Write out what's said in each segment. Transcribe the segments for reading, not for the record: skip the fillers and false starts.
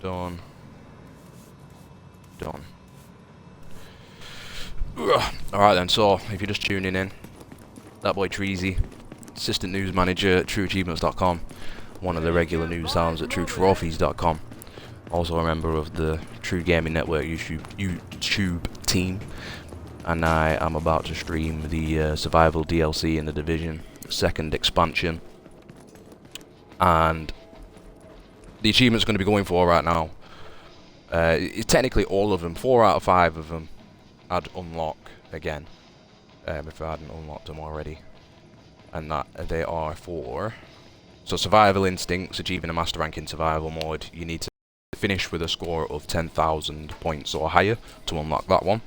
Done. Done. Alright then, so if you're just tuning in, that boy Treasy, assistant news manager at TrueAchievements.com, one of the regular news sounds at TrueTrophies.com, also a member of the True Gaming Network YouTube team, and I am about to stream the Survival DLC in the Division, second expansion, and the achievement's going to be going for right now. Technically all of them, 4 out of 5 of them I'd unlock again, if I hadn't unlocked them already. And that they are for... So Survival Instincts, achieving a master rank in survival mode, you need to finish with a score of 10,000 points or higher to unlock that one.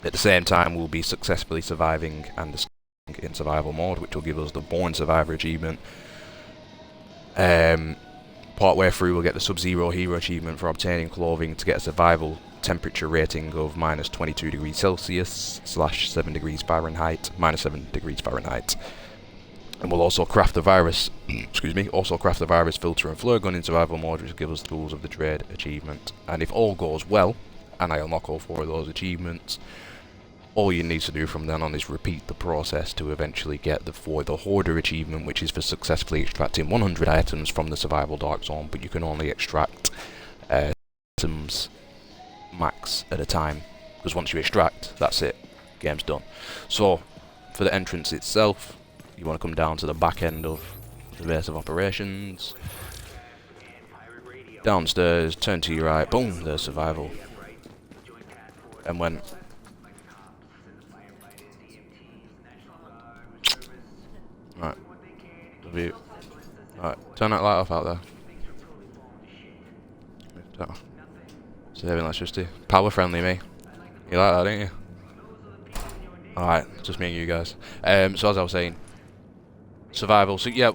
At the same time, we'll be successfully surviving and escaping in survival mode, which will give us the Born Survivor achievement. Partway through, we'll get the Sub-Zero Hero achievement for obtaining clothing to get a survival temperature rating of minus 22 degrees Celsius / 7 degrees Fahrenheit, minus 7 degrees Fahrenheit. And we'll also craft the virus, also craft the virus filter and flare gun in survival mode, which will give us the Tools of the Trade achievement. And if all goes well, and I unlock all 4 of those achievements, all you need to do from then on is repeat the process to eventually get the Hoarder achievement, which is for successfully extracting 100 items from the survival dark zone, but you can only extract items max at a time, because once you extract, that's it, game's done. So for the entrance itself, you want to come down to the back end of the base of operations, downstairs, turn to your right, boom, there's survival. And when right, W. Right, turn that light off out there. Turn off. Saving electricity. Power friendly, me. You like that, don't you? Alright, just me and you guys. So as I was saying, survival. So yeah,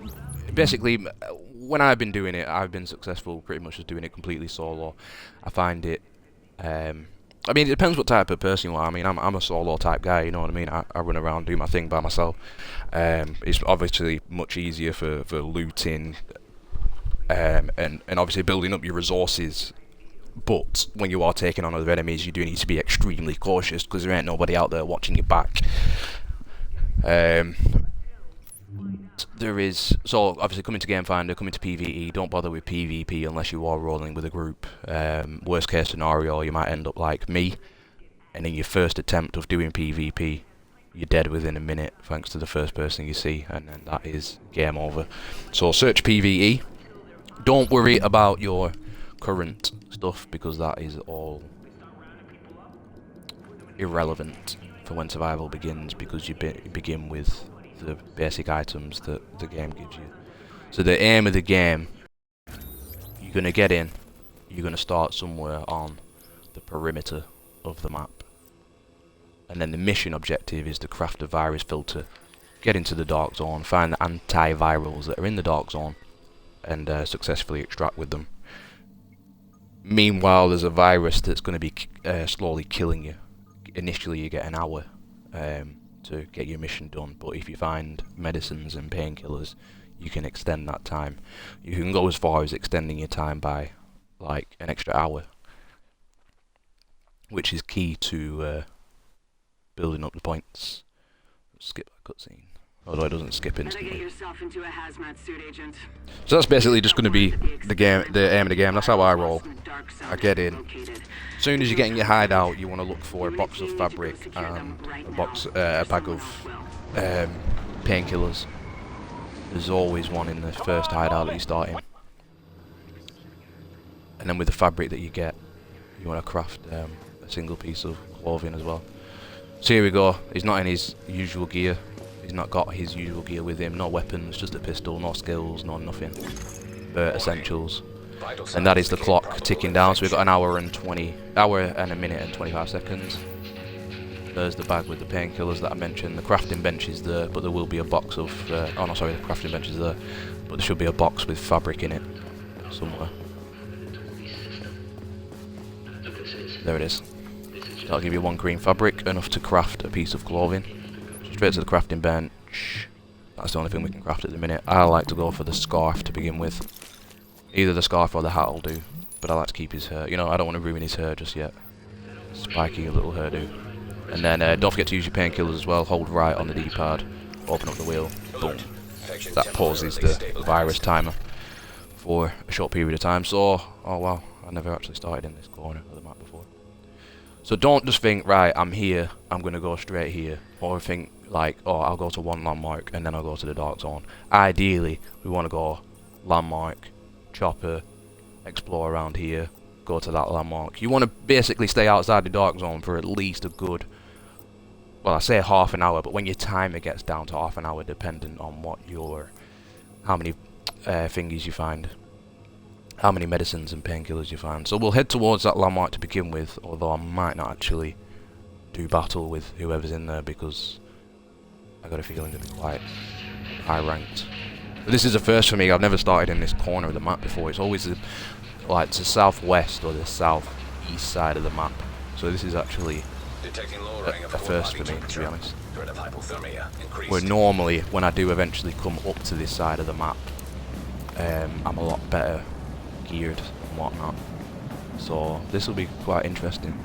basically, when I've been doing it, I've been successful pretty much just doing it completely solo. I find it, I mean, it depends what type of person you are. I mean, I'm a solo type guy, you know what I mean? I run around, do my thing by myself. It's obviously much easier for looting, and obviously building up your resources. But when you are taking on other enemies, you do need to be extremely cautious, because there ain't nobody out there watching your back. There is, so obviously coming to Game Finder, coming to PvE, don't bother with PvP unless you are rolling with a group. Worst case scenario, you might end up like me, and in your first attempt of doing PvP, you're dead within a minute thanks to the first person you see, and then that is game over. So search PvE. Don't worry about your current stuff, because that is all irrelevant for when survival begins, because you begin with the basic items that the game gives you. So the aim of the game, you're going to get in, you're going to start somewhere on the perimeter of the map, and then the mission objective is to craft a virus filter, get into the dark zone, find the antivirals that are in the dark zone, and successfully extract with them. Meanwhile, there's a virus that's going to be slowly killing you. Initially you get an hour to get your mission done, but if you find medicines and painkillers, you can extend that time. You can go as far as extending your time by like an extra hour, which is key to building up the points. Skip that cutscene, although it doesn't skip instantly. So that's basically just going to be the game, the aim of the game. That's how I roll. I get in. As soon as you get in your hideout, you want to look for a box of fabric and a bag of painkillers. There's always one in the first hideout that you start in. And then with the fabric that you get, you want to craft a single piece of clothing as well. So here we go. He's not in his usual gear. He's not got his usual gear with him. No weapons, just a pistol, no skills, no nothing. Essentials. And that is the clock ticking down, so we've got an hour and a minute and 25 seconds. There's the bag with the painkillers that I mentioned. The crafting bench is there, but there will be a box of... oh no, sorry, the crafting bench is there, but there should be a box with fabric in it somewhere. There it is. That'll give you 1 green fabric, enough to craft a piece of clothing. Straight to the crafting bench. That's the only thing we can craft at the minute. I like to go for the scarf to begin with. Either the scarf or the hat will do. but I like to keep his hair. You know, I don't want to ruin his hair just yet. Spiky little hairdo. And then don't forget to use your painkillers as well. Hold right on the D-pad. Open up the wheel. Boom. That pauses the virus timer for a short period of time. So, oh wow, I never actually started in this corner of the map before. So don't just think, right, I'm here, I'm going to go straight here. Or think, like, oh, I'll go to one landmark and then I'll go to the dark zone. Ideally, we want to go landmark, chopper, explore around here, go to that landmark. You want to basically stay outside the dark zone for at least a good, well, I say half an hour, but when your timer gets down to half an hour, depending on what your, how many thingies you find, how many medicines and painkillers you find. So we'll head towards that landmark to begin with, although I might not actually do battle with whoever's in there because I got a feeling they'll be quite high ranked. But this is a first for me. I've never started in this corner of the map before. It's always like the southwest or the southeast side of the map. So this is actually a first for me, to be honest. Where normally, when I do eventually come up to this side of the map, I'm a lot better geared and whatnot. So this will be quite interesting.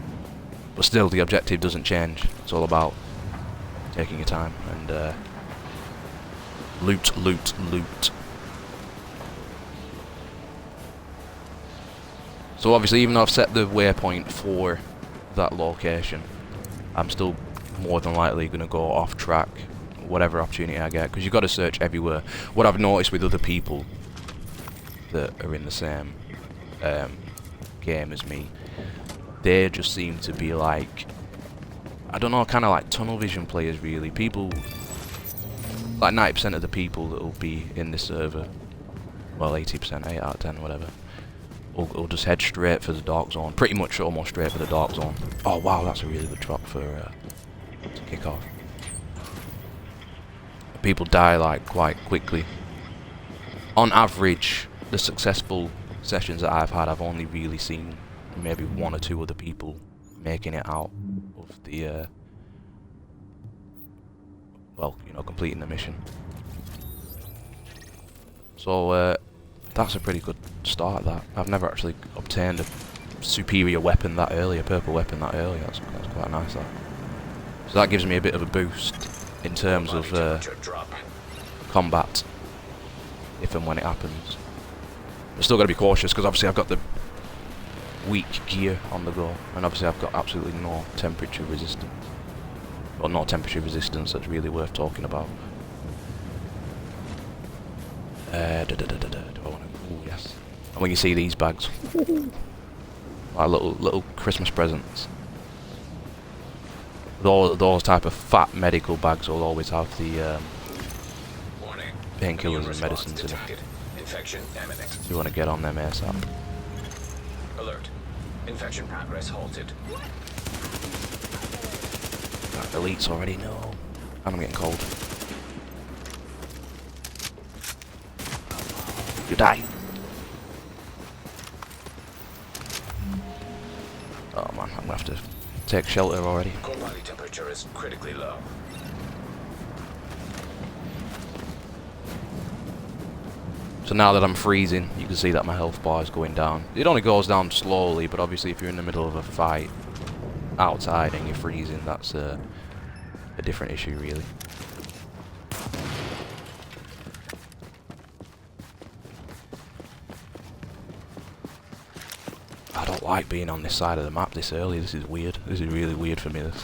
But still, the objective doesn't change. It's all about taking your time and loot, loot, loot. So obviously, even though I've set the waypoint for that location, I'm still more than likely going to go off track whatever opportunity I get, because you've got to search everywhere. What I've noticed with other people that are in the same game as me, they just seem to be like, I don't know, kind of like tunnel vision players really. People, like 90% of the people that will be in this server, well 80%, 8 out of 10, whatever, will just head straight for the dark zone. Pretty much almost straight for the dark zone. Oh wow, that's a really good drop for to kick off. People die like quite quickly. On average, the successful sessions that I've had, I've only really seen maybe 1 or 2 other people making it out of the well, you know, completing the mission. So that's a pretty good start. That I've never actually obtained a superior weapon that early, a purple weapon that early. That's quite nice. That. So that gives me a bit of a boost in terms of combat, if and when it happens. But still got to be cautious because obviously I've got the weak gear on the go, and obviously I've got absolutely no temperature resistance. Well, no temperature resistance that's really worth talking about. Do I want to? Oh yes. And when you see these bags, like little Christmas presents, those type of fat medical bags will always have the painkillers and medicines in it. Infection imminent. So you want to get on them ASAP. Alert. Infection progress halted. That deletes already, no. And I'm getting cold. You die. Oh man, I'm gonna have to take shelter already. Core body temperature is critically low. So now that I'm freezing, you can see that my health bar is going down. It only goes down slowly, but obviously if you're in the middle of a fight outside and you're freezing, that's a different issue really. I don't like being on this side of the map this early. This is weird. This is really weird for me, this.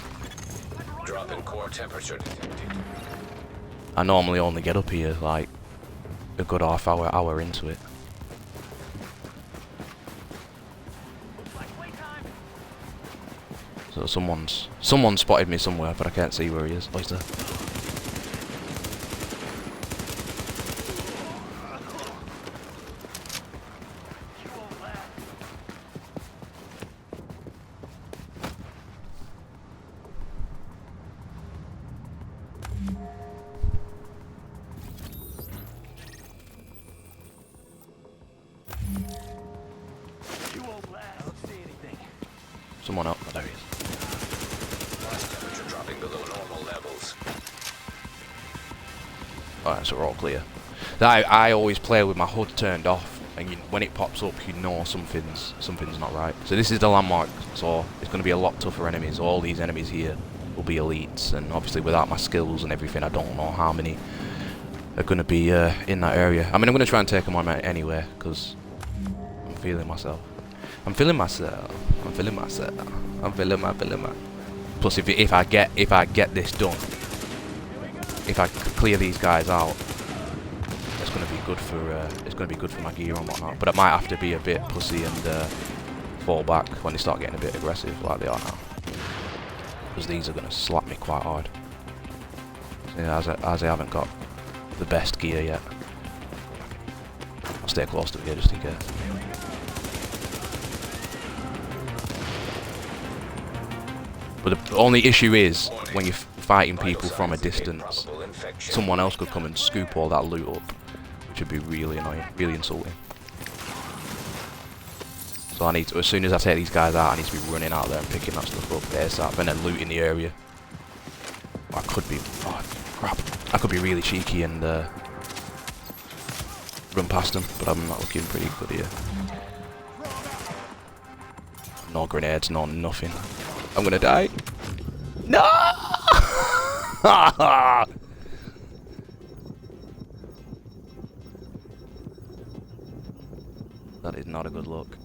Drop in core temperature detected. I normally only get up here like a good hour into it. So someone spotted me somewhere, but I can't see where he is. Oh, he's there. Someone up. Oh, there he is. Temperature dropping below normal levels. Alright, so we're all clear. I always play with my HUD turned off and when it pops up, you know something's not right. So this is the landmark, so it's going to be a lot tougher enemies. All these enemies here will be elites, and obviously without my skills and everything, I don't know how many are going to be in that area. I mean, I'm going to try and take them on anyway, because I'm feeling myself. I'm feeling myself. I'm feeling myself. I'm feeling my. Plus, if I get this done, if I clear these guys out, it's going to be good for my gear and whatnot. But I might have to be a bit pussy and fall back when they start getting a bit aggressive like they are now, because these are going to slap me quite hard. Yeah, as I haven't got the best gear yet. I'll stay close to it here just in case. But the only issue is when you're fighting people from a distance, someone else could come and scoop all that loot up, which would be really annoying, really insulting. So I need to, as soon as I take these guys out, I need to be running out there and picking that stuff up ASAP, and then looting the area. I could be, oh crap, I could be really cheeky and run past them, but I'm not looking pretty good here. No grenades, no nothing. I'm gonna die. No! That is not a good look.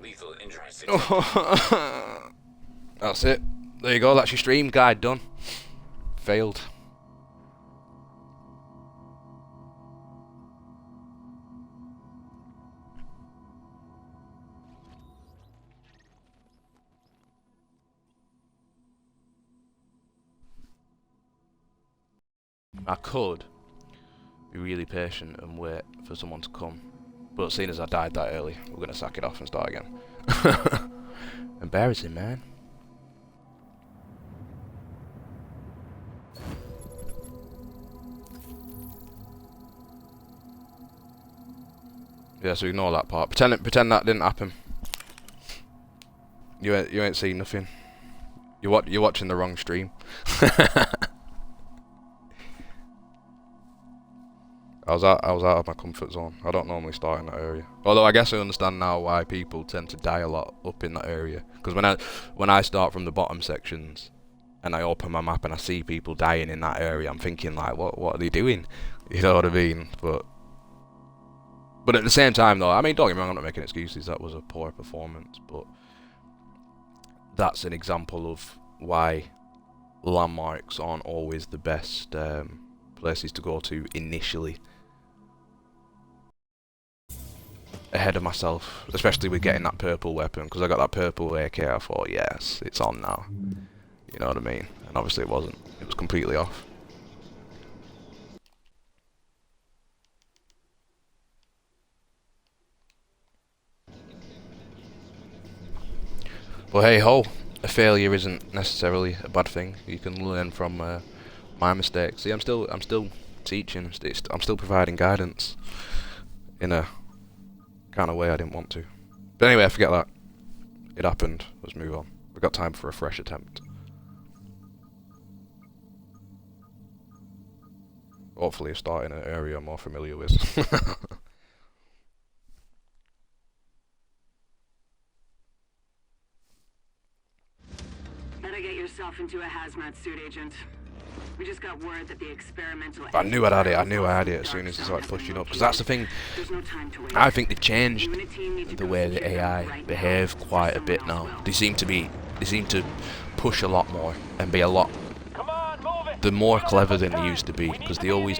Lethal injuries. That's it. There you go, that's your stream guide done. Failed. I could be really patient and wait for someone to come, but seeing as I died that early, we're going to sack it off and start again. Embarrassing, man. Yeah, so ignore that part. Pretend that didn't happen. You ain't seen nothing. You're watching the wrong stream. I was out of my comfort zone. I don't normally start in that area. Although I guess I understand now why people tend to die a lot up in that area. Because when I start from the bottom sections and I open my map and I see people dying in that area, I'm thinking like, what are they doing? You know what I mean? But at the same time though, I mean, don't get me wrong, I'm not making excuses. That was a poor performance, but that's an example of why landmarks aren't always the best places to go to initially. Ahead of myself, especially with getting that purple weapon, because I got that purple AK, I thought, yes, it's on now. You know what I mean? And obviously it wasn't. It was completely off. But hey ho, a failure isn't necessarily a bad thing. You can learn from my mistakes. See, I'm still teaching. I'm still providing guidance in a kind of way I didn't want to. But anyway, forget that. It happened. Let's move on. We've got time for a fresh attempt. Hopefully, start in an area I'm more familiar with. Better get yourself into a hazmat suit, Agent. We just got word that the experimental... I knew I had it as soon as I started pushing up. Because that's the thing, I think they've changed the way the AI behave quite a bit now. They seem to push a lot more and be a lot... They're more clever than they used to be, because they always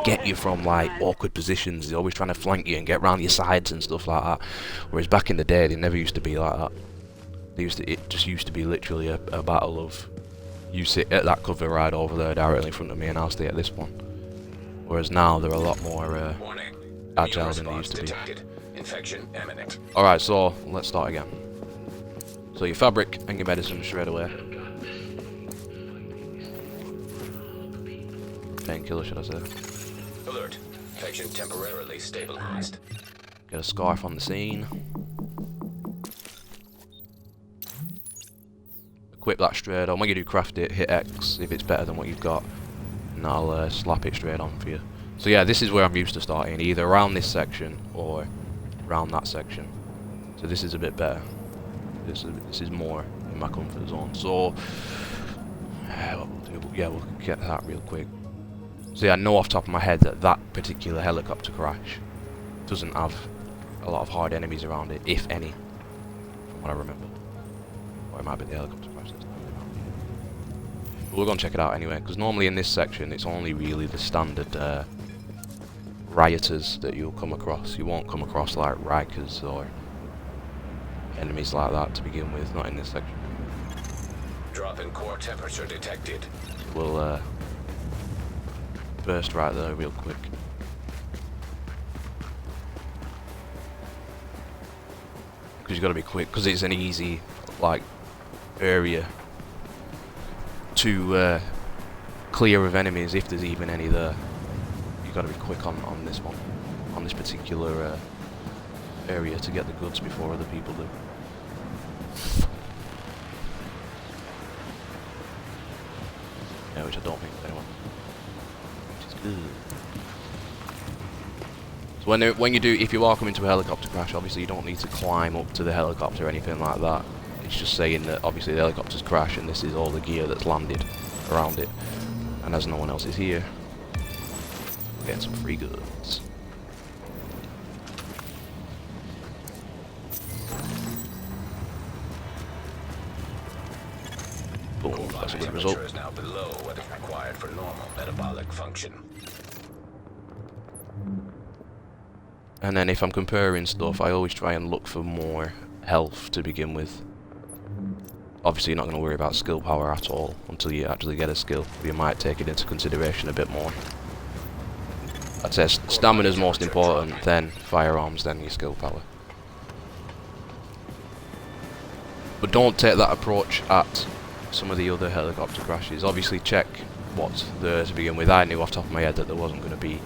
get you from like awkward positions. They're always trying to flank you and get around your sides and stuff like that. Whereas back in the day, they never used to be like that. It just used to be literally a battle of you sit at that cover right over there directly in front of me and I'll stay at this one. Whereas now they're a lot more agile than they used to be. Infection imminent. Alright, so let's start again. So your fabric and your medicine straight away. Painkiller, should I say. Alert. Infection temporarily stabilized. Get a scarf on the scene. Equip that straight on. When you do craft it, hit X if it's better than what you've got, and that'll slap it straight on for you. So yeah, this is where I'm used to starting, either around this section or around that section. So this is a bit better. This is more in my comfort zone. So what we'll do, yeah, we'll get that real quick. So yeah, I know off the top of my head that that particular helicopter crash doesn't have a lot of hard enemies around it, if any, from what I remember. Or it might be the helicopter crash that's not around here. But we're going to check it out anyway, because normally in this section it's only really the standard rioters that you'll come across. You won't come across like Rikers or enemies like that to begin with, not in this section. Drop in core temperature detected. We'll burst right there real quick. Because you've got to be quick, because it's an easy like area to clear of enemies, if there's even any there. You've got to be quick on this one, on this particular area, to get the goods before other people do. Yeah, which I don't think anyone. Which is good. So when you do, if you are coming to a helicopter crash, obviously you don't need to climb up to the helicopter or anything like that. It's just saying that obviously the helicopter's crash and this is all the gear that's landed around it. And as no one else is here, we're getting some free goods. Boom, that's a good result. Temperature is now below what is required for normal metabolic function. And then if I'm comparing stuff, I always try and look for more health to begin with. Obviously you're not going to worry about skill power at all until you actually get a skill. You might take it into consideration a bit more. I'd say stamina is most important, then firearms, then your skill power. But don't take that approach at some of the other helicopter crashes. Obviously check what's there to begin with. I knew off the top of my head that there wasn't going to be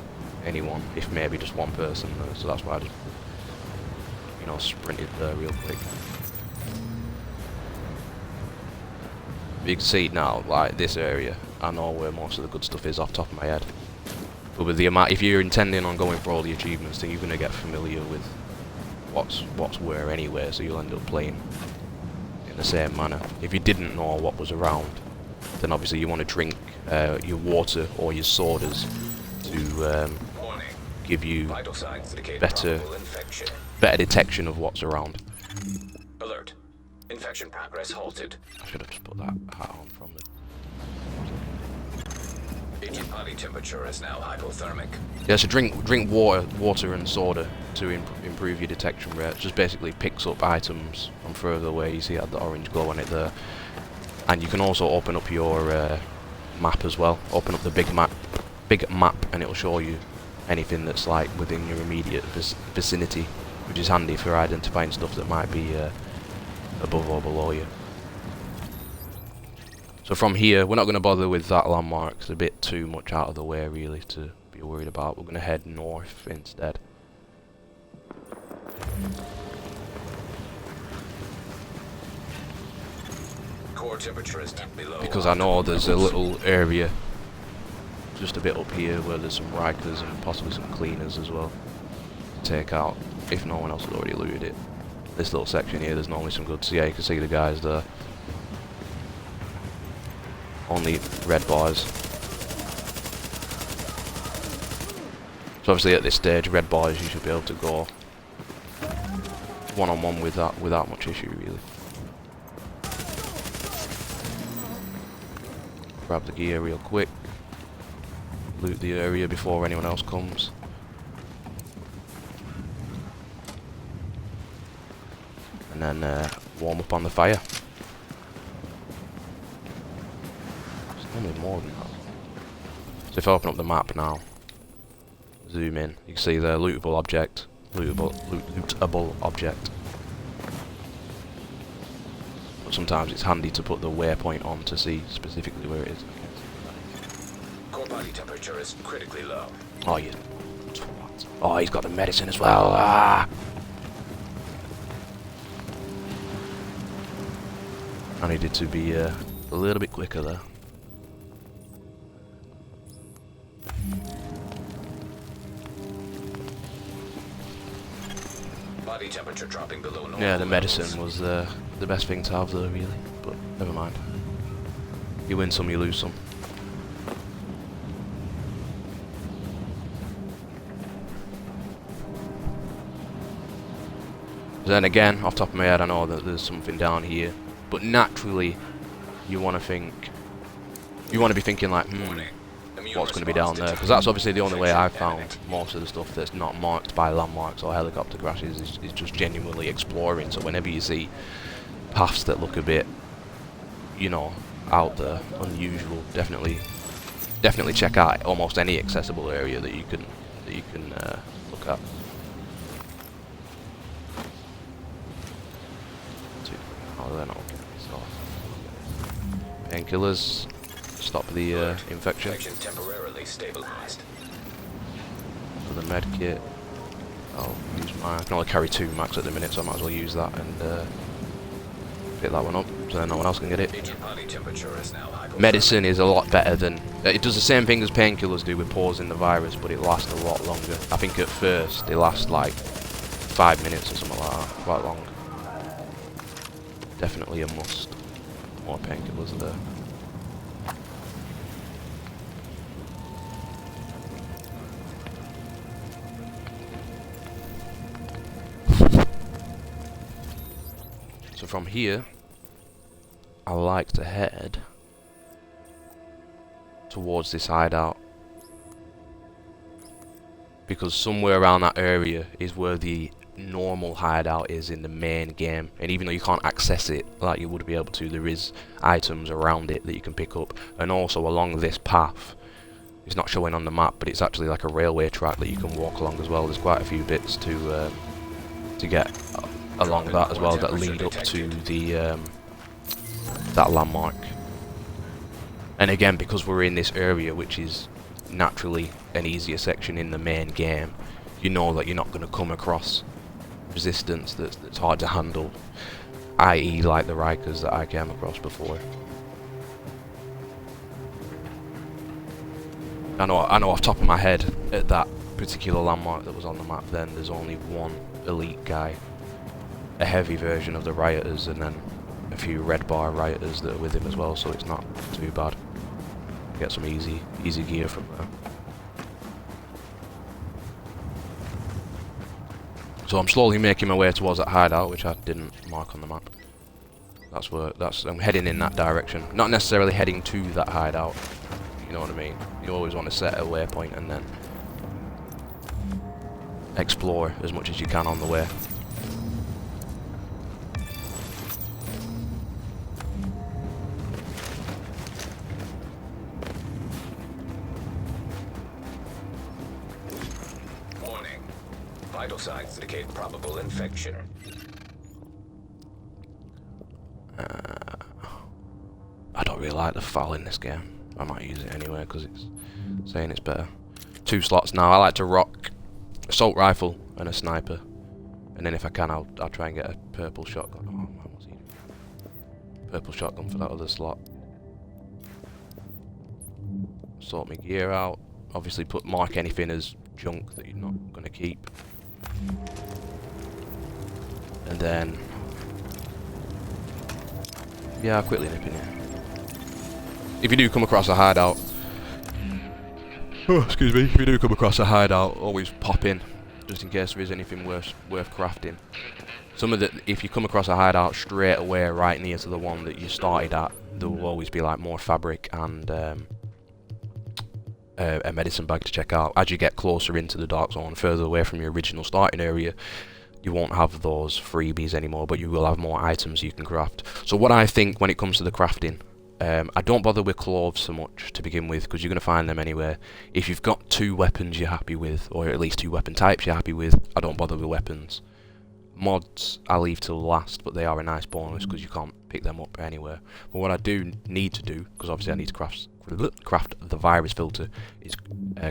anyone, if maybe just one person there, so that's why I just, you know, sprinted there real quick. You can see now, like this area, I know where most of the good stuff is off the top of my head. But with the amount, if you're intending on going for all the achievements, then you're going to get familiar with what's where anyway, so you'll end up playing in the same manner. If you didn't know what was around, then obviously you want to drink your water or your sodas to give you better detection of what's around. Alert. Infection progress halted. I should have just put that hat on from the... Agent body temperature is now hypothermic. Yeah, so drink water and soda to improve your detection rate. It just basically picks up items from further away. You see it had the orange glow on it there. And you can also open up your map as well. Open up the big map, and it'll show you anything that's like within your immediate vicinity, which is handy for identifying stuff that might be above or below you. So from here, we're not going to bother with that landmark. It's a bit too much out of the way really to be worried about. We're going to head north instead. Core temperature is below. Because I know there's a little area just a bit up here where there's some Rikers and possibly some cleaners as well to take out if no one else has already looted it. This little section here, there's normally some good. So yeah, you can see the guys there. Only red bars. So obviously at this stage, red bars you should be able to go one-on-one with that without much issue really. Grab the gear real quick. Loot the area before anyone else comes. And then warm up on the fire. There's normally more than that. So if I open up the map now, zoom in, you can see the lootable object, lootable object. But sometimes it's handy to put the waypoint on to see specifically where it is. Core body temperature is critically low. Oh, you twat. Oh, he's got the medicine as well. Ah! I needed to be a little bit quicker there. Body temperature dropping below normal. Yeah, the levels. medicine was the best thing to have though, really. But never mind. You win some, you lose some. Then again, off the top of my head, I know that there's something down here, but naturally, you want to be thinking like, what's going to be down there? Because that's obviously the only way I've found most of the stuff that's not marked by landmarks or helicopter crashes is just genuinely exploring. So whenever you see paths that look a bit, you know, out there, unusual, definitely check out almost any accessible area that you can look at. Oh, they're not okay. So, painkillers stop the infection. Infection temporarily stabilized. For the med kit, I'll use mine. I can only carry 2 max at the minute, so I might as well use that and pick that one up, so then no one else can get it. Agent body temperature is now hypothermic. Medicine is a lot better than... it does the same thing as painkillers do with pausing the virus, but it lasts a lot longer. I think at first they last like 5 minutes or something like that, quite long. Definitely a must. More painkillers there. So from here, I like to head towards this hideout, because somewhere around that area is where the normal hideout is in the main game, and even though you can't access it like you would be able to, there is items around it that you can pick up. And also along this path, it's not showing on the map, but it's actually like a railway track that you can walk along as well. There's quite a few bits to get along that as well that lead up to the that landmark. And again, because we're in this area, which is naturally an easier section in the main game, you know that you're not going to come across resistance that's hard to handle, i.e. like the Rikers that I came across before. I know off the top of my head, at that particular landmark that was on the map then, there's only one elite guy, a heavy version of the rioters, and then a few red bar rioters that are with him as well, so it's not too bad. Get some easy gear from there. So I'm slowly making my way towards that hideout, which I didn't mark on the map. I'm heading in that direction. Not necessarily heading to that hideout, you know what I mean? You always want to set a waypoint and then explore as much as you can on the way. Warning. Vital signs indicate probable infection. I don't really like the FAL in this game. I might use it anyway because it's saying it's better. 2 slots now. I like to rock assault rifle and a sniper, and then if I can, I'll try and get a purple shotgun. Oh man, what's he doing? Purple shotgun for that other slot. Sort my gear out. Obviously, mark anything as junk that you're not going to keep, and then yeah, I'll quickly nip in here. If you do come across a hideout, if you do come across a hideout, always pop in, just in case there is anything worth crafting. If you come across a hideout straight away, right near to the one that you started at, there will always be like more fabric and a medicine bag to check out. As you get closer into the dark zone, further away from your original starting area, you won't have those freebies anymore, but you will have more items you can craft. So what I think when it comes to the crafting, I don't bother with clothes so much to begin with, because you're going to find them anywhere. If you've got 2 weapons you're happy with, or at least 2 weapon types you're happy with, I don't bother with weapons. Mods I leave till last, but they are a nice bonus because you can't pick them up anywhere. But what I do need to do, because obviously I need to craft the virus filter, is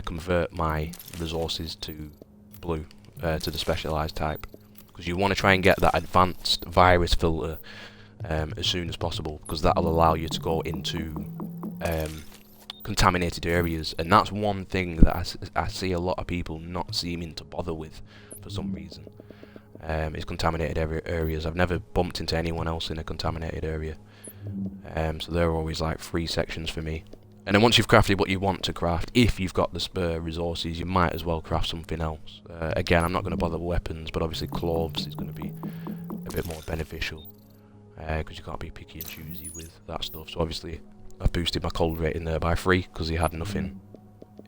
convert my resources to blue to the specialised type, because you want to try and get that advanced virus filter as soon as possible, because that'll allow you to go into contaminated areas, and that's one thing that I see a lot of people not seeming to bother with for some reason. Is contaminated areas. I've never bumped into anyone else in a contaminated area, so they're always like free sections for me. And then once you've crafted what you want to craft, if you've got the spare resources, you might as well craft something else. Again, I'm not going to bother with weapons, but obviously cloves is going to be a bit more beneficial, because you can't be picky and choosy with that stuff. So obviously I've boosted my cold rating there by 3, because he had nothing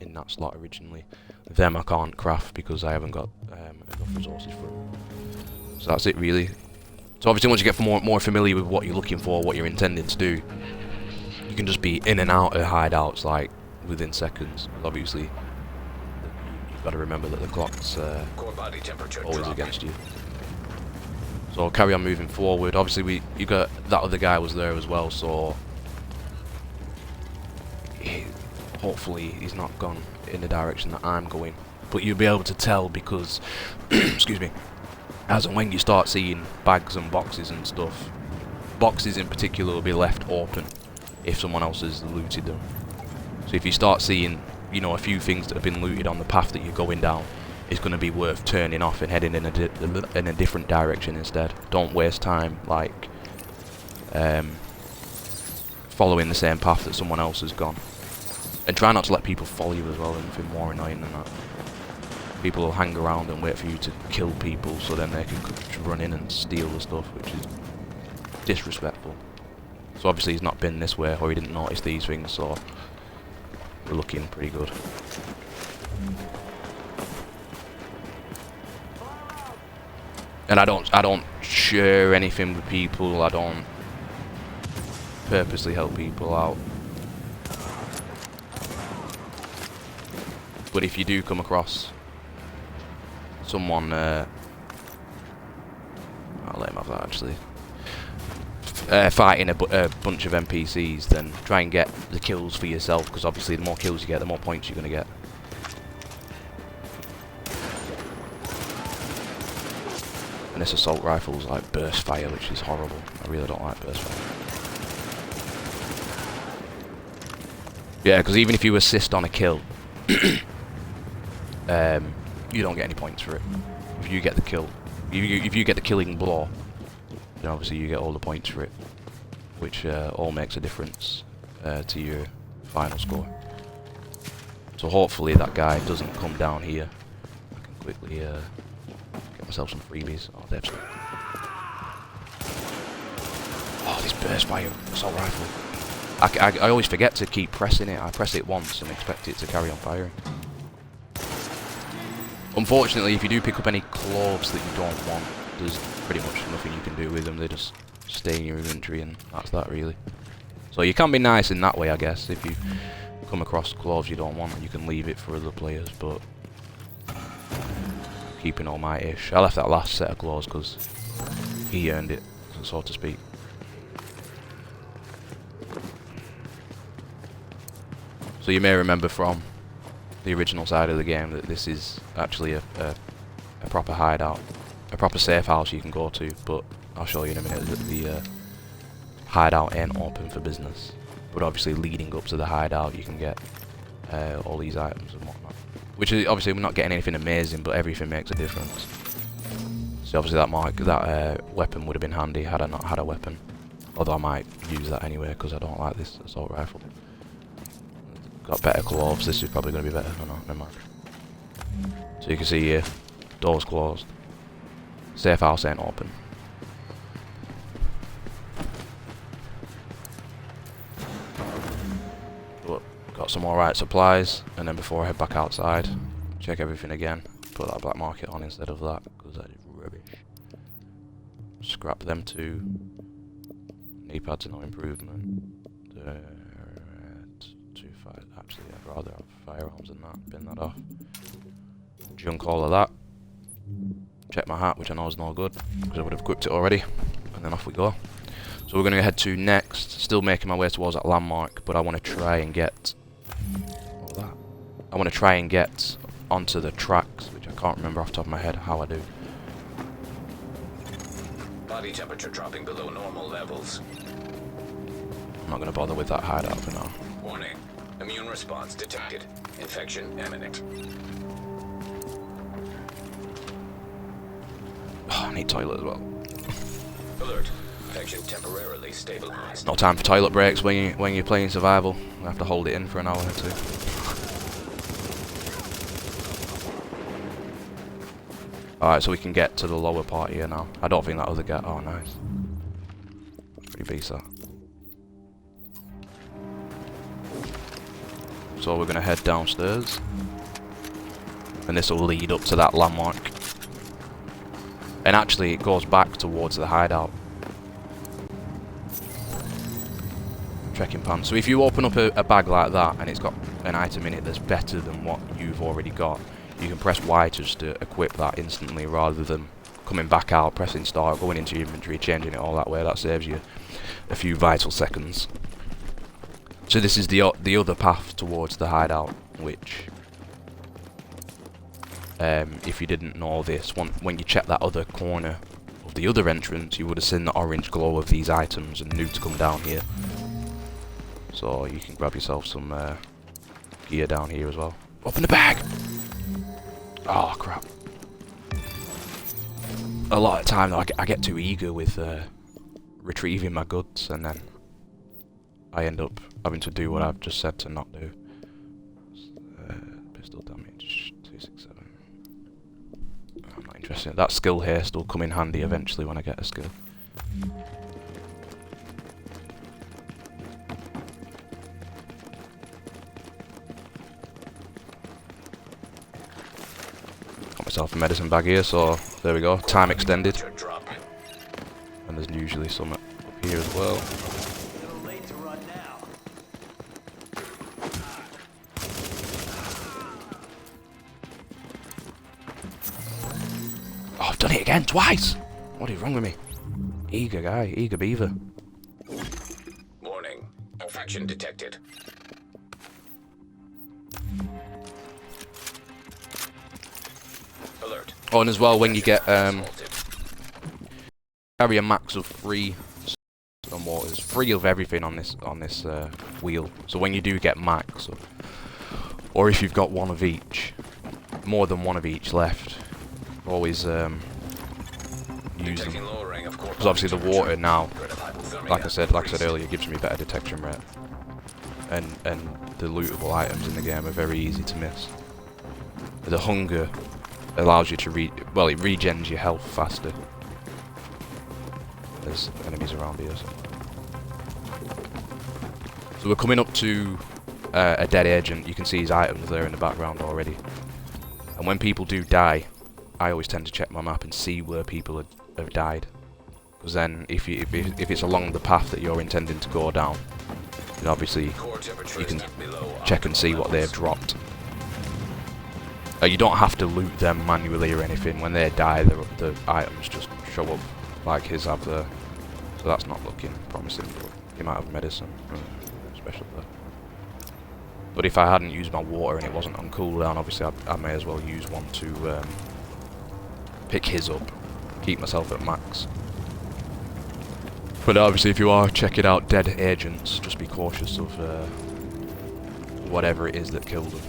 in that slot originally. Them I can't craft because I haven't got enough resources for them. So that's it really. So obviously once you get more familiar with what you're looking for, what you're intending to do, you can just be in and out of hideouts like within seconds. Obviously you've got to remember that the clock's Core body temperature always dropping. against you. So carry on moving forward. Obviously you got that other guy was there as well, so hopefully he's not gone in the direction that I'm going. But you'll be able to tell because excuse me, as and when you start seeing bags and boxes and stuff, boxes in particular will be left open if someone else has looted them. So if you start seeing, you know, a few things that have been looted on the path that you're going down, it's going to be worth turning off and heading in a different direction instead. Don't waste time like following the same path that someone else has gone. And try not to let people follow you as well, anything more annoying than that. People will hang around and wait for you to kill people so then they can run in and steal the stuff, which is disrespectful. So obviously he's not been this way, or he didn't notice these things, so we're looking pretty good. And I don't share anything with people, I don't purposely help people out. But if you do come across someone, I'll let him have that actually, fighting a bunch of NPCs, then try and get the kills for yourself, because obviously the more kills you get, the more points you're going to get. And this assault rifle's like burst fire, which is horrible. I really don't like burst fire. Yeah, because even if you assist on a kill, you don't get any points for it. If you get the kill, if you get the killing blow, then obviously you get all the points for it, which all makes a difference to your final score. So hopefully that guy doesn't come down here. I can quickly get myself some freebies. Oh, they have some. Oh, this burst fire assault rifle. I always forget to keep pressing it. I press it once and expect it to carry on firing. Unfortunately, if you do pick up any cloves that you don't want, there's pretty much nothing you can do with them. They just stay in your inventory, and that's that really. So you can be nice in that way, I guess. If you come across cloves you don't want, you can leave it for other players, but keeping all my ish. I left that last set of cloves because he earned it, so to speak. So you may remember from the original side of the game that this is actually a proper hideout, a proper safe house you can go to, but I'll show you in a minute that the hideout ain't open for business. But obviously leading up to the hideout you can get all these items and whatnot. Which is obviously we're not getting anything amazing, but everything makes a difference. So obviously that weapon would have been handy had I not had a weapon. Although I might use that anyway because I don't like this assault rifle. Got better cloves, this is probably going to be better. No, never mind. So you can see here, doors closed. Safe house ain't open. But got some alright supplies, and then before I head back outside, check everything again. Put that black market on instead of that, because that is rubbish. Scrap them two. Knee pads are no improvement. Actually, I'd rather have firearms than that. Bin that off. Junk all of that. Check my hat, which I know is no good, because I would have equipped it already. And then off we go. So we're going to head to next. Still making my way towards that landmark, but I want to try and get... all that. I want to try and get onto the tracks, which I Can't remember off the top of my head how I do. Body temperature dropping below normal levels. I'm not going to bother with that hideout for now. Warning. Immune response detected. Infection imminent. Oh, I need toilet as well. Alert. Infection temporarily stabilized. No time for toilet breaks when you're playing survival. You have to hold it in for an hour or two. Alright, so we can get to the lower part here now. I don't think that other guy... Oh, nice. Pretty decent. So we're going to head downstairs. And this will lead up to that landmark. And actually, it goes back towards the hideout. Trekking pan. So if you open up a bag like that, and it's got an item in it that's better than what you've already got, you can press Y just to equip that instantly, rather than coming back out, pressing start, going into your inventory, changing it all that way. That saves you a few vital seconds. So this is the other path towards the hideout, which, if you didn't know this, when you check that other corner of the other entrance, you would have seen the orange glow of these items and knew to come down here. So you can grab yourself some gear down here as well. Open the bag! Oh crap. A lot of the time though, I get too eager with retrieving my goods, and then I end up having to do what I've just said to not do. Pistol damage, 267. I'm not interested. That skill here still come in handy eventually when I get a skill. Got myself a medicine bag here, so there we go. Time extended. And there's usually some up here as well. Oh, I've done it again, twice! What is wrong with me? Eager guy, eager beaver. Warning. Infection detected. Alert. Oh, and as well, when you get carry a max of 3 and waters, 3 of everything on this wheel. So when you do get max, or if you've got 1 of each, more than 1 of each left, always use them. Because obviously the water now, like I said earlier, gives me better detection rate, and the lootable items in the game are very easy to miss. The hunger allows you to it regens your health faster. There's enemies around here. So we're coming up to a dead agent. You can see his items there in the background already. And when people do die, I always tend to check my map and see where people have died. Because then, if it's along the path that you're intending to go down, then obviously you can check and see what they've dropped. You don't have to loot them manually or anything. When they die, the items just show up, like his have there. So that's not looking promising, but he might have medicine. Special there. But if I hadn't used my water and it wasn't on cooldown, obviously I may as well use one to pick his up, keep myself at max. But obviously if you are checking out dead agents, just be cautious of whatever it is that killed them.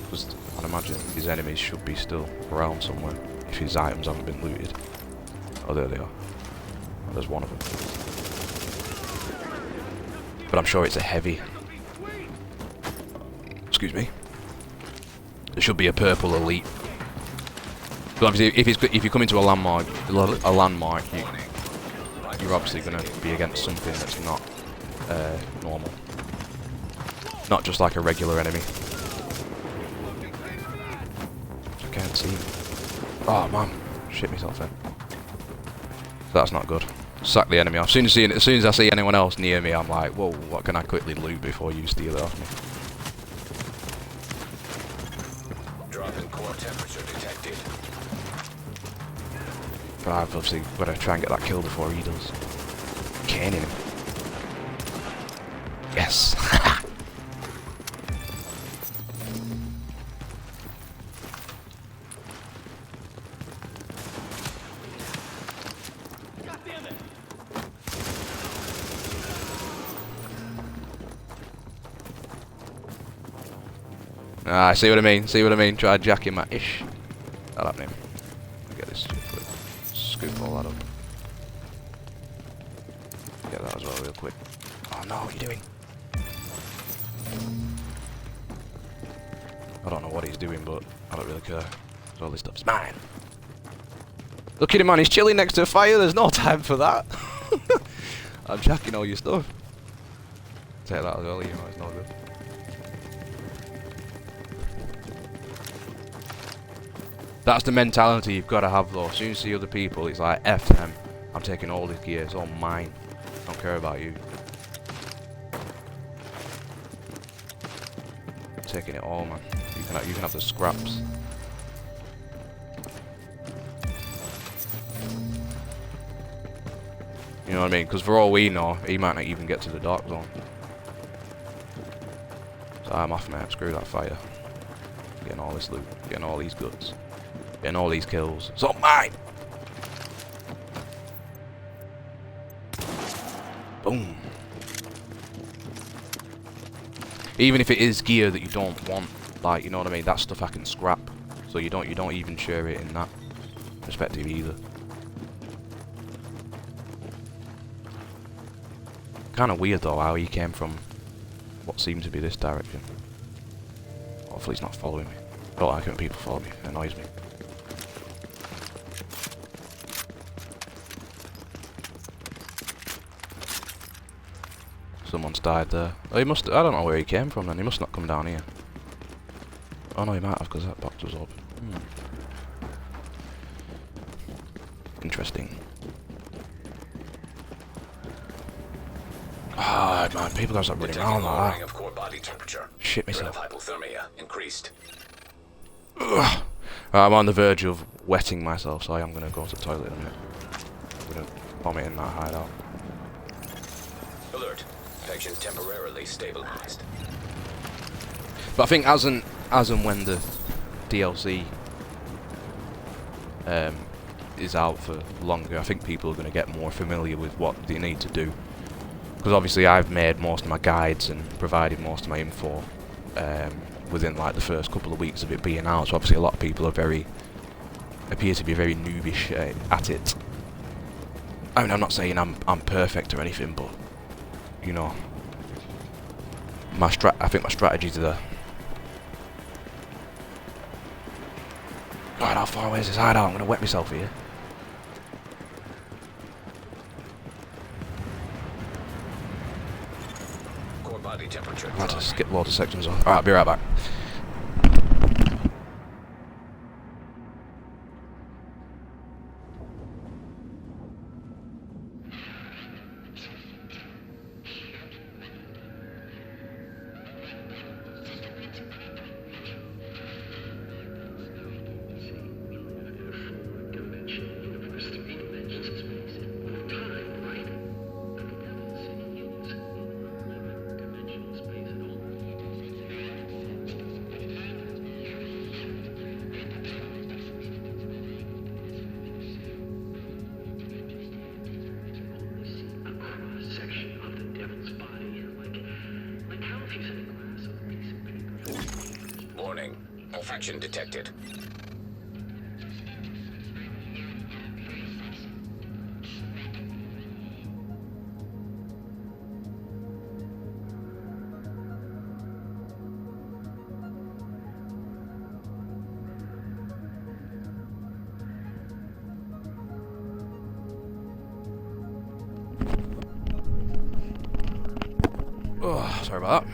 Because I'd imagine his enemies should be still around somewhere, if his items haven't been looted. Oh, there they are. Oh, there's one of them. But I'm sure it's a heavy. Excuse me. There should be a purple elite. But obviously, if you come into a landmark, you're obviously going to be against something that's not normal. Not just like a regular enemy. I can't see him. Oh man, shit myself in. That's not good. Sack the enemy off. As soon as I see anyone else near me, I'm like, whoa, what can I quickly loot before you steal it off me? Drop in core temperature detected. But I've obviously got to try and get that kill before he does. Caning him. Yes. Ah, see what I mean? See what I mean? Try jacking my ish. That happening. Get this quick. Scoop all that up. Get that as well real quick. Oh no, what are you doing? I don't know what he's doing, but I don't really care. All this stuff's mine. Look at him, man. He's chilling next to a fire. There's no time for that. I'm jacking all your stuff. Take that as well, you know, it's not good. That's the mentality you've got to have, though. As soon as you see other people, it's like, F them. I'm taking all this gear. It's all mine. I don't care about you. I'm taking it all, man. You can have the scraps. You know what I mean? Because for all we know, he might not even get to the dark zone. So I'm off, mate. Screw that fire. Getting all this loot. Getting all these goods. Getting all these kills. It's all mine! Boom. Even if it is gear that you don't want, like, you know what I mean? That stuff I can scrap. So you don't even share it in that perspective either. Kind of weird though how he came from what seemed to be this direction. Hopefully he's not following me. I don't like it when people follow me. It annoys me. Someone's died there. Oh, he must. I don't know where he came from then. He must not come down here. Oh no, he might have because that box was open. Interesting. Ah, man, people gotta stop running around like that. Of core body temperature. Shit myself. Hypothermia increased. Ugh. I'm on the verge of wetting myself, so I am gonna go to the toilet in a minute. I'm gonna vomit in that hideout. Alert. Infection temporarily stabilized. But I think as and when the DLC is out for longer, I think people are going to get more familiar with what they need to do. Because obviously I've made most of my guides and provided most of my info within like the first couple of weeks of it being out. So obviously a lot of people are appear to be very noobish at it. I mean, I'm not saying I'm perfect or anything, but you know, I think my strategies are there. God, how far away is this hideout? I'm gonna wet myself here. Core body temperature. I had to skip loads of sections. Alright, I'll be right back. Warning. Infection detected. Oh, sorry about that.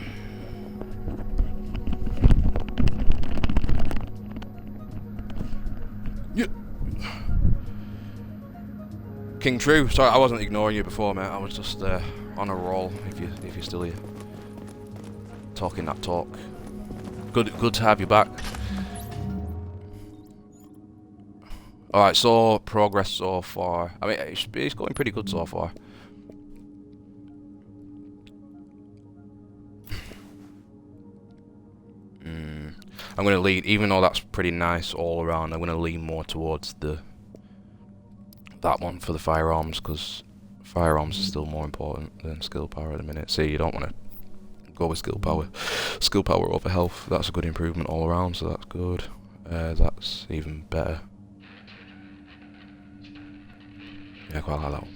King True, sorry I wasn't ignoring you before, mate. I was just on a roll. If you're still here, talking that talk. Good to have you back. All right, so progress so far. I mean, it's going pretty good so far. I'm going to lean, even though that's pretty nice all around, I'm going to lean more towards that one for the firearms, because firearms are still more important than skill power at the minute. See, you don't want to Go with skill power. Skill power over health. That's a good improvement all around, so that's good. That's even better. Yeah, quite like that one.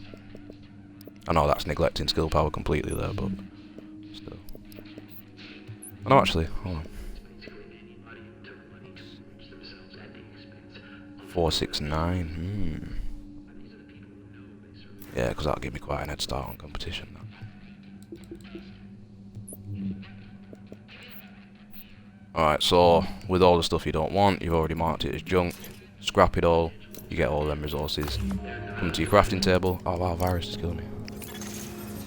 I know that's neglecting skill power completely there, but still. Oh, no, actually, hold on. 469. Yeah, because that'll give me quite an head start on competition. Alright, so with all the stuff you don't want, you've already marked it as junk. Scrap it all. You get all them resources. Come to your crafting table. Oh wow, virus is killing me.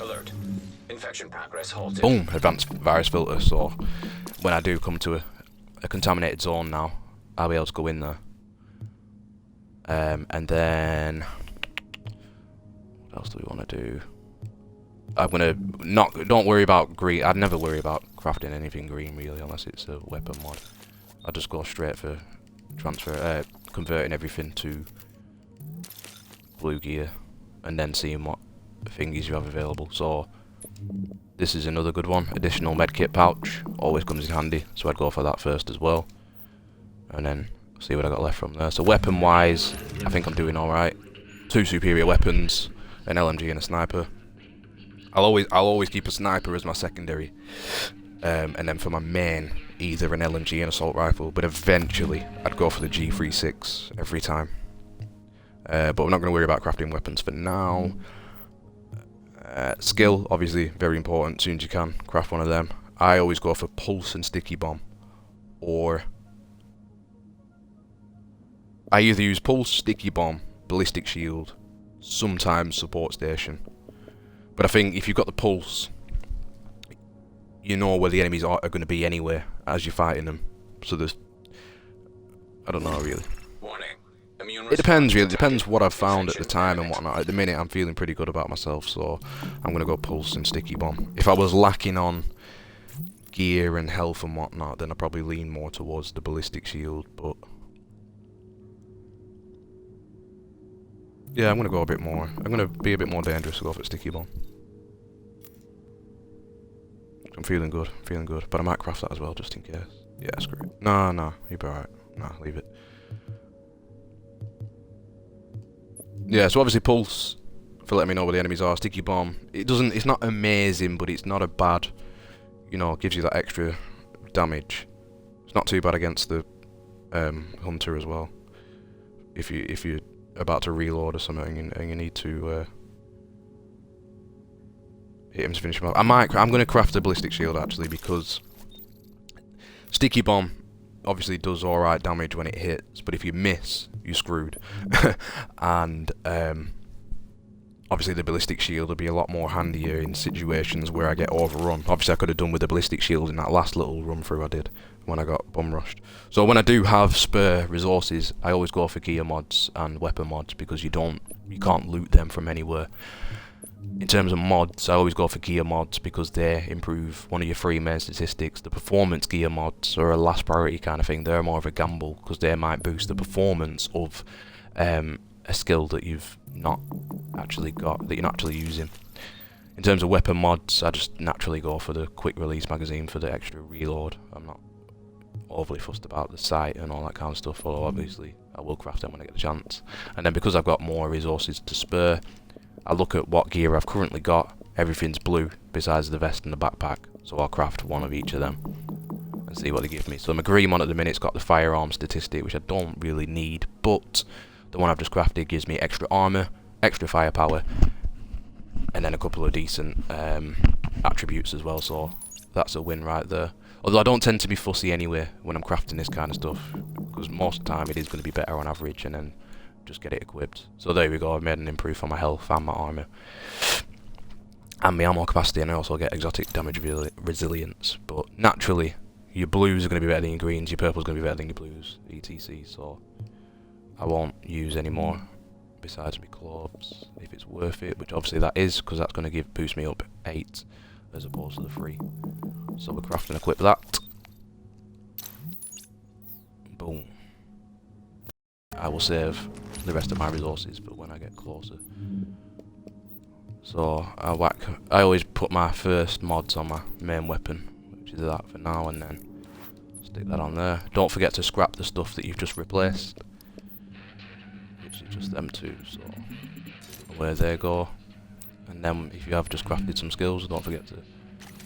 Alert. Infection progress halted. Boom! Advanced virus filter, so when I do come to a contaminated zone now, I'll be able to go in there. And then... what else do we want to do? I'm gonna don't worry about green. I'd never worry about crafting anything green really, unless it's a weapon mod. I'll just go straight for converting everything to blue gear, and then seeing what thingies you have available. So this is another good one. Additional medkit pouch always comes in handy, so I'd go for that first as well, and then see what I got left from there. So weapon wise, I think I'm doing all right. 2 superior weapons, an LMG and a sniper. I'll always keep a sniper as my secondary, and then for my main, either an LMG and assault rifle. But eventually, I'd go for the G36 every time. But we're not going to worry about crafting weapons for now. Skill, obviously, very important. As soon as you can, craft one of them. I always go for pulse and sticky bomb, or I either use pulse, sticky bomb, ballistic shield, sometimes support station. But I think if you've got the pulse, you know where the enemies are going to be anyway as you're fighting them. So there's... I don't know really. Warning. Immune It depends really. It depends what I've found at the time and whatnot. At the minute I'm feeling pretty good about myself, so I'm going to go pulse and sticky bomb. If I was lacking on gear and health and whatnot, then I'd probably lean more towards the ballistic shield, but... yeah, I'm going to go a bit more. I'm going to be a bit more dangerous to go for sticky bomb. I'm feeling good, but I might craft that as well, just in case. Yeah, screw it. No, you'll be alright. Nah, leave it. Yeah, so obviously pulse, for letting me know where the enemies are. Sticky bomb, it's not amazing, but it's not a bad, you know, gives you that extra damage. It's not too bad against the hunter as well. If you're about to reload or something and you need to hit him to finish him off. I'm going to craft a ballistic shield actually, because sticky bomb obviously does alright damage when it hits, but if you miss, you're screwed. And obviously the ballistic shield would be a lot more handier in situations where I get overrun. Obviously I could have done with the ballistic shield in that last little run through I did when I got bum rushed. So when I do have spare resources, I always go for gear mods and weapon mods, because you can't loot them from anywhere. In terms of mods, I always go for gear mods because they improve one of your 3 main statistics. The performance gear mods are a last priority kind of thing. They're more of a gamble because they might boost the performance of a skill that you've not actually got, that you're not actually using. In terms of weapon mods, I just naturally go for the quick release magazine for the extra reload. I'm not overly fussed about the sight and all that kind of stuff, although obviously I will craft them when I get the chance. And then because I've got more resources to spare, I look at what gear I've currently got. Everything's blue besides the vest and the backpack, so I'll craft one of each of them and see what they give me. So my green one at the minute's got the firearm statistic, which I don't really need, but the one I've just crafted gives me extra armor, extra firepower, and then a couple of decent attributes as well, so that's a win right there. Although I don't tend to be fussy anyway when I'm crafting this kind of stuff, because most of the time it is going to be better on average, and then just get it equipped. So there we go, I've made an improve on my health and my armor and my ammo capacity, and I also get exotic damage resilience. But naturally your blues are going to be better than your greens, your purple's going to be better than your blues, etc. So I won't use any more besides my clothes if it's worth it, which obviously that is, because that's going to boost me up 8 as opposed to the 3. So we're crafting and equip that. Boom. I will save the rest of my resources, but when I get closer. So I always put my first mods on my main weapon, which is that for now, and then stick that on there. Don't forget to scrap the stuff that you've just replaced, which is just them two, so away they go. And then if you have just crafted some skills, don't forget to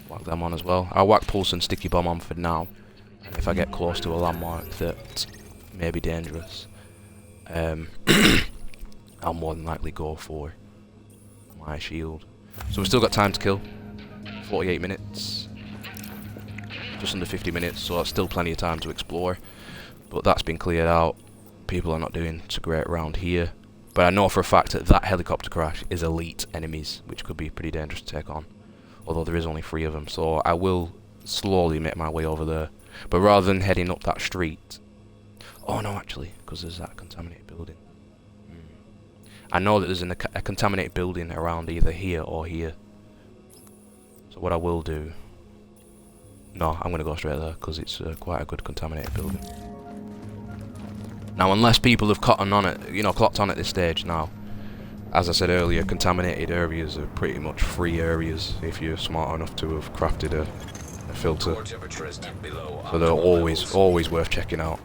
whack them on as well. I'll whack pulse and sticky bomb on for now, and if I get close to a landmark that may be dangerous, I'll more than likely go for my shield. So we've still got time to kill, 48 minutes, just under 50 minutes, so that's still plenty of time to explore, but that's been cleared out. People are not doing so great around here, but I know for a fact that that helicopter crash is elite enemies, which could be pretty dangerous to take on, although there is only 3 of them, so I will slowly make my way over there. But rather than heading up that street, oh no, actually, because there's that contaminated building. I know that there's a contaminated building around either here or here. So what I will do... No, I'm going to go straight there, because it's quite a good contaminated building. Now, unless people have clocked on at this stage now, as I said earlier, contaminated areas are pretty much free areas if you're smart enough to have crafted a filter. So they're always worth checking out.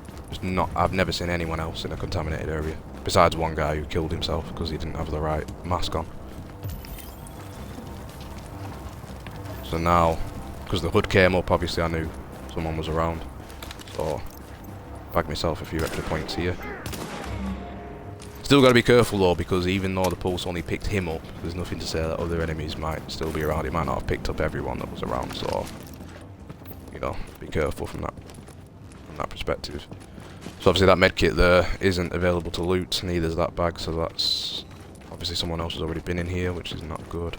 I've never seen anyone else in a contaminated area, besides one guy who killed himself because he didn't have the right mask on. So now, because the hood came up, obviously I knew someone was around, so bagged myself a few extra points here. Still got to be careful though, because even though the pulse only picked him up, there's nothing to say that other enemies might still be around. It might not have picked up everyone that was around, so you know, be careful from that perspective. So obviously that medkit there isn't available to loot, neither is that bag, so that's obviously someone else has already been in here, which is not good.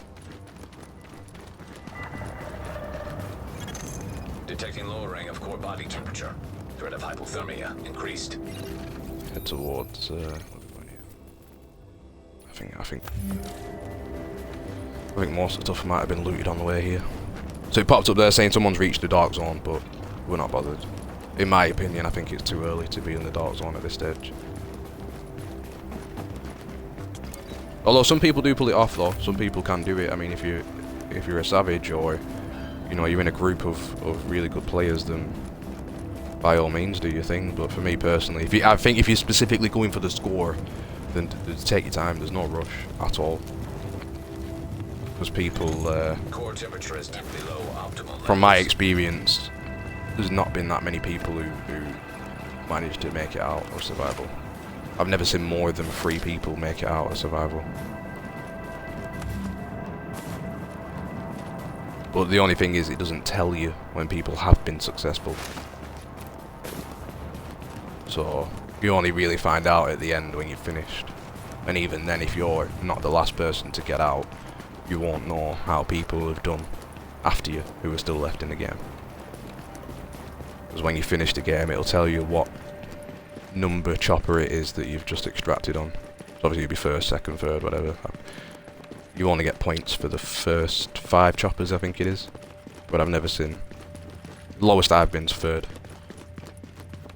Detecting lowering of core body temperature. Threat of hypothermia increased. Head towards what are we going here? I think most of the stuff might have been looted on the way here. So it popped up there saying someone's reached the dark zone, but we're not bothered. In my opinion, I think it's too early to be in the dark zone at this stage. Although some people do pull it off though, some people can do it. I mean, if you're a savage, or you know, you're in a group of really good players, then by all means do your thing. But for me personally, I think if you're specifically going for the score, then take your time. There's no rush at all, because people, core temperature is below optimal from my experience, there's not been that many people who managed to make it out of survival. I've never seen more than 3 people make it out of survival. But the only thing is, it doesn't tell you when people have been successful. So you only really find out at the end when you've finished. And even then, if you're not the last person to get out, you won't know how people have done after you who are still left in the game. Because when you finish the game, it'll tell you what number chopper it is that you've just extracted on. So obviously you'll be first, second, third, whatever. You only get points for the first 5 choppers, I think it is. But I've never seen. The lowest I've been's third.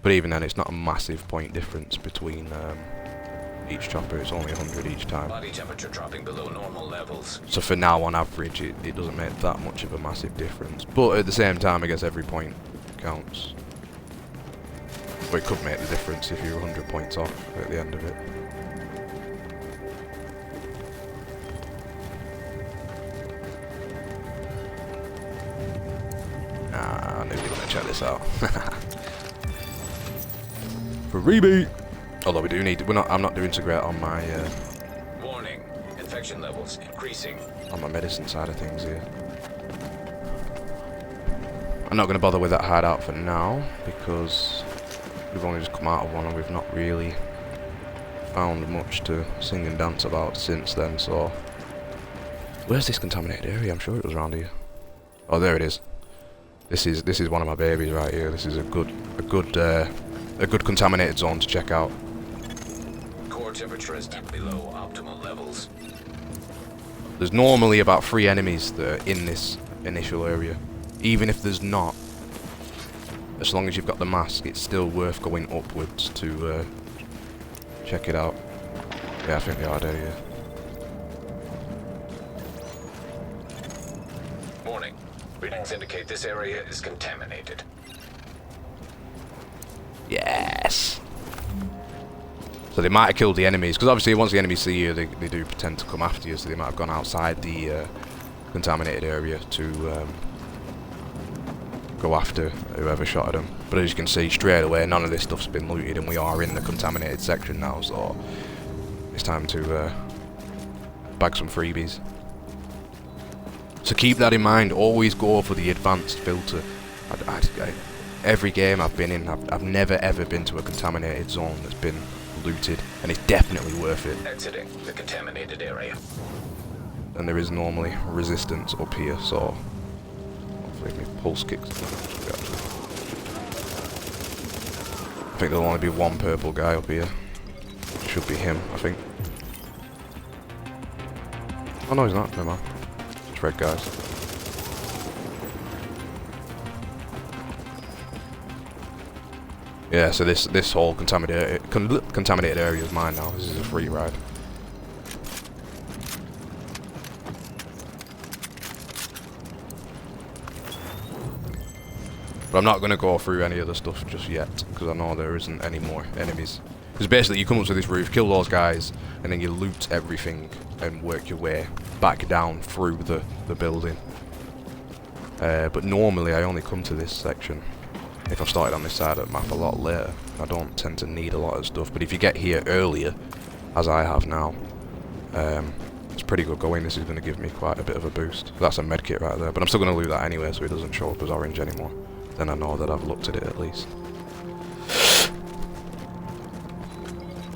But even then, it's not a massive point difference between each chopper. It's only 100 each time. Body temperature dropping below normal levels. So for now, on average, it doesn't make that much of a massive difference. But at the same time, I guess every point counts. But it could make the difference if you're 100 points off at the end of it. Nah, I knew we were going to check this out. For rebate! Although we do need, I'm not doing so great on my Warning, infection levels increasing. On my medicine side of things here. I'm not going to bother with that hideout for now, because we've only just come out of one and we've not really found much to sing and dance about since then, so... Where's this contaminated area? I'm sure it was around here. Oh, there it is. This is one of my babies right here. This is a good contaminated zone to check out. Core temperature is below optimal levels. There's normally about 3 enemies that are in this initial area. Even if there's not, as long as you've got the mask, it's still worth going upwards to check it out. Yeah, I think they are there, yeah. Warning. Readings indicate this area is contaminated. Yes. So they might have killed the enemies, because obviously once the enemies see you, they do tend to come after you, so they might have gone outside the contaminated area to go after whoever shot at them. But as you can see, straight away, none of this stuff's been looted, and we are in the contaminated section now, so it's time to bag some freebies. So keep that in mind, always go for the advanced filter. Every game I've been in, I've never ever been to a contaminated zone that's been looted, and it's definitely worth it. Exiting the contaminated area. And there is normally resistance up here, so hopefully my pulse kicks. I think there'll only be one purple guy up here. Should be him, I think. Oh no, he's not. Never mind. Just red guys. Yeah, so this whole contaminated area is mine now. This is a free ride. But I'm not going to go through any other stuff just yet, because I know there isn't any more enemies. Because basically you come up to this roof, kill those guys, and then you loot everything and work your way back down through the building. But normally I only come to this section if I've started on this side of the map a lot later. I don't tend to need a lot of stuff, but if you get here earlier, as I have now, it's pretty good going. This is going to give me quite a bit of a boost. That's a medkit right there, but I'm still going to loot that anyway, so it doesn't show up as orange anymore. Then I know that I've looked at it at least.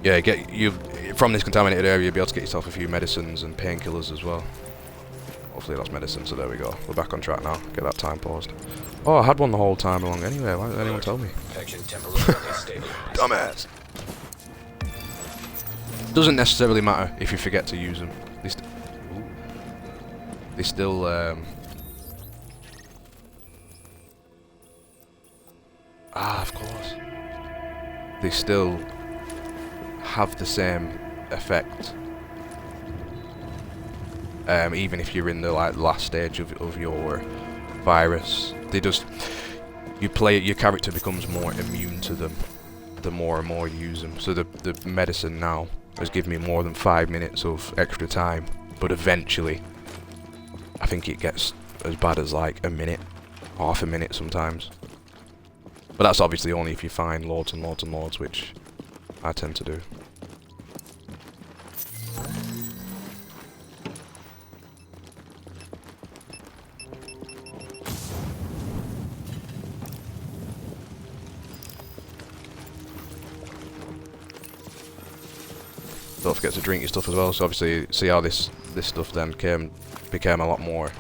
Yeah, from this contaminated area, you'll be able to get yourself a few medicines and painkillers as well. Hopefully that's medicine, so there we go. We're back on track now. Get that time paused. Oh, I had one the whole time along anyway. Why didn't anyone tell me? Dumbass! Doesn't necessarily matter if you forget to use them. They still of course. They still have the same effect. Even if you're in the last stage of your virus, your character becomes more immune to them the more and more you use them. So the medicine now has given me more than 5 minutes of extra time, but eventually I think it gets as bad as like a minute, half a minute sometimes. But that's obviously only if you find loads and loads and loads, which I tend to do. Don't forget to drink your stuff as well. So obviously, see how this stuff then became a lot more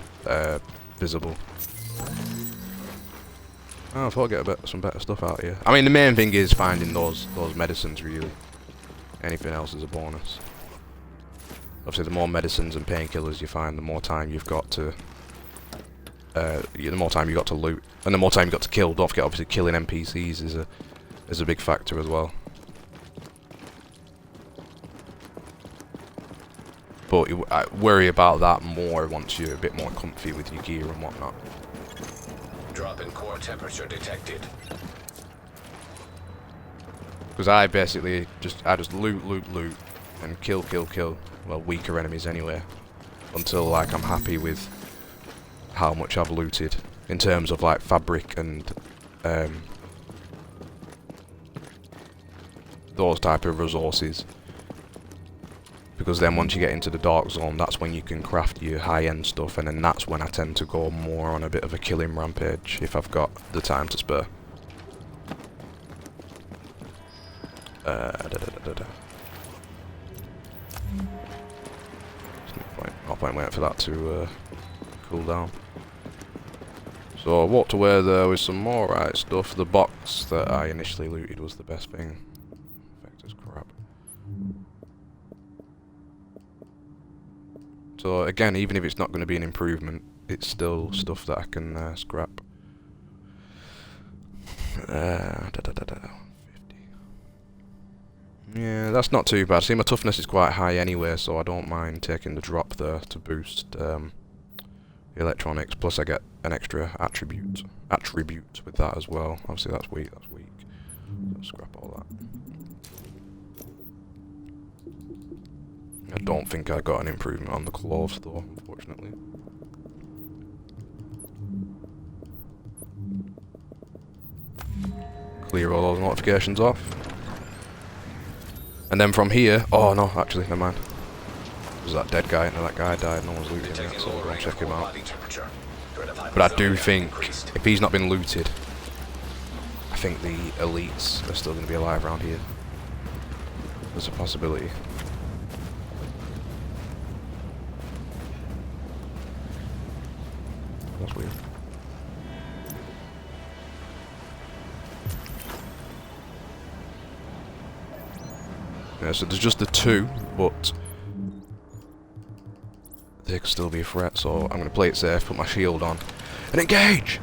visible. Oh, I thought I'd get some better stuff out here. I mean, the main thing is finding those medicines, really. Anything else is a bonus. Obviously, the more medicines and painkillers you find, the more time you've got to loot, and the more time you've got to kill. Don't forget, obviously, killing NPCs is a big factor as well. But I worry about that more once you're a bit more comfy with your gear and whatnot. Drop in core temperature detected. Because I basically just loot and kill. Well, weaker enemies anyway, until like I'm happy with how much I've looted in terms of like fabric and those type of resources. Because then once you get into the dark zone, that's when you can craft your high-end stuff, and then that's when I tend to go more on a bit of a killing rampage if I've got the time to spare. No point waiting for that to cool down. So I walked away there with some more right stuff. The box that I initially looted was the best thing. Effect is crap. So again, even if it's not going to be an improvement, it's still stuff that I can scrap. 50. Yeah, that's not too bad. See, my toughness is quite high anyway, so I don't mind taking the drop there to boost electronics, plus I get an extra attribute with that as well. Obviously that's weak, So scrap all that. I don't think I got an improvement on the clothes though, unfortunately. Clear all those notifications off. And then from here, oh no, actually, never mind. There's that dead guy, and that guy died, no one's looting it, so I'll check him out. But I do think, if he's not been looted, I think the elites are still going to be alive around here. There's a possibility. That's weird. Yeah, so there's just the two, but they could still be a threat, so I'm going to play it safe, put my shield on, and engage!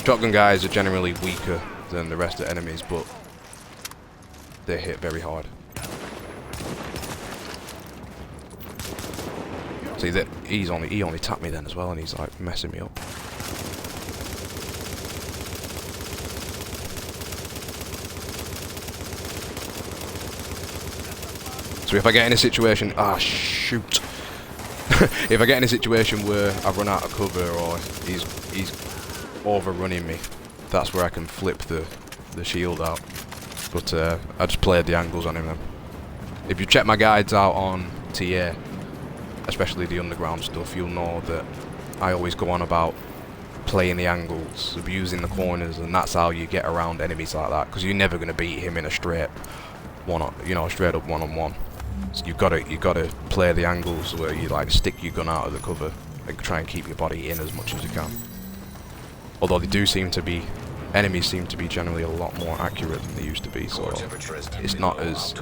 Shotgun guys are generally weaker than the rest of the enemies, but they hit very hard. See that he only tapped me then as well, and he's like messing me up. So if I get in a situation, shoot! If I get in a situation where I run out of cover or he's overrunning me, that's where I can flip the shield out. But I just played the angles on him then. If you check my guides out on TA, especially the underground stuff, you'll know that I always go on about playing the angles, abusing the corners, and that's how you get around enemies like that. Because you're never going to beat him in a straight straight up one-on-one. So you gotta play the angles where you like stick your gun out of the cover and try and keep your body in as much as you can. Although enemies seem to be generally a lot more accurate than they used to be, so it's not as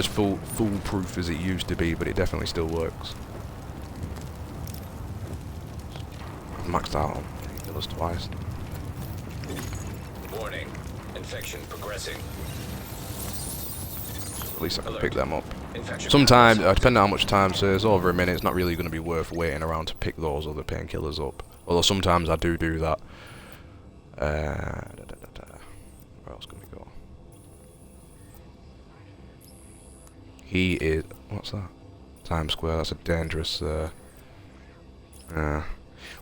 foolproof as it used to be, but it definitely still works. I've maxed out on pillars twice. Warning. Infection progressing. At least I can pick them up. Sometimes, depending on how much time says, over a minute, it's not really going to be worth waiting around to pick those other painkillers up. Although sometimes I do that. Where else can we go? He is... What's that? Times Square. That's a dangerous...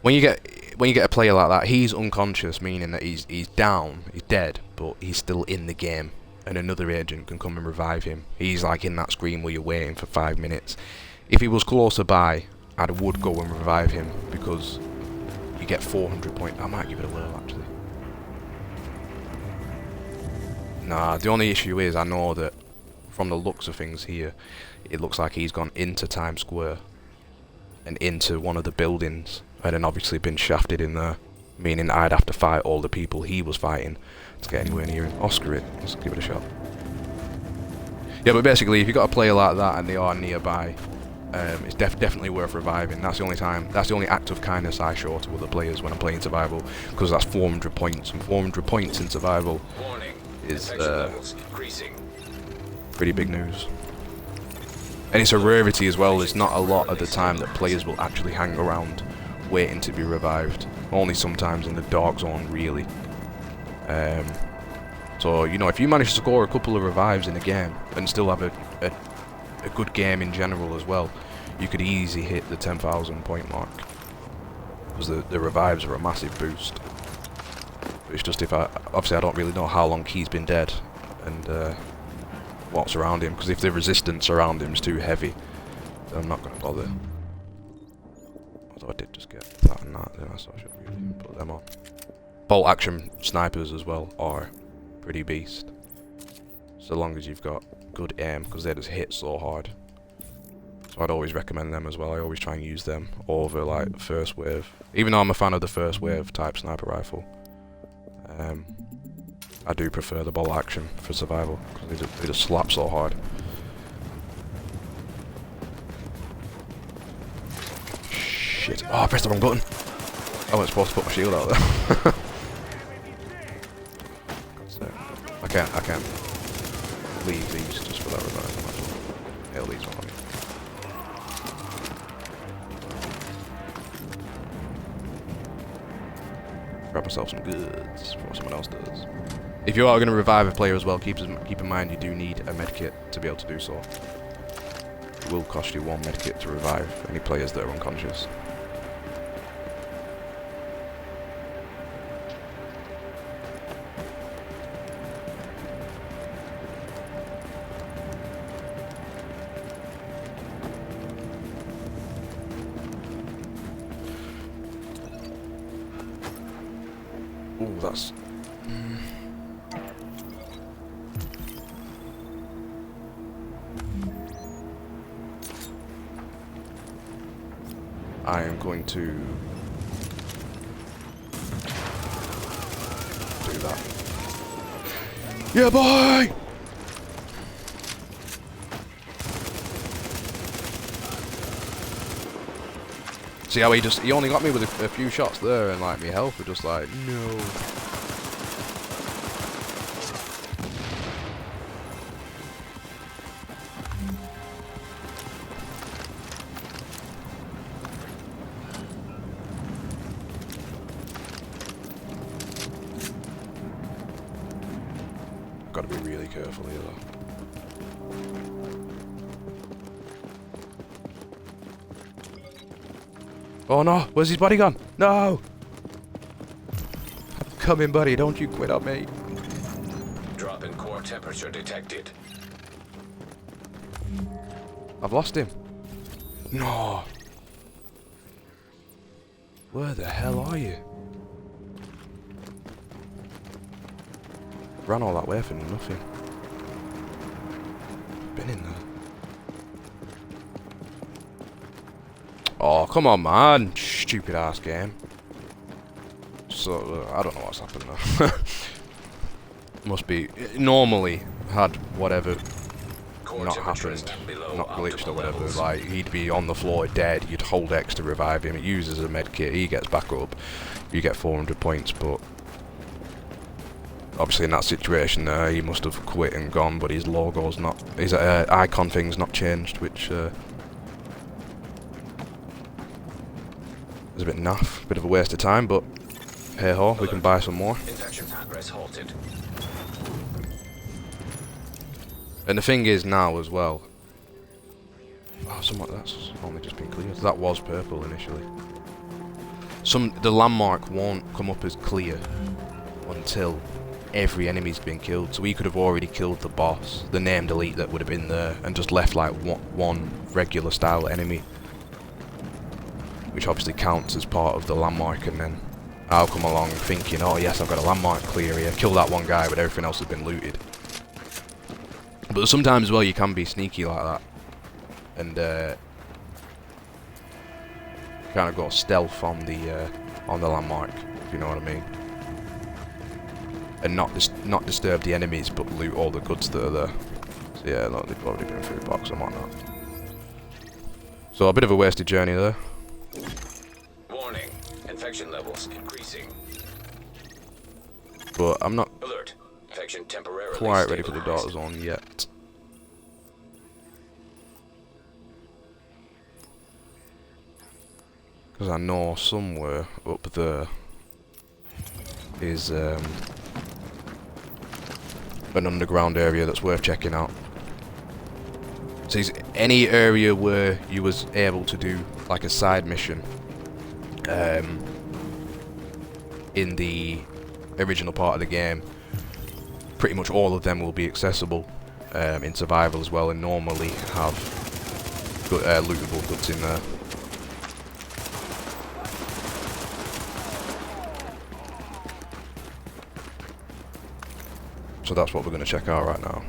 When you get a player like that, he's unconscious, meaning that he's down, he's dead, but he's still in the game. And another agent can come and revive him. He's like in that screen where you're waiting for 5 minutes. If he was closer by, I would go and revive him, because you get 400 points. I might give it a whirl actually. Nah, the only issue is I know that from the looks of things here, it looks like he's gone into Times Square and into one of the buildings, and then obviously been shafted in there, meaning I'd have to fight all the people he was fighting to get anywhere near him. Oscar it, let's give it a shot. Yeah, but basically, if you've got a player like that and they are nearby, it's definitely worth reviving. That's the only act of kindness I show to other players when I'm playing survival, because that's 400 points, and 400 points in survival is pretty big news. And it's a rarity as well. It's not a lot of the time that players will actually hang around waiting to be revived. Only sometimes in the dark zone, really. So, you know, if you manage to score a couple of revives in a game and still have a good game in general as well, you could easily hit the 10,000 point mark. Because the revives are a massive boost. But it's just obviously I don't really know how long he's been dead and what's around him, because if the resistance around him is too heavy, then I'm not going to bother. Although I did just get that and that, then I should really put them on. Bolt action snipers as well are pretty beast, so long as you've got good aim, because they just hit so hard. So I'd always recommend them as well. I always try and use them over like first wave, even though I'm a fan of the first wave type sniper rifle. I do prefer the bolt action for survival, because they just slap so hard. Shit. Oh, I pressed the wrong button. I wasn't supposed to put my shield out there. So, I can't leave these just for that revive. I might as well nail these on me. grab myself some goods before someone else does. If you are going to revive a player as well, keep in mind you do need a medkit to be able to do so. It will cost you 1 medkit to revive any players that are unconscious. Ooh, that's... I am going to do that. Yeah, boy! See how he only got me with a few shots there, and like my health were just like, no. Got to be really careful here though. Oh no, where's his body gone? No! I'm coming, buddy, don't you quit on me. Drop in core temperature detected. I've lost him. No! Where the hell are you? Ran all that way for nothing. Been in there. Oh, come on, man. Stupid ass game. So, I don't know what's happened there. Must be... Normally, had whatever Core not temperature happened, is below not glitched or optimal whatever, levels. like, he'd be on the floor dead, you'd hold X to revive him, it uses a med kit, he gets back up, you get 400 points, but... Obviously in that situation there, he must have quit and gone, but his logo's not... His icon thing's not changed, which... is a bit naff, bit of a waste of time, but hey ho, we can buy some more. Infection progress halted. And the thing is now as well, oh, somewhat that's only just been cleared. That was purple initially. The landmark won't come up as clear until every enemy's been killed. So we could have already killed the boss, the named elite that would have been there, and just left like one regular style enemy, which obviously counts as part of the landmark, and then I'll come along thinking, oh yes, I've got a landmark clear here, kill that one guy, but everything else has been looted. But sometimes, well, you can be sneaky like that, and kind of go stealth on the landmark, if you know what I mean, and not disturb the enemies, but loot all the goods that are there. So yeah, look, they've already been through the box and whatnot. So a bit of a wasted journey there. Warning. Infection levels increasing. But I'm not Alert. Infection temporarily quite ready for the stabilized. daughter zone yet. Because I know somewhere up there is an underground area that's worth checking out. So it's any area where you was able to do like a side mission in the original part of the game, pretty much all of them will be accessible in survival as well, and normally have good, lootable goods in there. So that's what we're going to check out right now.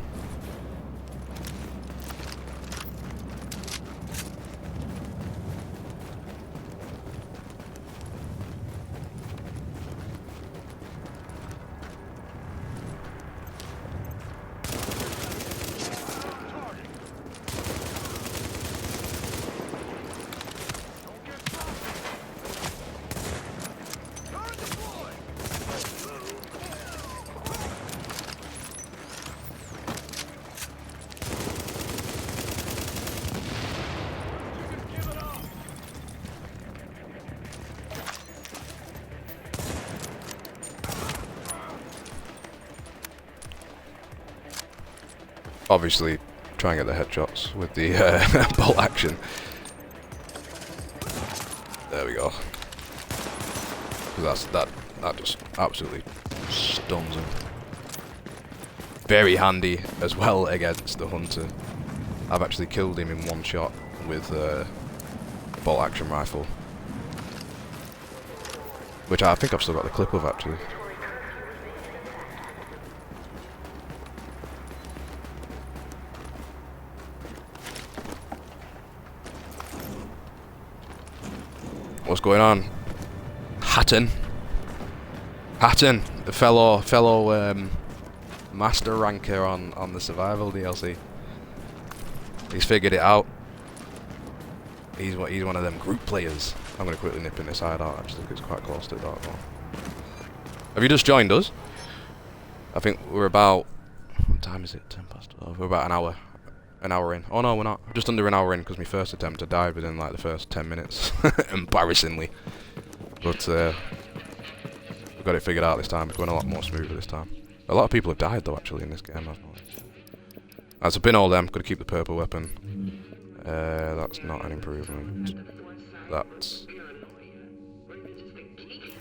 obviously try and get the headshots with the bolt action. There we go. 'Cause that just absolutely stuns him. Very handy as well against the hunter. I've actually killed him in one shot with a bolt action rifle, which I think I've still got the clip of actually. What's going on? Hatton, the fellow master ranker on the survival DLC. He's figured it out. He's one of them group players. I'm gonna quickly nip in this hideout actually, because it's quite close to that one. Have you just joined us? I think we're about, what time is it? 12. We're about an hour in. Oh no, we're not. Just under an hour in, because my first attempt I died within like the first 10 minutes, embarrassingly. But we've got it figured out this time. It's going a lot more smoother this time. A lot of people have died though actually in this game, I've noticed. That's a bin all them. Got to keep the purple weapon. That's not an improvement. That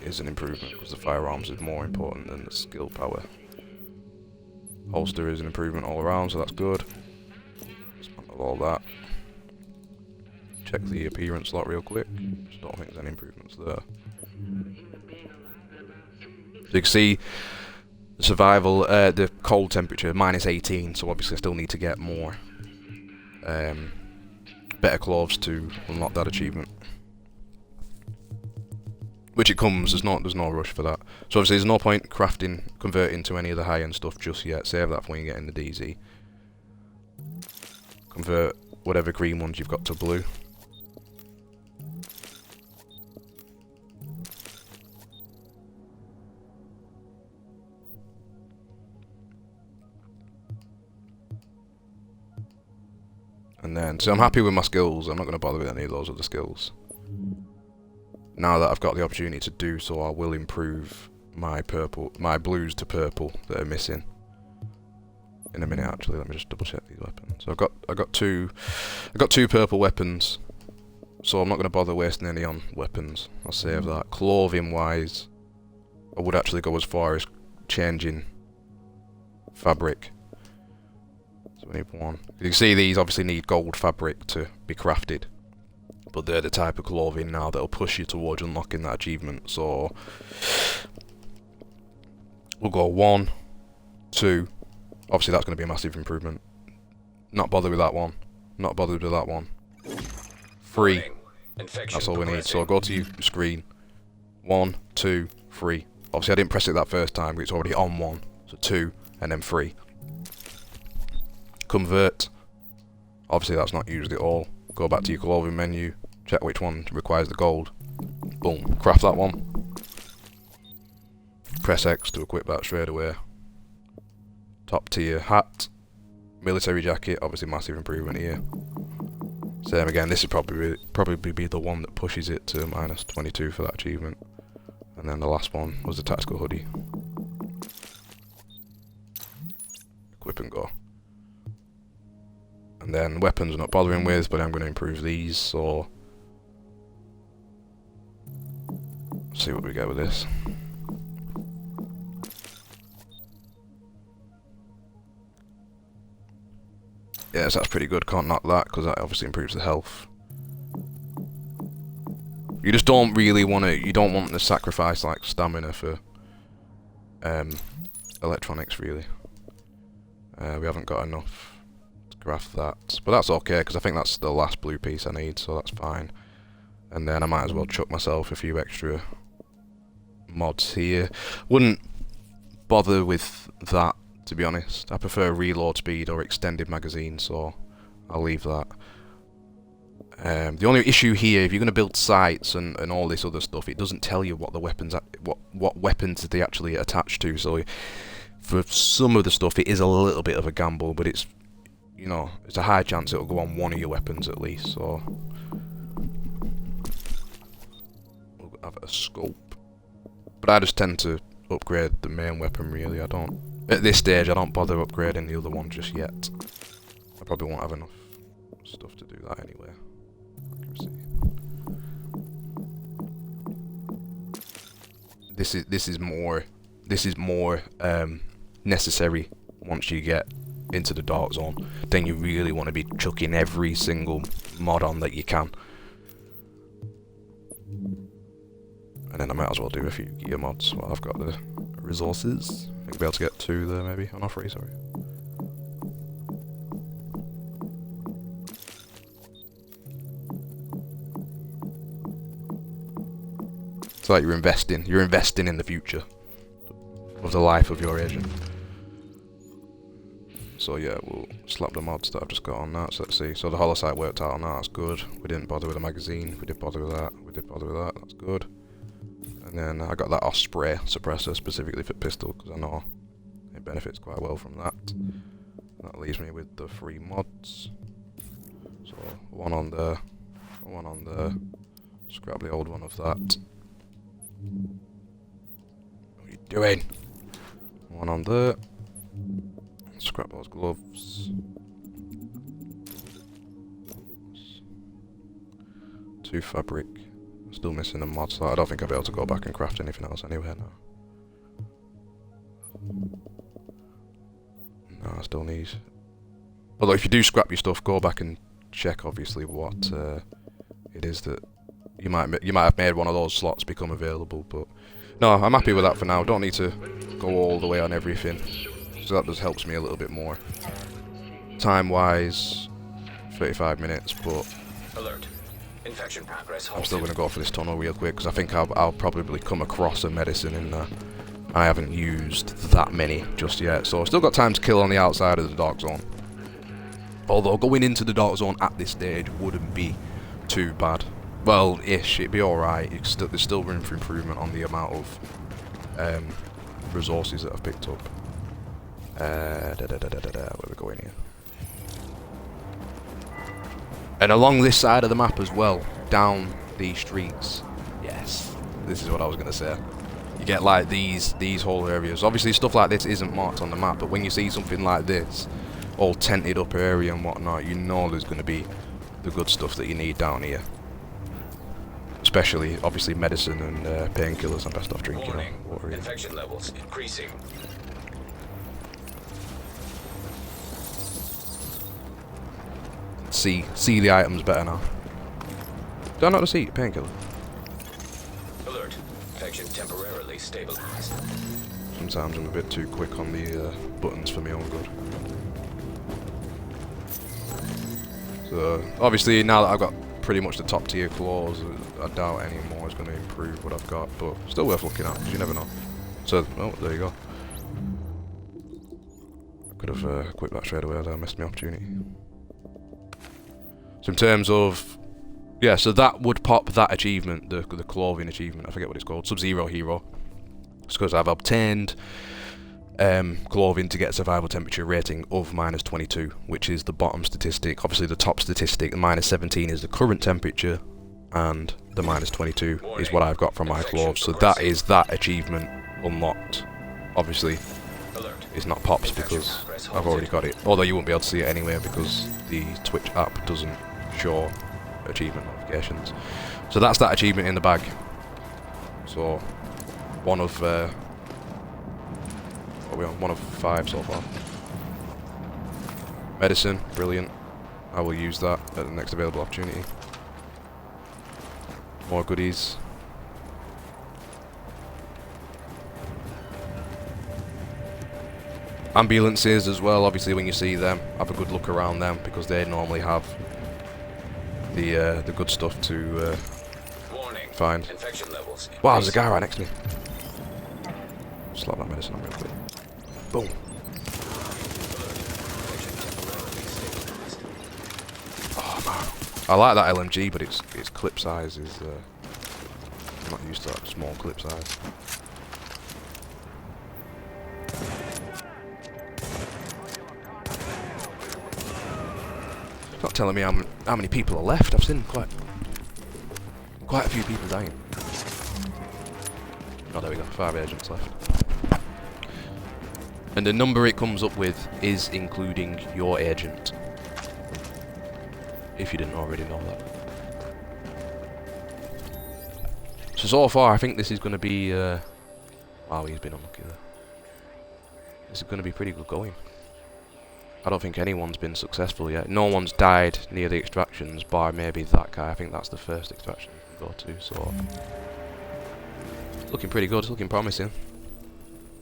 is an improvement because the firearms is more important than the skill power. Holster is an improvement all around, so that's good. Dismantle all that. Check the appearance slot real quick. Just don't think there's any improvements there. So you can see the survival, the cold temperature, -18, so obviously I still need to get more better clothes to unlock that achievement. Which it comes, there's no rush for that. So obviously there's no point converting to any of the high-end stuff just yet. Save that for when you get in the DZ. Convert whatever green ones you've got to blue. And then, so I'm happy with my skills. I'm not going to bother with any of those other skills. Now that I've got the opportunity to do so, I will improve my blues to purple that are missing. In a minute, actually, let me just double check these weapons. So I got two purple weapons, so I'm not going to bother wasting any on weapons. I'll save that. Clothing wise, I would actually go as far as changing fabric. So we need one. You can see these obviously need gold fabric to be crafted, but they're the type of clothing now that'll push you towards unlocking that achievement. So we'll go 1, 2. Obviously that's going to be a massive improvement. Not bothered with that one. Not bothered with that one. 3. That's all we need. So go to your screen. 1, 2, 3. Obviously I didn't press it that first time, but it's already on 1. So 2, and then 3. Convert. Obviously that's not used at all. Go back to your clothing menu. Check which one requires the gold. Boom. Craft that one. Press X to equip that straight away. Top tier hat. Military jacket. Obviously massive improvement here. Same again. This would probably be the one that pushes it to -22 for that achievement. And then the last one was the tactical hoodie. Equip and go. And then weapons I'm not bothering with, but I'm going to improve these, so let's see what we get with this. Yes, that's pretty good. Can't knock that, because that obviously improves the health. You just don't really want to, you don't want to sacrifice like stamina for electronics really. We haven't got enough craft that, but that's okay because I think that's the last blue piece I need, so that's fine. And then I might as well chuck myself a few extra mods here. Wouldn't bother with that, to be honest. I prefer reload speed or extended magazine, so I'll leave that. The only issue here, if you're going to build sights and all this other stuff, it doesn't tell you what the weapons what weapons they actually attach to. So for some of the stuff, it is a little bit of a gamble, but it's, you know, it's a high chance it'll go on one of your weapons at least. So we'll have a scope, but I just tend to upgrade the main weapon really. I don't, at this stage, I don't bother upgrading the other one just yet. I probably won't have enough stuff to do that anyway. Accuracy. This is more necessary once you get into the dark zone. Then you really want to be chucking every single mod on that you can. And then I might as well do a few gear mods while I've got the resources. I think I'll be able to get 2 there maybe. Oh no, 3, sorry. It's like you're investing in the future of the life of your agent. So yeah, we'll slap the mods that I've just got on that. So let's see. So the holosight worked out on that, that's good. We didn't bother with the magazine, we did bother with that, that's good. And then I got that Osprey suppressor specifically for pistol, because I know it benefits quite well from that. That leaves me with the 3 mods. So one on there, scrap the old one of that. What are you doing? One on there. Scrap those gloves. 2 fabric. Still missing the mod slot. I don't think I'll be able to go back and craft anything else anyway now. No, I still need... Although if you do scrap your stuff, go back and check obviously what it is that you might have made one of those slots become available, but no, I'm happy with that for now. Don't need to go all the way on everything. So that just helps me a little bit more. Time-wise, 35 minutes, but Alert. Infection progress. I'm still going to go for this tunnel real quick, because I think I'll probably come across a medicine in there. I haven't used that many just yet, so I've still got time to kill on the outside of the dark zone. Although going into the dark zone at this stage wouldn't be too bad. Well, ish, it'd be alright. There's still room for improvement on the amount of resources that I've picked up. Where are we going here? And along this side of the map as well, down these streets. Yes, this is what I was going to say. You get like these whole areas. Obviously stuff like this isn't marked on the map, but when you see something like this, all tented up area and whatnot, you know there's going to be the good stuff that you need down here. Especially, obviously, medicine and painkillers. I'm best off drinking water here. Infection levels increasing. See the items better now. Do I not see painkiller? Alert. Infection temporarily stabilized. Sometimes I'm a bit too quick on the buttons for my own good. So, obviously, now that I've got pretty much the top tier claws, I doubt any more is going to improve what I've got, but still worth looking at, because you never know. So, oh, there you go. I could have quit that straight away, I missed my opportunity. So in terms of, yeah, so that would pop that achievement, the clothing achievement, I forget what it's called, Sub-Zero Hero. It's because I've obtained clothing to get a survival temperature rating of -22, which is the bottom statistic. Obviously the top statistic, the -17 is the current temperature, and the -22 is what I've got from my clothes. So that is that achievement unlocked. Obviously, it's not pops because I've already got it. Although you won't be able to see it anyway because the Twitch app doesn't show achievement notifications. So that's that achievement in the bag. So one of what are we on? 1 of 5 so far. Medicine, brilliant. I will use that at the next available opportunity. More goodies. Ambulances as well, obviously when you see them, have a good look around them because they normally have the good stuff to find. Wow, there's a guy right next to me. Slap that medicine on real quick. Boom. Oh man, I like that LMG, but its clip size is I'm not used to that small clip size. Not telling me how many people are left. I've seen quite a few people dying. Oh, there we go. 5 agents left. And the number it comes up with is including your agent. if you didn't already know that. So far I think this is going to be, wow, he's been unlucky there. This is going to be pretty good going. I don't think anyone's been successful yet. No one's died near the extractions, bar maybe that guy. I think that's the first extraction you can go to, so... Looking pretty good, it's looking promising.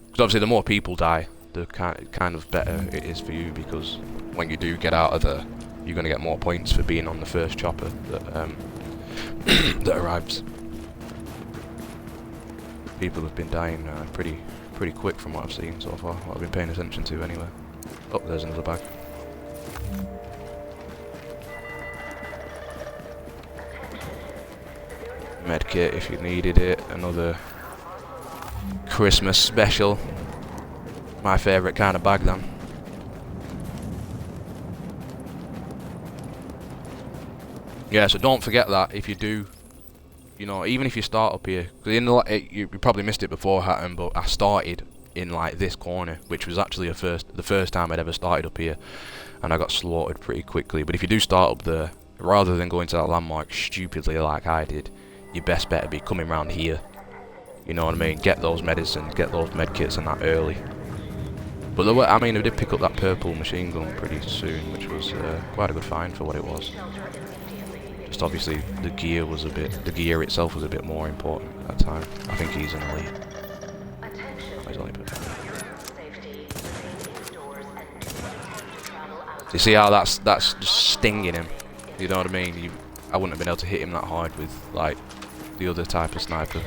Because obviously the more people die, the kind of better it is for you, because when you do get out of there, you're going to get more points for being on the first chopper that, that arrives. People have been dying pretty quick from what I've seen so far, what I've been paying attention to anyway. Oh, there's another bag. Medkit if you needed it. Another Christmas special. My favourite kind of bag then. Yeah, so don't forget that if you do, you know, even if you start up here, because you probably missed it before, Hatton, but I started in like this corner, which was actually the first time I'd ever started up here, and I got slaughtered pretty quickly. But if you do start up there, rather than going to that landmark stupidly like I did, your best bet would be coming round here. You know what I mean? Get those medicines, get those medkits and that early. But I mean, I did pick up that purple machine gun pretty soon, which was quite a good find for what it was. Just obviously the gear itself was a bit more important at that time. I think he's an elite. He's only put down. So you see how that's just stinging him? You know what I mean? I wouldn't have been able to hit him that hard with like the other type of sniper,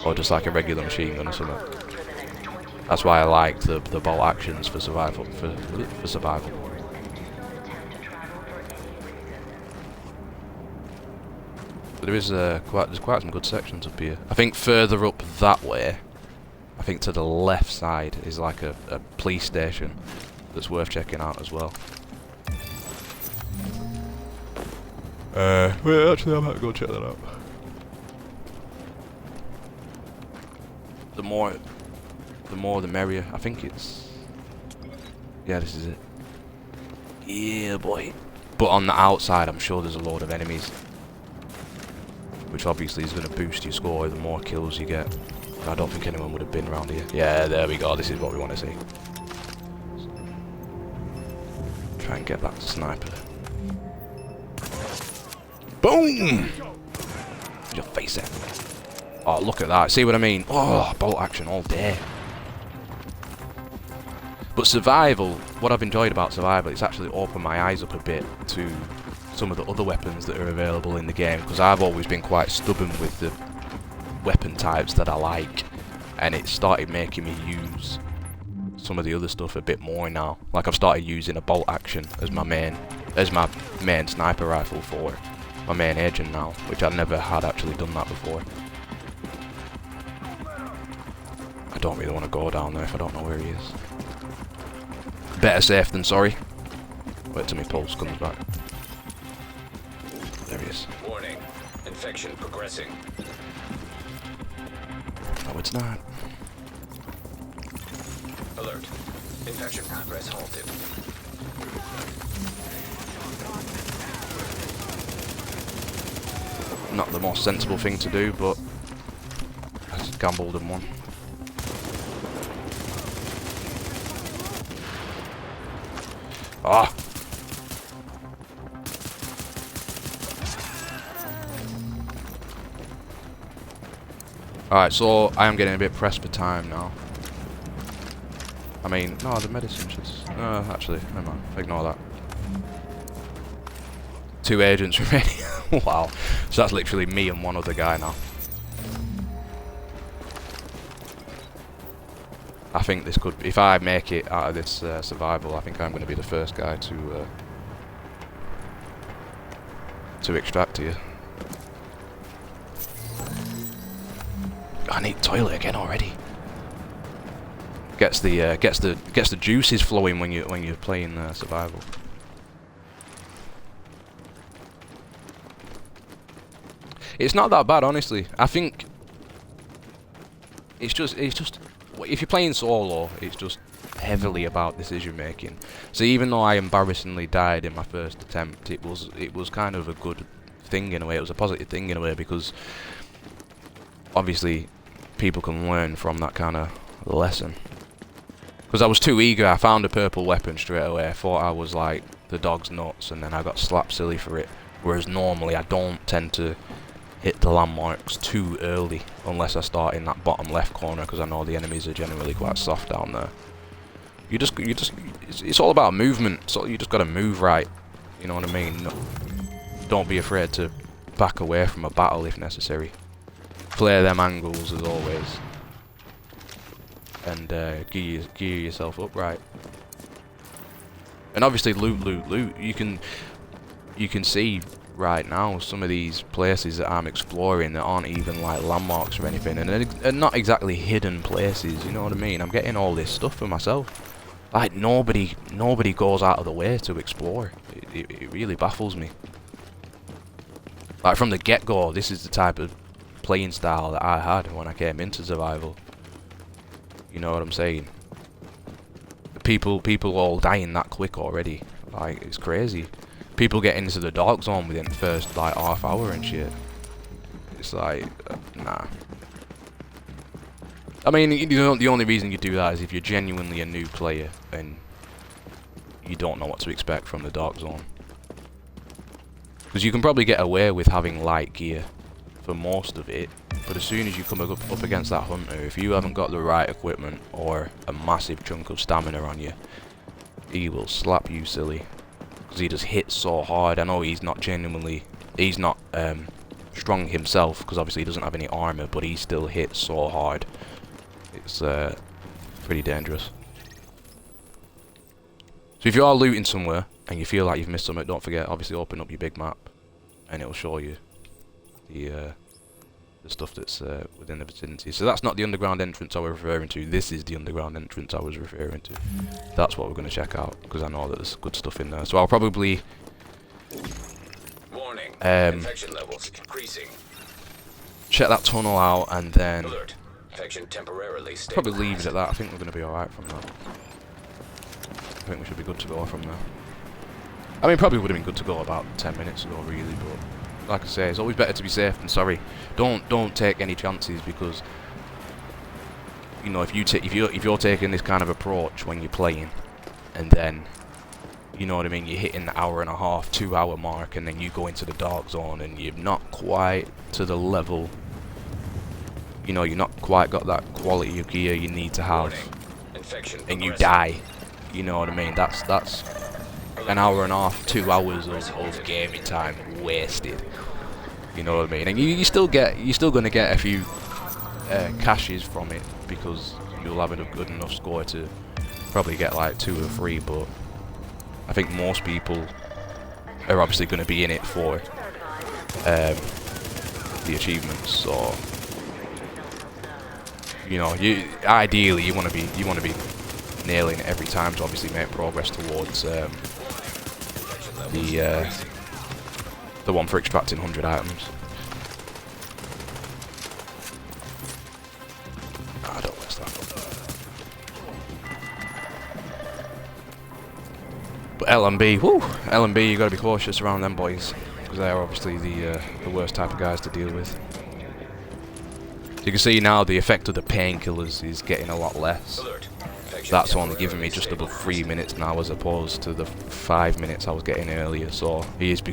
or just like a regular machine gun or something. That's why I liked the bolt actions for survival. For survival. But there is there's quite some good sections up here. I think further up that way, I think to the left side is like a police station that's worth checking out as well. Wait, actually I might go check that out. The more the merrier. I think it's... Yeah, this is it. Yeah, boy. But on the outside, I'm sure there's a load of enemies, which obviously is going to boost your score the more kills you get. And I don't think anyone would have been around here. Yeah, there we go. This is what we want to see. Try and get that sniper. Boom! Your face there. Oh, look at that. See what I mean? Oh, bolt action all day. But survival, what I've enjoyed about survival, it's actually opened my eyes up a bit to some of the other weapons that are available in the game, because I've always been quite stubborn with the weapon types that I like, and it started making me use some of the other stuff a bit more now. Like I've started using a bolt action as my main sniper rifle for my main agent now, which I never had actually done that before. I don't really want to go down there if I don't know where he is. Better safe than sorry. Wait till my pulse comes back. There he is. Warning. Infection progressing. No, it's not. Alert. Infection progress halted. Not the most sensible thing to do, but I just gambled and won. Ah! Alright, so I am getting a bit pressed for time now. I mean, no, the medicine should... No, actually, never mind. Ignore that. 2 agents remaining. Wow. So that's literally me and one other guy now. I think this could... If I make it out of this survival, I think I'm going to be the first guy to extract here. I need toilet again already. Gets the juices flowing when you're playing survival. It's not that bad, honestly. I think it's just if you're playing solo, it's just heavily about decision making. So even though I embarrassingly died in my first attempt, it was kind of a good thing in a way. It was a positive thing in a way, because obviously people can learn from that kind of lesson. Because I was too eager. I found a purple weapon straight away. I thought I was like the dog's nuts, and then I got slapped silly for it. Whereas normally I don't tend to hit the landmarks too early unless I start in that bottom left corner, because I know the enemies are generally quite soft down there. It's all about movement. So you just got to move right. You know what I mean? Don't be afraid to back away from a battle if necessary. Play them angles as always, and gear yourself up right. And obviously loot. You can see right now some of these places that I'm exploring that aren't even like landmarks or anything, and they're not exactly hidden places. You know what I mean? I'm getting all this stuff for myself. Like nobody goes out of the way to explore. It really baffles me. Like from the get-go, this is the type of playing style that I had when I came into survival. You know what I'm saying? People all dying that quick already. Like, it's crazy. People get into the dark zone within the first like half hour and shit. It's like, nah. I mean, you know, the only reason you do that is if you're genuinely a new player and you don't know what to expect from the dark zone. Because you can probably get away with having light gear for most of it, but as soon as you come up against that hunter, if you haven't got the right equipment or a massive chunk of stamina on you, he will slap you silly. Because he just hits so hard. I know he's not strong himself, because obviously he doesn't have any armor, but he still hits so hard. It's pretty dangerous. So if you are looting somewhere and you feel like you've missed something, don't forget, obviously open up your big map and it'll show you the stuff that's within the vicinity. So that's not the underground entrance I was referring to. This is the underground entrance I was referring to. That's what we're going to check out, because I know that there's good stuff in there. So I'll probably Warning. Infection levels increasing. check that tunnel out and then Alert. Infection temporarily probably leave it at that. I think we're going to be alright from that. I think we should be good to go from there. I mean, probably would have been good to go about 10 minutes ago, really, but like I say, it's always better to be safe than sorry. Don't take any chances, because you know, if you're taking this kind of approach when you're playing, and then you know what I mean, you're hitting the hour and a half, 2 hour mark, and then you go into the dark zone and you're not quite to the level. You know, you're not quite got that quality of gear you need to have, and you die. You know what I mean? That's an hour and a half, 2 hours of gaming time wasted. You know what I mean? And you're still gonna get a few caches from it, because you'll have a good enough score to probably get like 2 or 3. But I think most people are obviously going to be in it for the achievements. So you know, ideally you want to be nailing it every time to obviously make progress towards the one for extracting 100 items. I don't waste that. But LMB, whoo! LMB, you got to be cautious around them boys, because they are obviously the worst type of guys to deal with. So you can see now the effect of the painkillers is getting a lot less. That's only giving me just above 3 minutes now, as opposed to the 5 minutes I was getting earlier. So it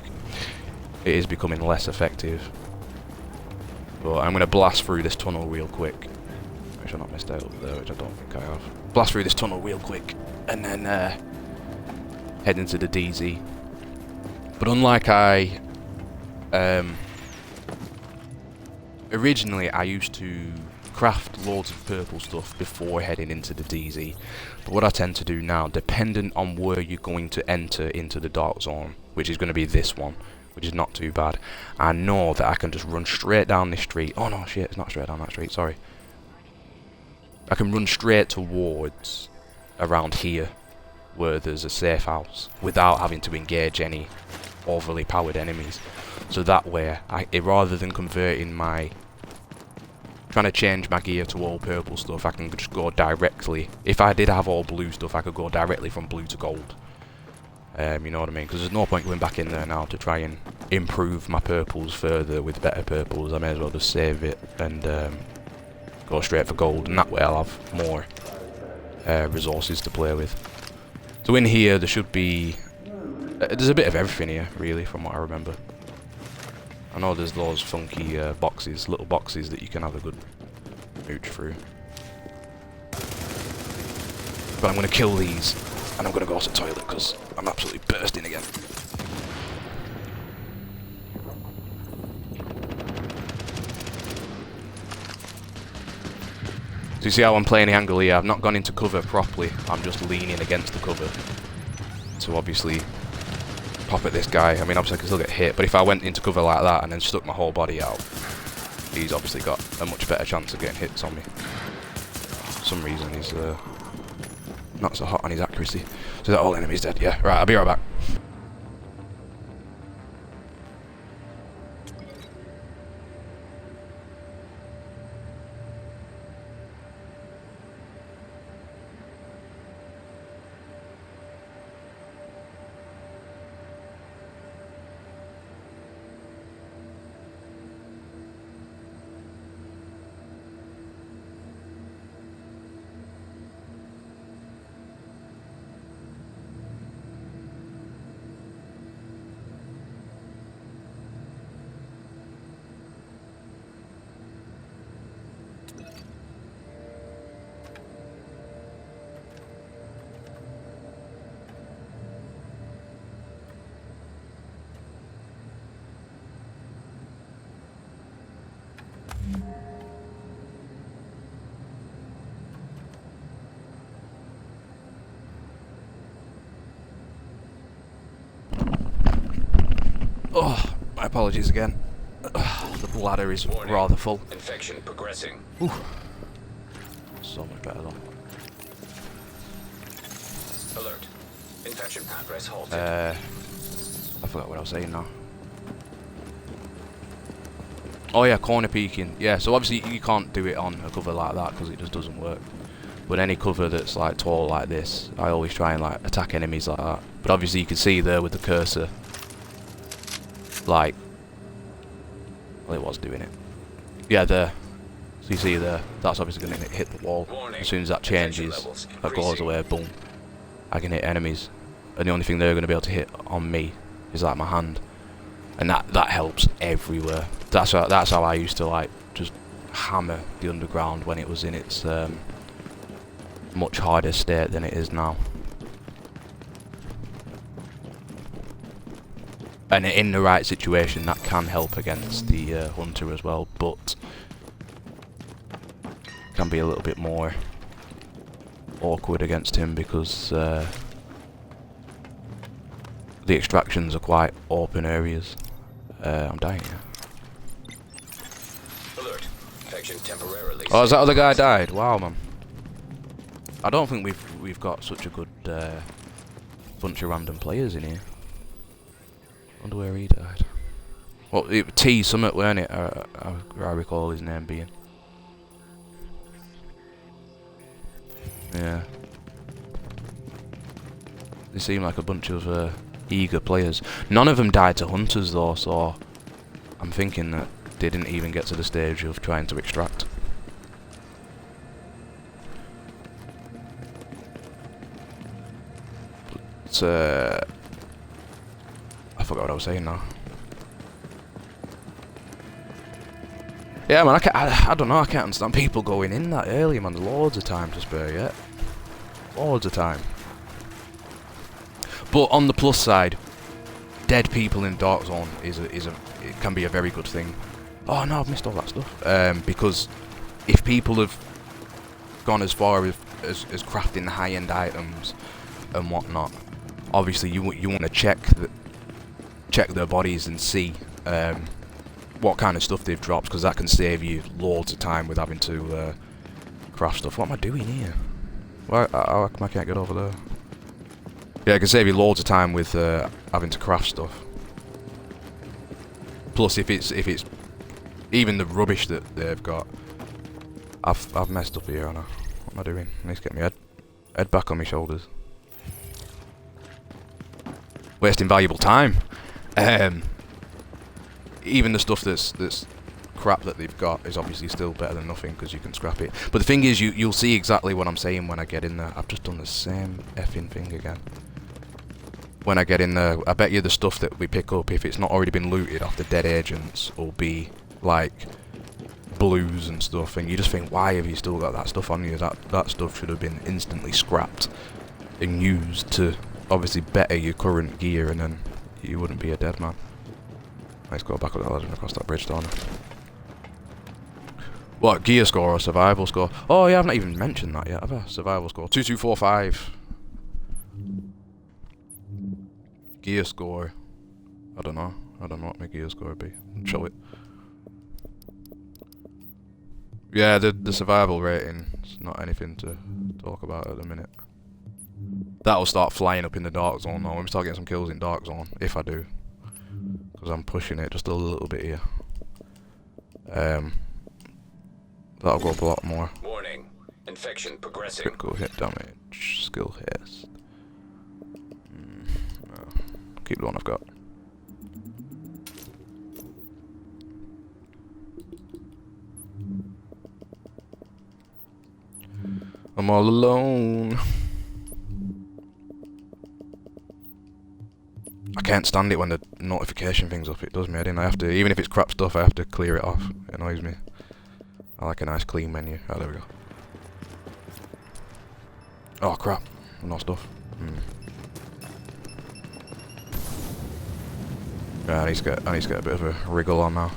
is becoming less effective. But I'm going to blast through this tunnel real quick. I should not missed out over there, which I don't think I have. Blast through this tunnel real quick, and then head into the DZ. But unlike originally I used to craft loads of purple stuff before heading into the DZ, but what I tend to do now, dependent on where you're going to enter into the dark zone, which is going to be this one, which is not too bad, I know that I can just run straight down this street. Oh no, shit, it's not straight down that street, sorry. I can run straight towards around here where there's a safe house without having to engage any overly powered enemies. So that way, rather than converting my trying to change my gear to all purple stuff, I can just go directly. If I did have all blue stuff, I could go directly from blue to gold. You know what I mean? Because there's no point going back in there now to try and improve my purples further with better purples. I may as well just save it and go straight for gold, and that way I'll have more resources to play with. So in here there should be... there's a bit of everything here, really, from what I remember. I know there's those funky boxes, little boxes that you can have a good mooch through. But I'm going to kill these, and I'm going to go to the toilet because I'm absolutely bursting again. So you see how I'm playing the angle here? I've not gone into cover properly, I'm just leaning against the cover. So obviously pop at this guy. I mean, obviously I can still get hit, but if I went into cover like that and then stuck my whole body out, he's obviously got a much better chance of getting hits on me. For some reason he's not so hot on his accuracy. So that all enemy's dead, yeah. Right, I'll be right back. Oh, my apologies again. The bladder is rather full. Infection progressing. Ooh. So much better though. Alert. Infection progress halted. I forgot what I was saying now. Oh yeah, corner peeking. Yeah, so obviously you can't do it on a cover like that because it just doesn't work. But any cover that's like tall like this, I always try and like attack enemies like that. But obviously you can see there with the cursor, like, well, it was doing it. Yeah, there. So you see there, that's obviously going to hit the wall. As soon as that changes, that goes away, boom, I can hit enemies. And the only thing they're going to be able to hit on me is like my hand. And that helps everywhere. That's how I used to like just hammer the underground when it was in its much harder state than it is now. And in the right situation, that can help against the hunter as well, but can be a little bit more awkward against him because the extractions are quite open areas. I'm dying here. Alert. Infection temporarily. Oh, is that other guy died? Wow, man. I don't think we've got such a good bunch of random players in here. Wonder where he died. Well, it was T Summit, weren't it? I recall his name being. Yeah. They seem like a bunch of eager players. None of them died to hunters though, so I'm thinking that they didn't even get to the stage of trying to extract. But, I forgot what I was saying now. Yeah, man, I don't know, I can't understand people going in that early, man. There's loads of time to spare yet. Loads of time. But on the plus side, dead people in Dark Zone it can be a very good thing. Oh no, I've missed all that stuff. Because if people have gone as far as crafting high-end items and whatnot, obviously you want to check their bodies and see what kind of stuff they've dropped, because that can save you loads of time with having to craft stuff. What am I doing here? Why I can't get over there? Yeah, it can save you loads of time with having to craft stuff. Plus, if it's even the rubbish that they've got, I've messed up here, Anna. What am I doing? I need to get my head back on my shoulders. Wasting valuable time. Even the stuff that's crap that they've got is obviously still better than nothing because you can scrap it. But the thing is, you'll see exactly what I'm saying when I get in there. I've just done the same effing thing again. When I get in there, I bet you the stuff that we pick up, if it's not already been looted after dead agents, will be like blues and stuff, and you just think, why have you still got that stuff on you? That stuff should have been instantly scrapped and used to obviously better your current gear, and then you wouldn't be a dead man. Let's go back up that ladder and across that bridge, don't I? What, gear score or survival score? Oh yeah, I've not even mentioned that yet, have I? Survival score, 2245. Gear score, I don't know what my gear score would be. Show it. Yeah, the survival rating is not anything to talk about at the minute. That'll start flying up in the dark zone though, when we start getting some kills in dark zone, if I do. Because I'm pushing it just a little bit here. That'll go up a lot more. Warning. Infection progressing. Critical hit damage, skill haste. No. Keep the one I've got. I'm all alone. I can't stand it when the notification thing's up. It does me in. I have to, even if it's crap stuff, I have to clear it off. It annoys me. I like a nice clean menu. Oh, there we go. Oh crap! No stuff. Yeah, I need to get a bit of a wriggle on now.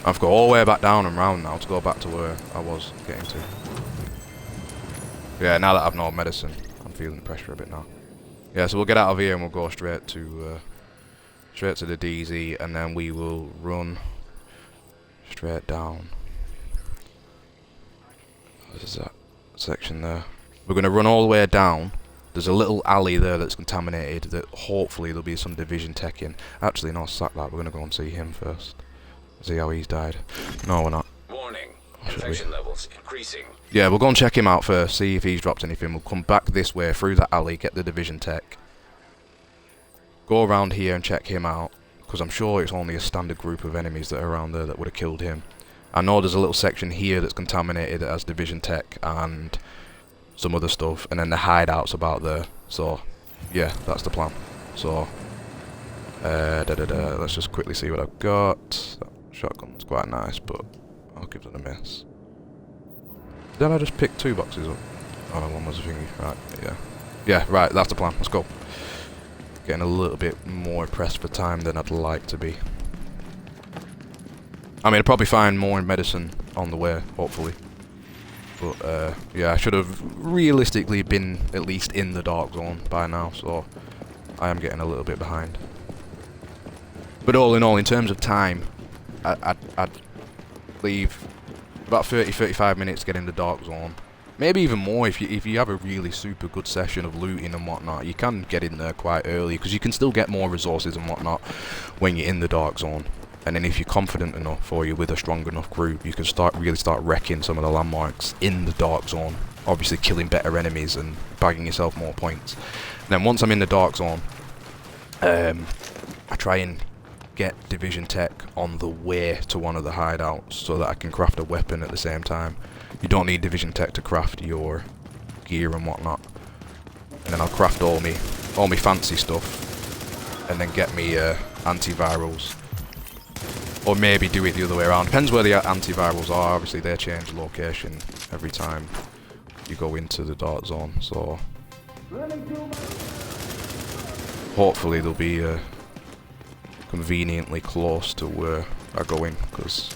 I've got all the way back down and round now to go back to where I was getting to. Yeah, now that I've no medicine, I'm feeling the pressure a bit now. Yeah, so we'll get out of here and we'll go straight to the DZ, and then we will run straight down. What is that section there? We're going to run all the way down. There's a little alley there that's contaminated that hopefully there'll be some division tech in. Actually, no, sack that. We're going to go and see him first. See how he's died. No, we're not. Warning. Infection levels increasing. Yeah, we'll go and check him out first, see if he's dropped anything. We'll come back this way through that alley, get the division tech. Go around here and check him out, because I'm sure it's only a standard group of enemies that are around there that would have killed him. I know there's a little section here that's contaminated that has division tech and some other stuff, and then the hideout's about there. So, yeah, that's the plan. So, let's just quickly see what I've got. That shotgun's quite nice, but I'll give it a miss. Did I just pick 2 boxes up? Oh, one was a thingy. Right, yeah. Yeah, right, that's the plan. Let's go. Getting a little bit more pressed for time than I'd like to be. I mean, I'll probably find more medicine on the way, hopefully. But, yeah, I should have realistically been at least in the dark zone by now, so I am getting a little bit behind. But all in all, in terms of time, I'd leave about 30-35 minutes to get in the dark zone. Maybe even more if you have a really super good session of looting and whatnot. You can get in there quite early, because you can still get more resources and whatnot when you're in the dark zone. And then if you're confident enough, or you're with a strong enough group, you can really start wrecking some of the landmarks in the dark zone. Obviously killing better enemies and bagging yourself more points. And then once I'm in the dark zone, I try and get division tech on the way to one of the hideouts so that I can craft a weapon at the same time. You don't need division tech to craft your gear and whatnot. And then I'll craft all me fancy stuff, and then get me antivirals. Or maybe do it the other way around. Depends where the antivirals are. Obviously they change location every time you go into the dark zone, so hopefully they'll be conveniently close to where I'm going, because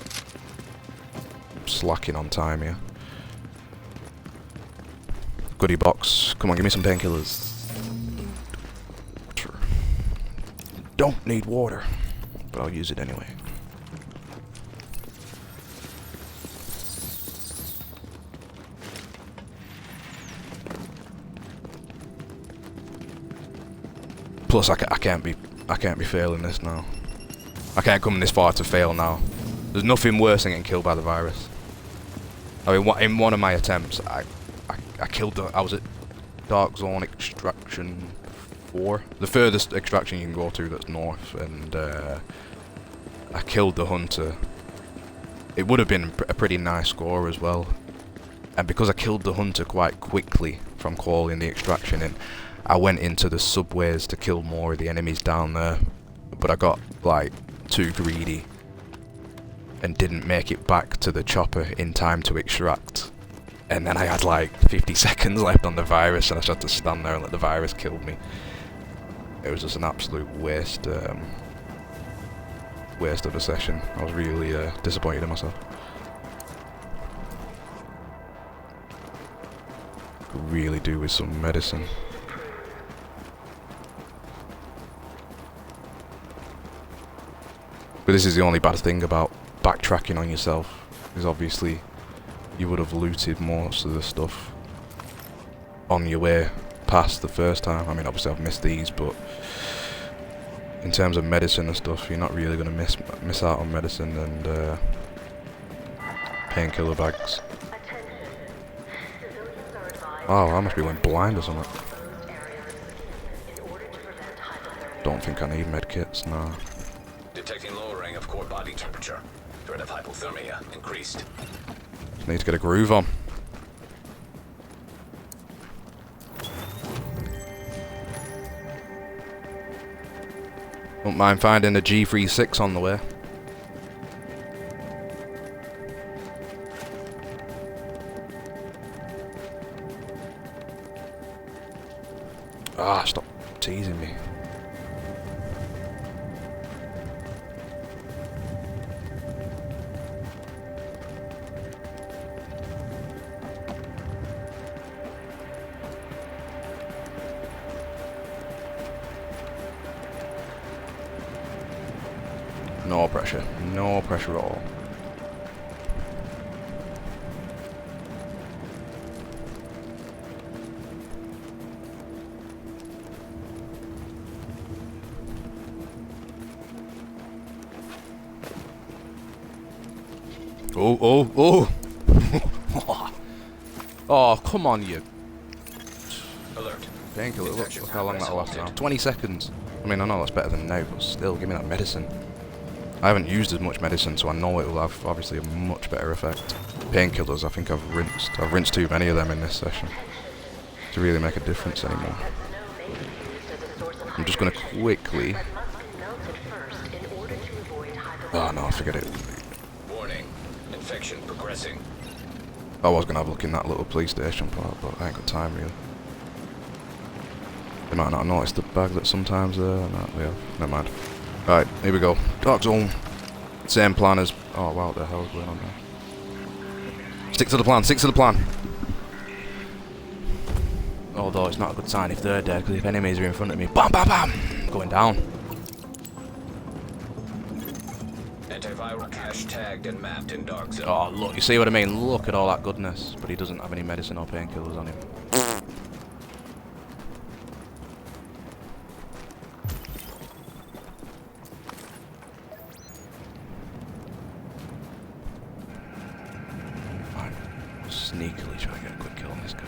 I'm slacking on time here. Goodie box. Come on, give me some painkillers. Don't need water, but I'll use it anyway. Plus, I can't be failing this now. I can't come this far to fail now. There's nothing worse than getting killed by the virus. I mean, in one of my attempts, I killed I was at Dark Zone Extraction 4. The furthest extraction you can go to that's north, and I killed the hunter. It would have been a pretty nice score as well. And because I killed the hunter quite quickly from calling the extraction in, I went into the subways to kill more of the enemies down there. But I got, like, too greedy and didn't make it back to the chopper in time to extract. And then I had, like, 50 seconds left on the virus, and I just had to stand there and let the virus kill me. It was just an absolute waste of a session. I was really disappointed in myself. Could really do with some medicine. But this is the only bad thing about backtracking on yourself, is obviously you would have looted most of the stuff on your way past the first time. I mean, obviously I've missed these, but in terms of medicine and stuff, you're not really going to miss out on medicine and painkiller bags. Oh, I must be going blind or something. Don't think I need medkits, nah. Detecting lowering of core body temperature. Threat of hypothermia increased. Just need to get a groove on. Don't mind finding a G36 on the way. Ah, stop teasing me. No pressure. No pressure at all. Oh. Oh, come on, you. Alert. Painkiller, look how long that'll last now. 20 seconds. I mean, I know that's better than now, but still, give me that medicine. I haven't used as much medicine, so I know it will have, obviously, a much better effect. Painkillers, I think I've rinsed too many of them in this session to really make a difference anymore. I'm just going to quickly... Oh, no, forget it. Warning. Infection progressing. I was going to have a look in that little police station part, but I ain't got time, really. They might not have noticed the bag that sometimes there. No, we have. Never mind. Right, here we go. Dark Zone. Same plan as... Oh, wow, what the hell is going on there? Stick to the plan, stick to the plan. Although it's not a good sign if they're dead, because if enemies are in front of me, bam, bam, bam, going down. Antiviral cache tagged and mapped in Dark Zone. Oh, look, you see what I mean? Look at all that goodness. But he doesn't have any medicine or painkillers on him. Sneakily try to get a quick kill on this guy.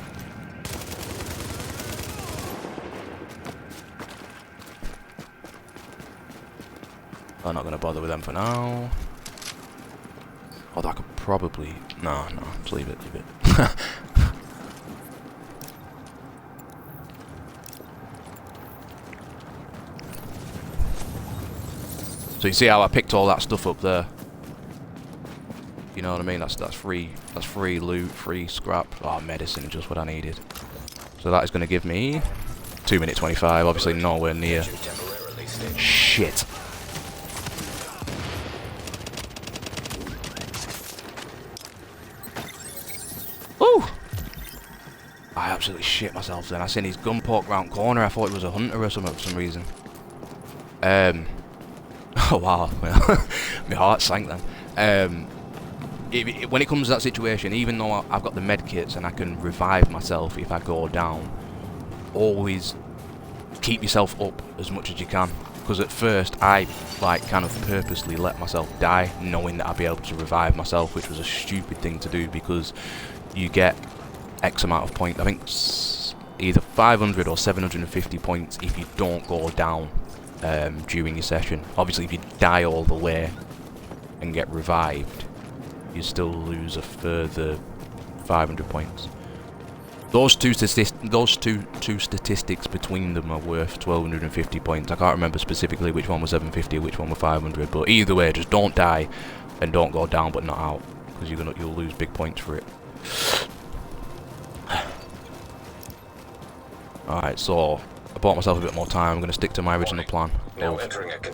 I'm not going to bother with them for now. Although I could probably... No, just leave it. So you see how I picked all that stuff up there? You know what I mean? That's free loot, free scrap. Oh, medicine, just what I needed. So that is going to give me 2 minute 25. Obviously nowhere near. Shit. Ooh! I absolutely shit myself then. I seen his gun poke round corner. I thought it was a hunter or something for some reason. Oh wow, my heart sank then. When it comes to that situation, even though I've got the med kits and I can revive myself if I go down, always keep yourself up as much as you can. Because at first I like kind of purposely let myself die, knowing that I'd be able to revive myself, which was a stupid thing to do because you get X amount of points. I think it's either 500 or 750 points if you don't go down during your session. Obviously, if you die all the way and get revived, you still lose a further 500 points. Those two statistics between them are worth 1250 points. I can't remember specifically which one was 750 which one was 500, but either way, just don't die and don't go down but not out, because you'll lose big points for it. Alright, so I bought myself a bit more time. I'm going to stick to my original plan of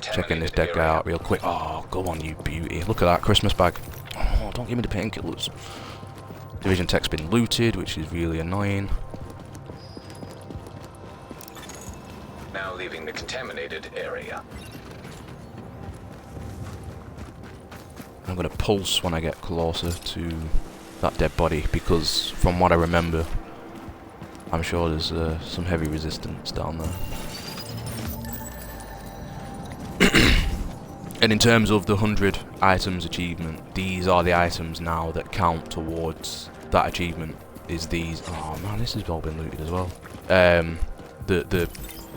checking this dead guy out real quick. Oh, go on, you beauty. Look at that Christmas bag. Oh, don't give me the painkillers. Division tech's been looted, which is really annoying. Now leaving the contaminated area. I'm going to pulse when I get closer to that dead body, because from what I remember, I'm sure there's some heavy resistance down there. And in terms of the 100 items achievement, these are the items now that count towards that achievement. Is these? Oh man, this has all been looted as well. The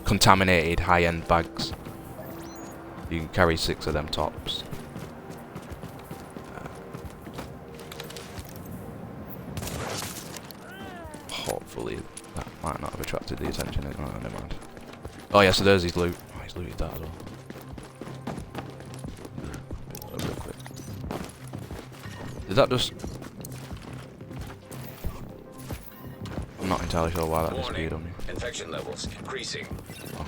contaminated high-end bags. You can carry 6 of them tops. Hopefully that might not have attracted the attention. Oh, never mind. Oh yeah, so there's his loot. Oh, he's looted that as well. Real quick. Did that just... I'm not entirely sure why that disappeared on me. Infection levels increasing. Oh.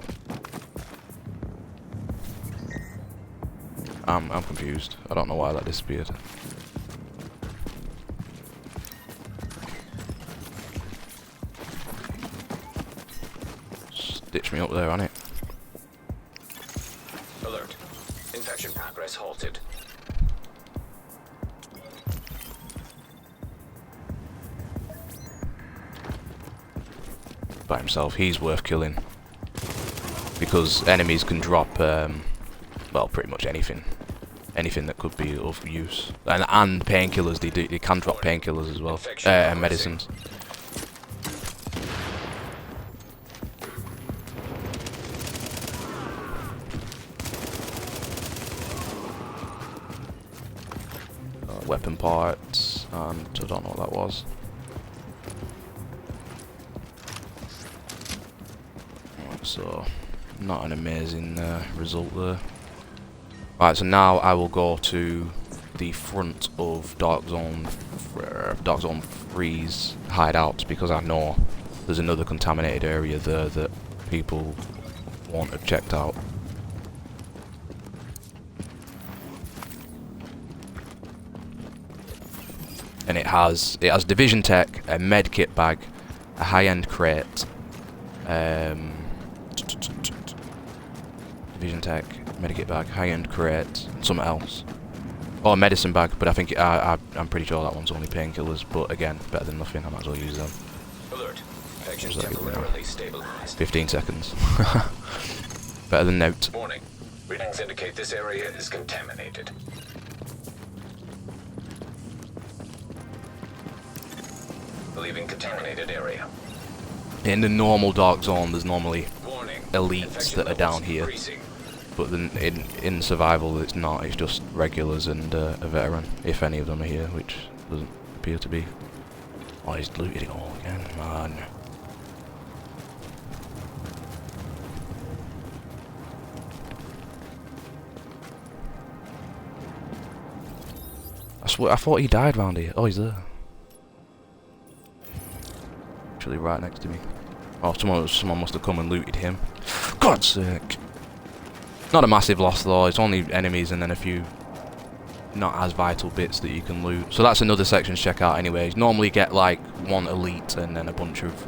I'm confused. I don't know why that disappeared. Stitch me up there, on it. Alert. Infection progress halted. By himself, he's worth killing. Because enemies can drop, well, pretty much anything. Anything that could be of use. And painkillers, they can drop painkillers as well. And medicines. Weapon parts, and I don't know what that was. So, not an amazing result there. Right, so now I will go to the front of Dark Zone 3's hideout, because I know there's another contaminated area there that people won't have checked out. And it has division tech, a med kit bag, a high-end crate, division tech, medikit bag, high-end crate, and something else. Oh, a medicine bag, but I think I'm pretty sure that one's only painkillers. But again, better than nothing. I might as well use them. Alert. Infection temporarily stabilized. 15 seconds. Better than note. Warning. Readings indicate this area is contaminated. Leaving contaminated area. In the normal Dark Zone, there's normally Warning. elites that are down here. Increasing. But then in survival, it's not. It's just regulars and a veteran, if any of them are here, which doesn't appear to be. Oh, he's looted it all again, man. I thought he died round here. Oh, he's there. Actually, right next to me. Oh, someone must have come and looted him. God's sake. Not a massive loss though, it's only enemies and then a few not as vital bits that you can loot. So that's another section to check out anyways. Normally get like one elite and then a bunch of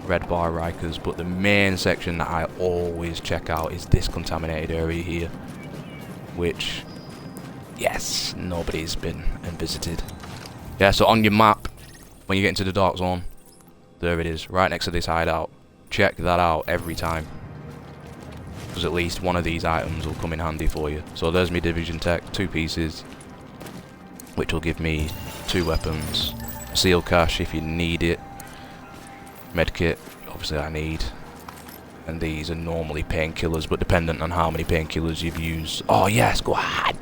red bar Rikers, but the main section that I always check out is this contaminated area here. Which, yes, nobody's been and visited. Yeah, so on your map, when you get into the Dark Zone, there it is, right next to this hideout. Check that out every time. because at least one of these items will come in handy for you. So there's my division tech, 2 pieces, which will give me 2 weapons, seal cache if you need it, medkit, obviously I need, and these are normally painkillers, but dependent on how many painkillers you've used. Oh yes, go on!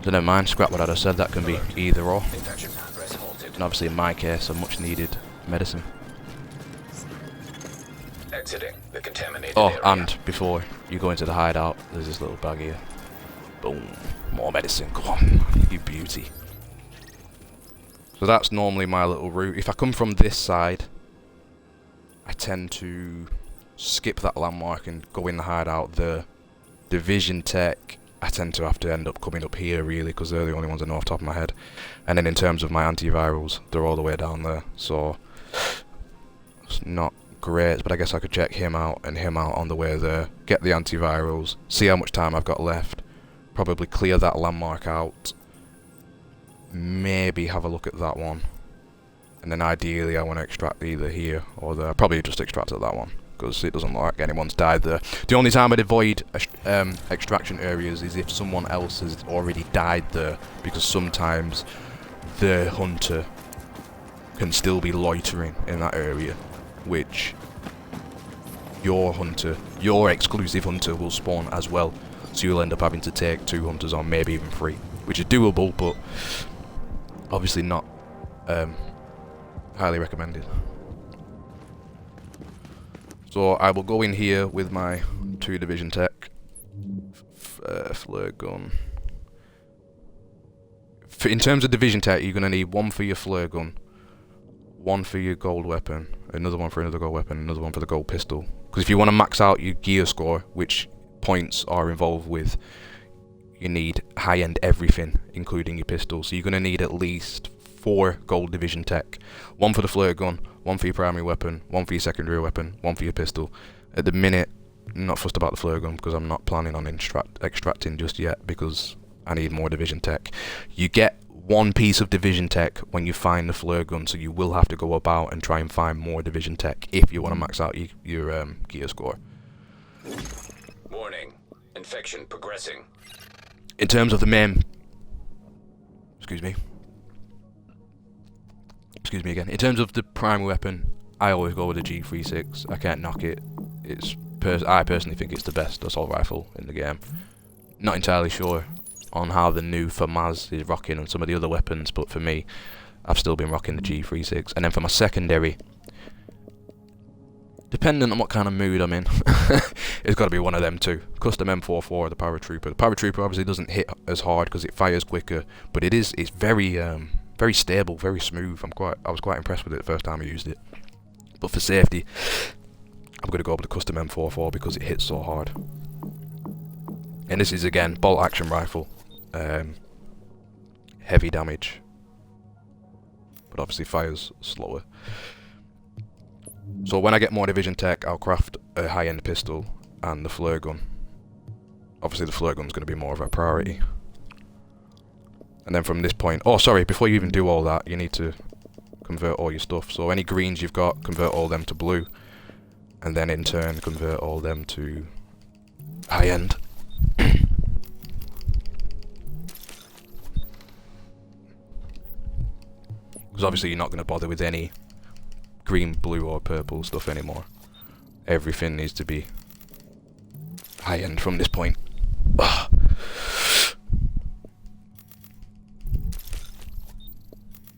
So never mind, scrap what I just said, that can be either or. Infection progress halted. And obviously in my case, a much needed medicine. Exiting the contaminated Oh, area. and before you go into the hideout, there's this little bag here. Boom. More medicine. Come on, you beauty. So that's normally my little route. If I come from this side, I tend to skip that landmark and go in the hideout. The division tech, I tend to have to end up coming up here, really, because they're the only ones I know off the top of my head. And then in terms of my antivirals, they're all the way down there. So it's not great, but I guess I could check him out and him out on the way there, get the antivirals, see how much time I've got left, probably clear that landmark out, maybe have a look at that one, and then ideally I want to extract either here or there. Probably just extract at that one, because it doesn't look like anyone's died there. The only time I'd avoid extraction areas is if someone else has already died there, because sometimes the hunter can still be loitering in that area, which your hunter, your exclusive hunter, will spawn as well, so you'll end up having to take 2 hunters on, maybe even 3, which is doable, but obviously not highly recommended. So I will go in here with my 2 division tech, flare gun. In terms of division tech, you're going to need 1 for your flare gun, 1 for your gold weapon, another one for another gold weapon, another one for the gold pistol. Because if you want to max out your gear score, which points are involved with, you need high-end everything, including your pistol. So you're going to need at least 4 gold division tech. 1 for the flare gun, 1 for your primary weapon, 1 for your secondary weapon, 1 for your pistol. At the minute, I'm not fussed about the flare gun because I'm not planning on extracting just yet, because I need more division tech. You get 1 piece of division tech when you find the flare gun, so you will have to go about and try and find more division tech if you want to max out your gear score. Warning. Infection progressing. In terms of the main... Excuse me again. In terms of the primary weapon, I always go with the G36. I can't knock it. I personally think it's the best assault rifle in the game. Not entirely sure on how the new FAMAS is rocking on some of the other weapons, but for me, I've still been rocking the G36. And then for my secondary, depending on what kind of mood I'm in, it's got to be one of them 2. Custom M44 or the Paratrooper. The Paratrooper obviously doesn't hit as hard because it fires quicker, but it's very very stable, very smooth. I was quite impressed with it the first time I used it. But for safety, I'm going to go with the custom M44 because it hits so hard. And this is again bolt action rifle, heavy damage, but obviously fires slower. So when I get more division tech, I'll craft a high-end pistol and the flare gun. Obviously the flare gun's going to be more of a priority. And then from this point, oh sorry, before you even do all that, you need to convert all your stuff. So any greens you've got, convert all them to blue, and then in turn convert all them to high-end. Because obviously you're not going to bother with any green, blue or purple stuff anymore. Everything needs to be high-end from this point. Ugh.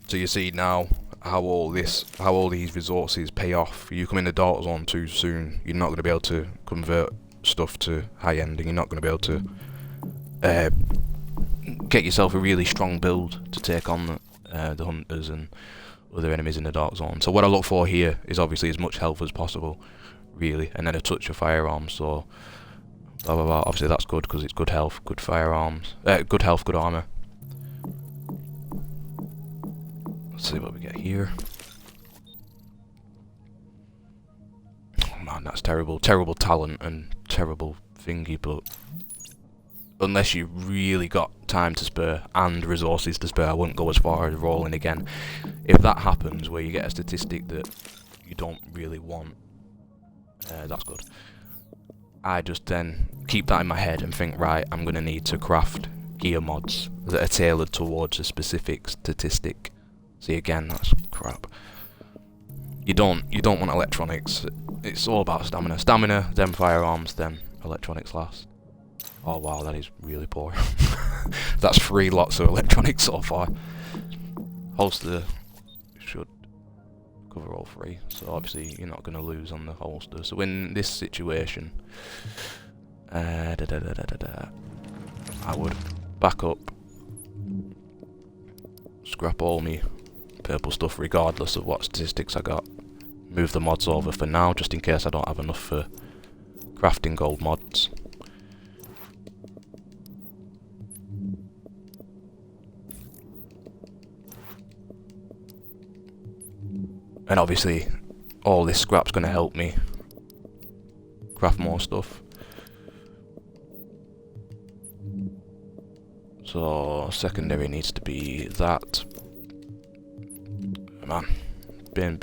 So you see now how all these resources pay off. You come in the dark zone too soon, you're not going to be able to convert stuff to high-end, and you're not going to be able to get yourself a really strong build to take on the hunters and other enemies in the dark zone. So what I look for here is obviously as much health as possible, really, and then a touch of firearms. So blah blah blah. Obviously that's good because it's good health, good firearms, good health, good armor. Let's see what we get here. Oh man, that's terrible. Terrible talent and terrible thingy, but unless you really got time to spare and resources to spare, I wouldn't go as far as rolling again. If that happens, where you get a statistic that you don't really want, that's good. I just then keep that in my head and think, right, I'm going to need to craft gear mods that are tailored towards a specific statistic. See, again, that's crap. You don't want electronics. It's all about stamina. Stamina, then firearms, then electronics last. Oh wow, that is really poor. That's 3 lots of electronics so far. Holster should cover all 3, so obviously you're not going to lose on the holster. So in this situation, I would back up, scrap all me purple stuff regardless of what statistics I got, move the mods over for now just in case I don't have enough for crafting gold mods. And obviously all this scrap's going to help me craft more stuff. So secondary needs to be that. Man, bin.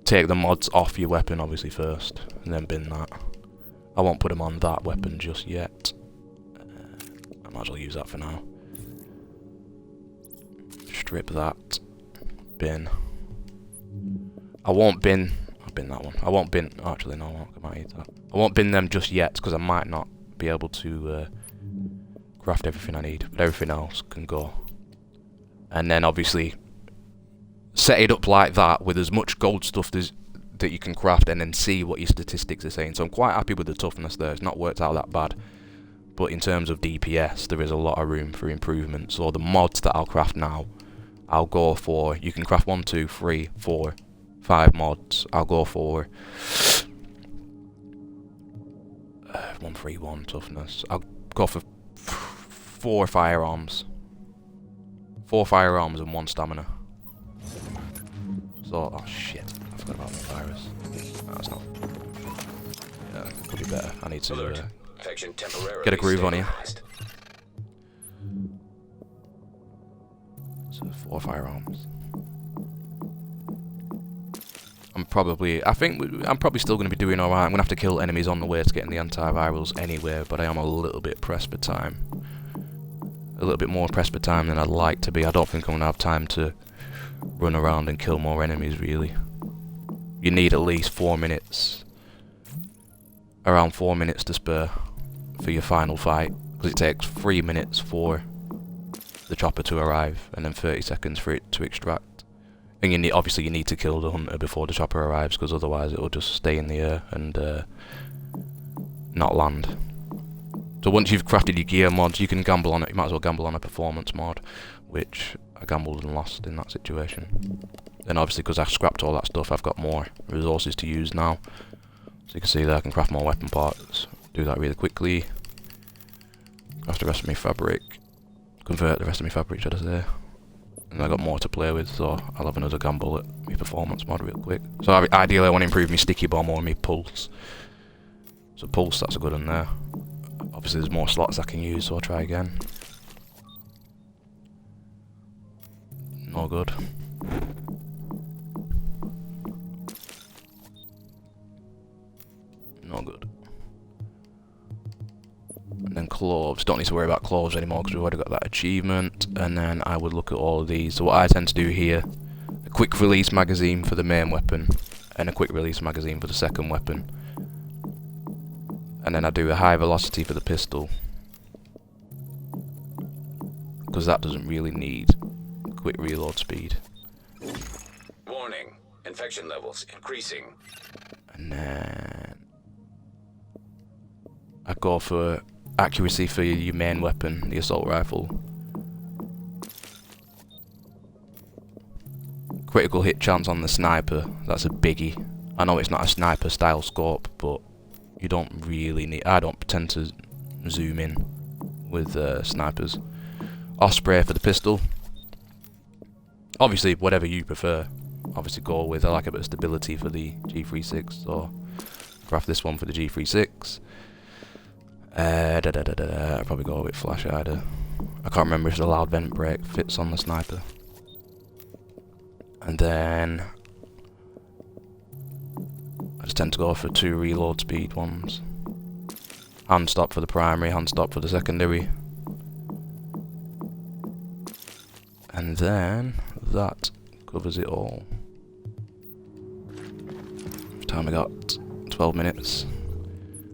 Take the mods off your weapon obviously first, and then bin that. I won't put them on that weapon just yet. I might as well use that for now. Strip that. Bin. I won't bin. I'll bin that one. I won't bin. Actually, no, I might eat that. I won't bin them just yet because I might not be able to craft everything I need, but everything else can go. And then obviously set it up like that with as much gold stuff that you can craft, and then see what your statistics are saying. So I'm quite happy with the toughness there. It's not worked out that bad. But in terms of DPS, there is a lot of room for improvement. So the mods that I'll craft now, I'll go for, you can craft 1, 2, 3, 4, 5 mods. I'll go for 131 toughness. I'll go for 4 firearms. 4 firearms and 1 stamina. So, oh shit, I forgot about the virus. No, that's not. Yeah, could be better. I need to get a groove on here. So 4 firearms. I'm probably still going to be doing alright. I'm going to have to kill enemies on the way to getting the antivirals anyway, but I am a little bit pressed for time. A little bit more pressed for time than I'd like to be. I don't think I'm going to have time to run around and kill more enemies, really. You need at least 4 minutes. Around 4 minutes to spare for your final fight, because it takes 3 minutes for the chopper to arrive, and then 30 seconds for it to extract. And obviously you need to kill the hunter before the chopper arrives, because otherwise it will just stay in the air and not land. So once you've crafted your gear mods, you can gamble on it. You might as well gamble on a performance mod, which I gambled and lost in that situation. Then obviously because I scrapped all that stuff, I've got more resources to use now. So you can see there I can craft more weapon parts. Do that really quickly. Craft the rest of my fabric. Convert the rest of my fabric, should I say. And I got more to play with, so I'll have another gamble at my performance mod real quick. So ideally I want to improve my sticky bomb or my pulse. So pulse, that's a good one there. Obviously there's more slots I can use, so I'll try again. No good. No good. And then cloves. Don't need to worry about cloves anymore because we've already got that achievement. And then I would look at all of these. So what I tend to do here, a quick release magazine for the main weapon and a quick release magazine for the second weapon. And then I do a high velocity for the pistol, because that doesn't really need quick reload speed. Warning, infection levels increasing. And then I go for accuracy for your main weapon, the assault rifle. Critical hit chance on the sniper, that's a biggie. I know it's not a sniper style scope, but you don't really need. I don't tend to zoom in with snipers. Osprey for the pistol. Obviously, whatever you prefer. Obviously, go with. I like a bit of stability for the G36, so craft this one for the G36. I'll probably go with flash hider. I can't remember if the loud vent break fits on the sniper. And then just tend to go for 2 reload speed ones. Hand stop for the primary, hand stop for the secondary. And then that covers it all. Time I got 12 minutes.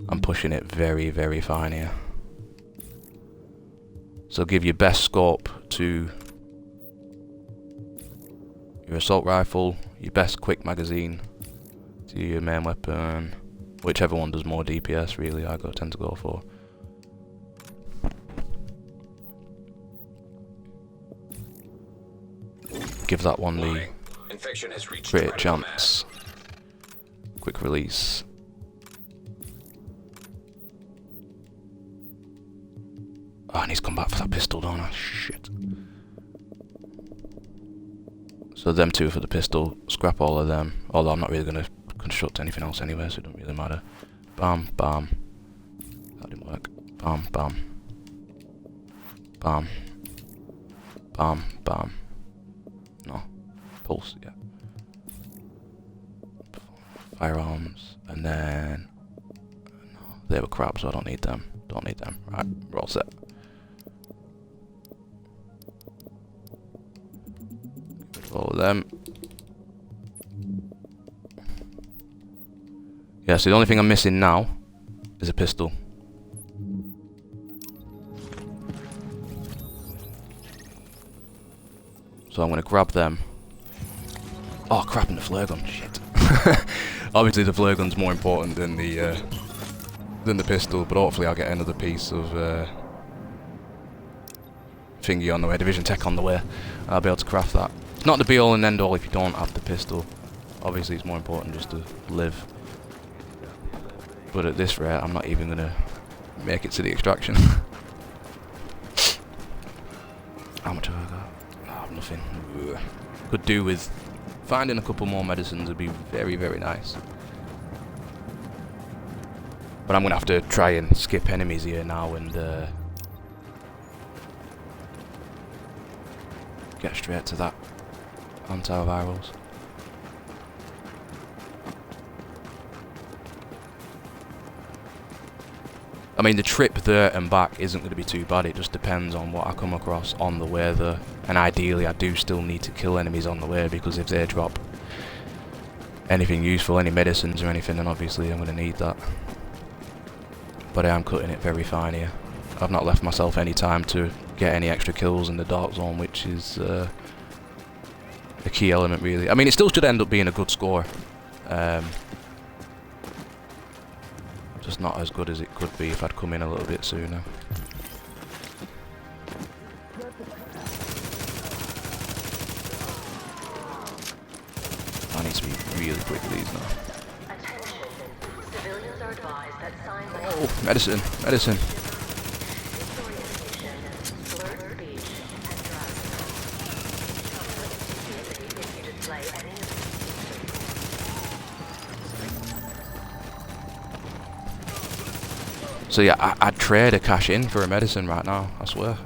I'm pushing it very, very fine here. So give your best scope to your assault rifle, your best quick magazine to your main weapon, whichever one does more DPS really I tend to go for. Give that one the Infection has reached crit critical chance. mass. Quick release. Oh, I need to come back for that pistol, don't I? Shit. So them 2 for the pistol. Scrap all of them. Although I'm not really going to construct anything else anyway, so it don't really matter. Bam, bam. That didn't work. Bam, bam. Bam. Bam, bam. No. Pulse, yeah. Firearms. And then... No, they were crap, so I don't need them. Don't need them. Right, we're all set. Get rid of all of them. Yeah, so the only thing I'm missing now is a pistol. So I'm going to grab them. Oh crap, and the flare gun, shit. Obviously the flare gun's more important than the pistol, but hopefully I'll get another piece of thingy on the way, division tech on the way, and I'll be able to craft that. It's not the be all and end all if you don't have the pistol. Obviously it's more important just to live. But at this rate, I'm not even going to make it to the extraction. How much have I got? I have nothing. Ugh. Could do with finding a couple more medicines would be very, very nice. But I'm going to have to try and skip enemies here now and get straight to that antivirals. I mean, the trip there and back isn't going to be too bad. It just depends on what I come across on the way there. And ideally, I do still need to kill enemies on the way, because if they drop anything useful, any medicines or anything, then obviously I'm going to need that. But I am cutting it very fine here. I've not left myself any time to get any extra kills in the dark zone, which is a key element, really. I mean, it still should end up being a good score. Just not as good as it could be if I'd come in a little bit sooner. I need to be really quick with these now. Oh, medicine, medicine. So yeah, I'd trade a cash in for a medicine right now, I swear.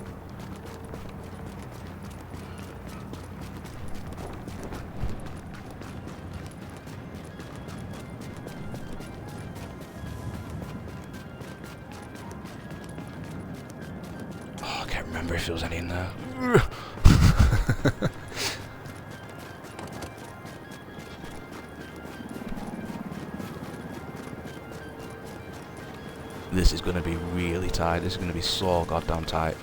Oh, I can't remember if there was any in there. This is going to be really tight. This is going to be so goddamn tight.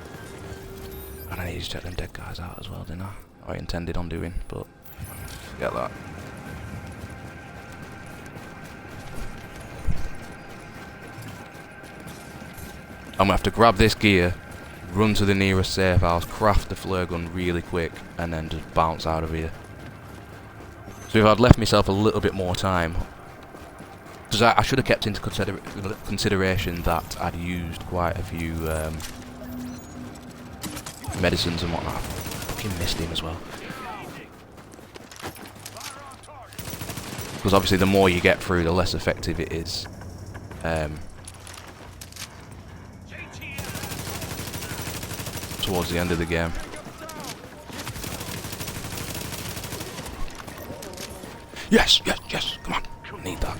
And I need to check them dead guys out as well, didn't I? I intended on doing, but forget that. I'm going to have to grab this gear, run to the nearest safe house, craft the flare gun really quick, and then just bounce out of here. So if I'd left myself a little bit more time, because I should have kept into consideration that I'd used quite a few medicines and whatnot. I fucking missed him as well. Because obviously the more you get through, the less effective it is. Towards the end of the game. Yes, yes, yes, come on. Need that.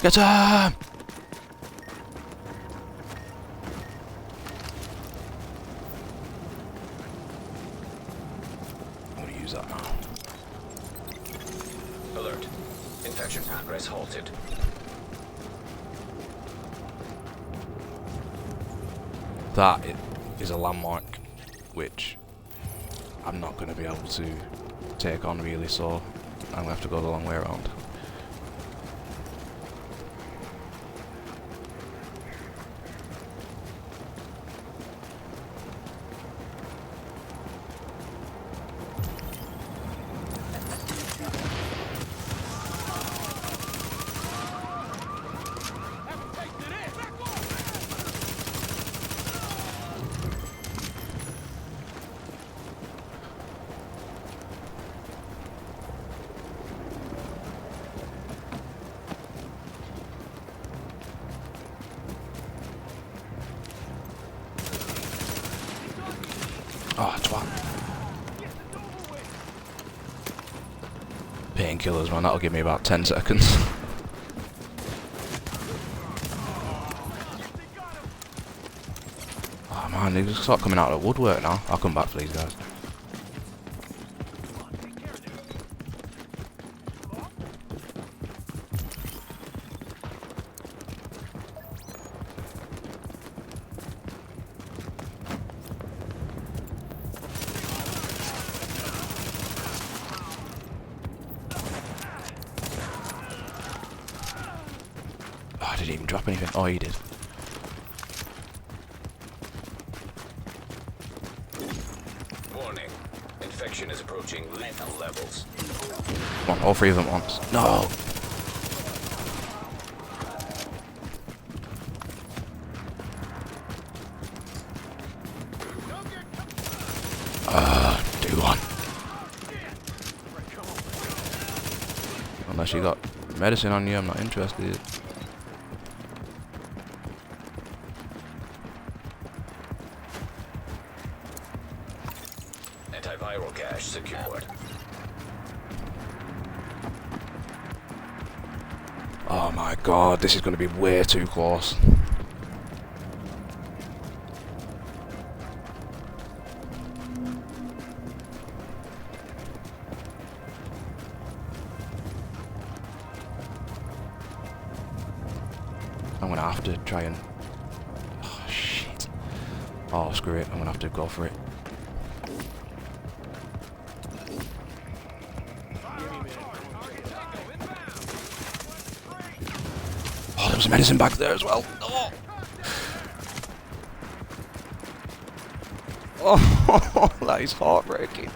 Get him! I'm gonna use that now. Alert. Infection progress halted. That is a landmark, which I'm not going to be able to take on really, so I'm going to have to go the long way around. Oh, twat. Painkillers, man, that'll give me about 10 seconds. Oh man, they just start coming out of the woodwork now. I'll come back for these guys. I didn't even drop anything. Oh, he did. Warning. Infection is approaching lethal levels. Come on, all three of them at once. No! Do one. Unless you got medicine on you, I'm not interested. Antiviral cache secured. Oh my god, this is going to be way too close. I'm going to have to try and... Oh shit. Oh screw it, I'm going to have to go for it. Oh, there was medicine back there as well. Oh, oh that is heartbreaking.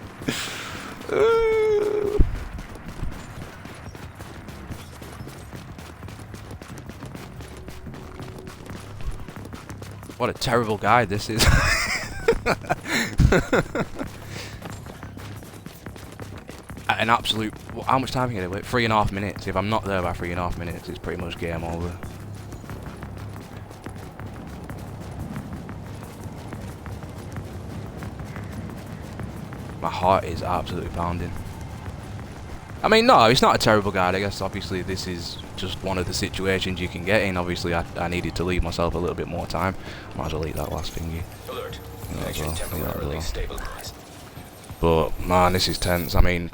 What a terrible guy this is. An absolute... How much time are you going to wait? 3.5 minutes. If I'm not there by 3.5 minutes, it's pretty much game over. My heart is absolutely pounding. I mean, no, he's not a terrible guy. I guess, obviously, this is just one of the situations you can get in. Obviously, I needed to leave myself a little bit more time. Might as well eat that last thingy. Alert. Yeah, Infection temporarily well. stabilized. But, man, this is tense. I mean...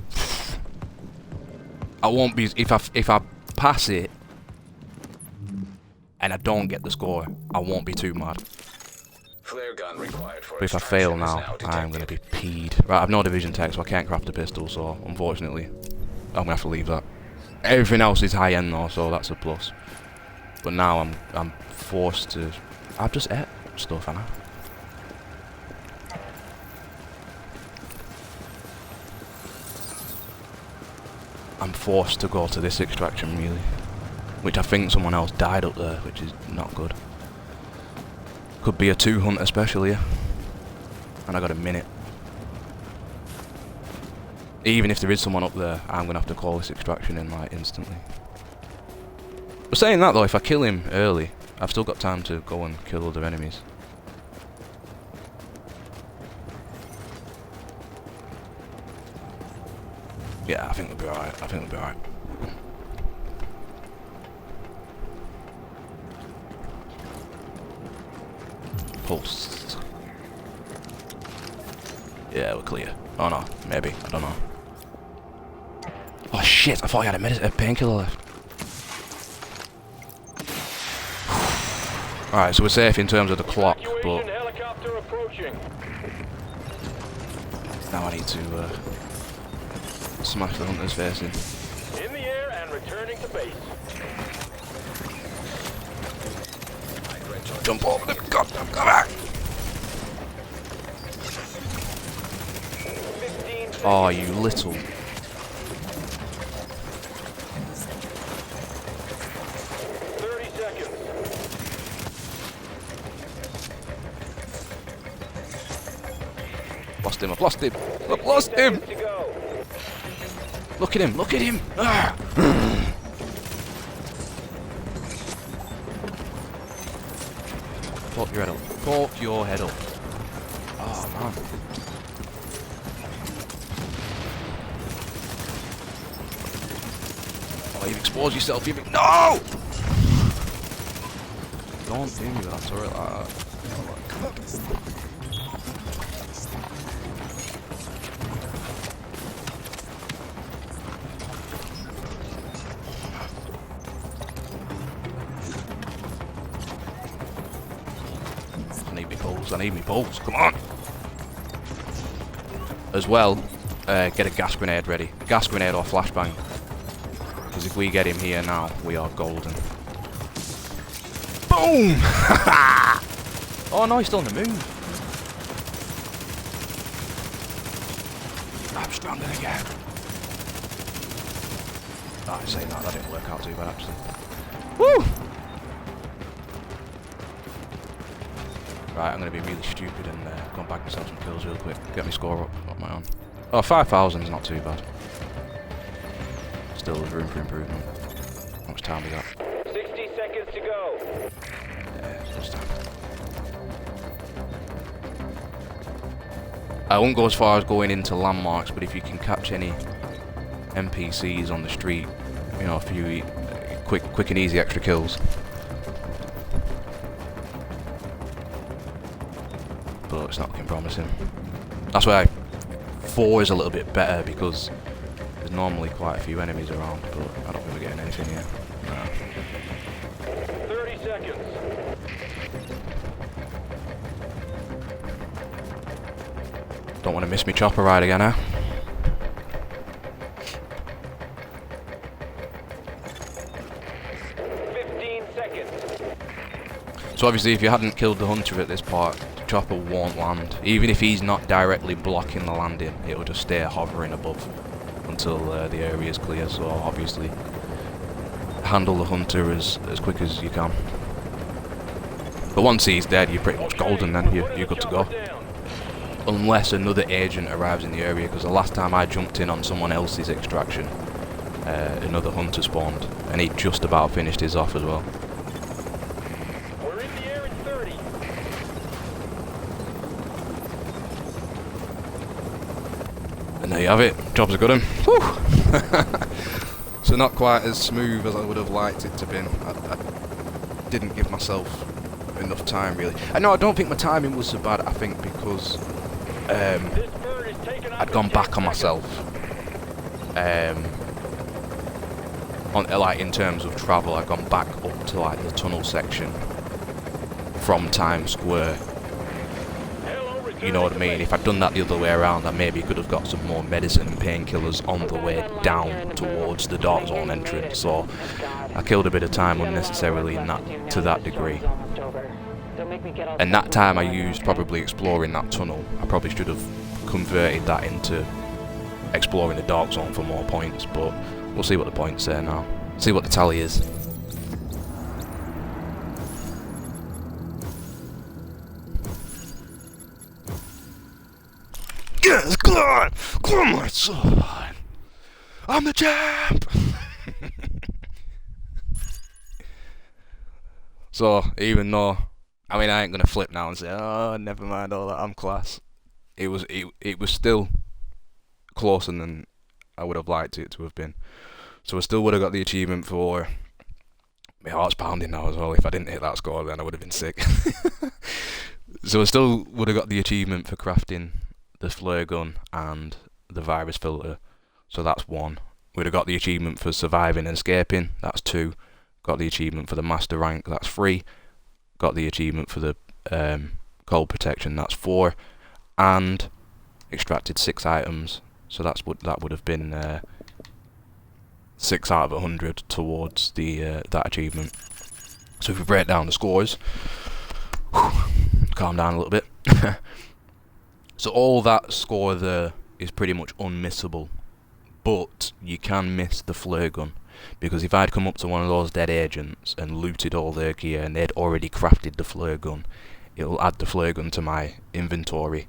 I won't be... If I pass it... and I don't get the score, I won't be too mad. Flare gun required for But if I fail extraction now, is now I'm going to detected. be peed. Right, I've no division tech, so I can't craft a pistol, so unfortunately, I'm going to have to leave that. Everything else is high end though, so that's a plus. But now I'm forced to... I've just ate stuff, haven't I? I'm forced to go to this extraction, really. Which I think someone else died up there, which is not good. Could be a 2-hunter special here. And I got a minute. Even if there is someone up there, I'm going to have to call this extraction in, like, instantly. But saying that, though, if I kill him early, I've still got time to go and kill other enemies. Yeah, I think we'll be alright. I think we'll be alright. Pulse. Yeah, we're clear. Oh no, maybe. I don't know. Oh shit, I thought I had a painkiller left. Alright, so we're safe in terms of the clock, but Helicopter approaching. now I need to smash the hunter's face in. In the air and returning to base. Jump over the goddamn cover! 15 seconds. Oh, you little... 30 seconds. Lost him, I've lost him! I've lost him! To go. Look at him, look at him! Ah. Pop your head up. Pop your head up. Oh, man. Oh, you've exposed yourself, you've... No! Don't do me with that turret like that. Oh my god. I need me pulse, come on! As well, get a gas grenade ready. Gas grenade or flashbang. Because if we get him here now, we are golden. Boom! Oh no, he's still on the move. I'm stronger again. Oh, I'm saying that didn't work out too bad actually. Woo! Right, I'm going to be really stupid and go and bag myself some kills real quick. Get my score up on my own. Oh, 5,000 is not too bad. Still there's room for improvement. How much time we got? 60 seconds to go. Yeah, it's time. I won't go as far as going into landmarks, but if you can catch any NPCs on the street, you know, a few quick and easy extra kills. But it's not looking promising. That's why 4 is a little bit better because there's normally quite a few enemies around, but I don't think we're getting anything here. No. 30 seconds. Don't want to miss my chopper ride again, eh? 15 seconds. So obviously if you hadn't killed the hunter at this part, the chopper won't land. Even if he's not directly blocking the landing, it will just stay hovering above until the area is clear. So obviously handle the hunter as quick as you can. But once he's dead, you're pretty much golden then, you're good to go. Unless another agent arrives in the area, because the last time I jumped in on someone else's extraction, another hunter spawned, and he just about finished his off as well. We're in the air in 30. And there you have it, job's a good one. Whew. So not quite as smooth as I would have liked it to be. I didn't give myself enough time really. I don't think my timing was so bad, I think because I'd gone back on myself. Like in terms of travel, I'd gone back up to like the tunnel section from Times Square. You know what I mean? If I'd done that the other way around, I maybe could have got some more medicine and painkillers on the way down towards the Dark Zone entrance. So I killed a bit of time unnecessarily in that, to that degree. And that time I used probably exploring that tunnel. I probably should have converted that into exploring the Dark Zone for more points, but we'll see what the points say now. See what the tally is. Yes, come on! Come on, my son! I'm the champ! So, even though, I mean, I ain't gonna flip now and say, oh, never mind all that, I'm class. It was still closer than I would have liked it to have been. So I still would have got the achievement for... My heart's pounding now as well. If I didn't hit that score, then I would have been sick. So I still would have got the achievement for crafting the flare gun and the virus filter. So that's 1. Would have got the achievement for surviving and escaping. That's 2. Got the achievement for the master rank. That's 3. Got the achievement for the cold protection. That's 4. And extracted 6 items. So that would have been 6 out of 100 towards the that achievement. So if we break down the scores, calm down a little bit. So all that score there is pretty much unmissable, but you can miss the flare gun, because if I'd come up to one of those dead agents and looted all their gear and they'd already crafted the flare gun, it'll add the flare gun to my inventory,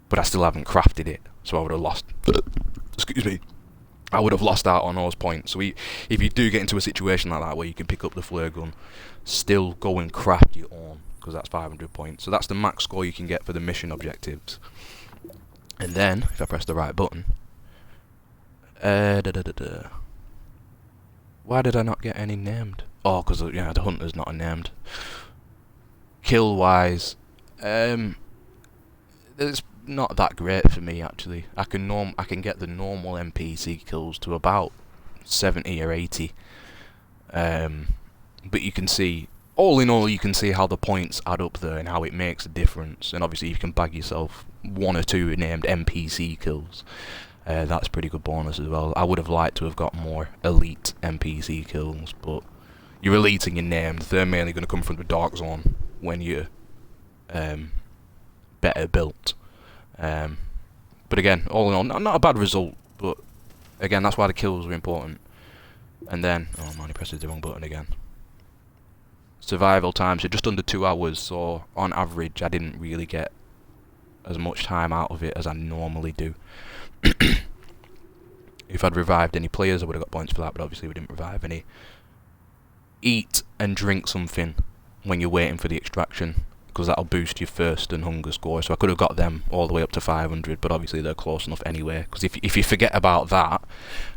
but I still haven't crafted it, so I would have lost. Excuse me. I would have lost out on those points. So if you do get into a situation like that where you can pick up the flare gun, still go and craft your own, because that's 500 points. So that's the max score you can get for the mission objectives. And then, if I press the right button... Why did I not get any named? Oh, because yeah, the hunter's not named. Kill-wise, it's not that great for me actually. I can get the normal NPC kills to about 70 or 80. But you can see, all in all, you can see how the points add up there and how it makes a difference. And obviously you can bag yourself 1 or 2 named NPC kills. That's pretty good bonus as well. I would have liked to have got more elite NPC kills, but you're elite and you're named. They're mainly going to come from the Dark Zone when you're better built. But again, all in all, not a bad result, but again, that's why the kills were important. And then, oh man, he presses the wrong button again. Survival time, so just under 2 hours, so on average I didn't really get as much time out of it as I normally do. If I'd revived any players I would have got points for that, but obviously we didn't revive any. Eat and drink something when you're waiting for the extraction, because that'll boost your thirst and hunger score. So I could have got them all the way up to 500, but obviously they're close enough anyway, because if you forget about that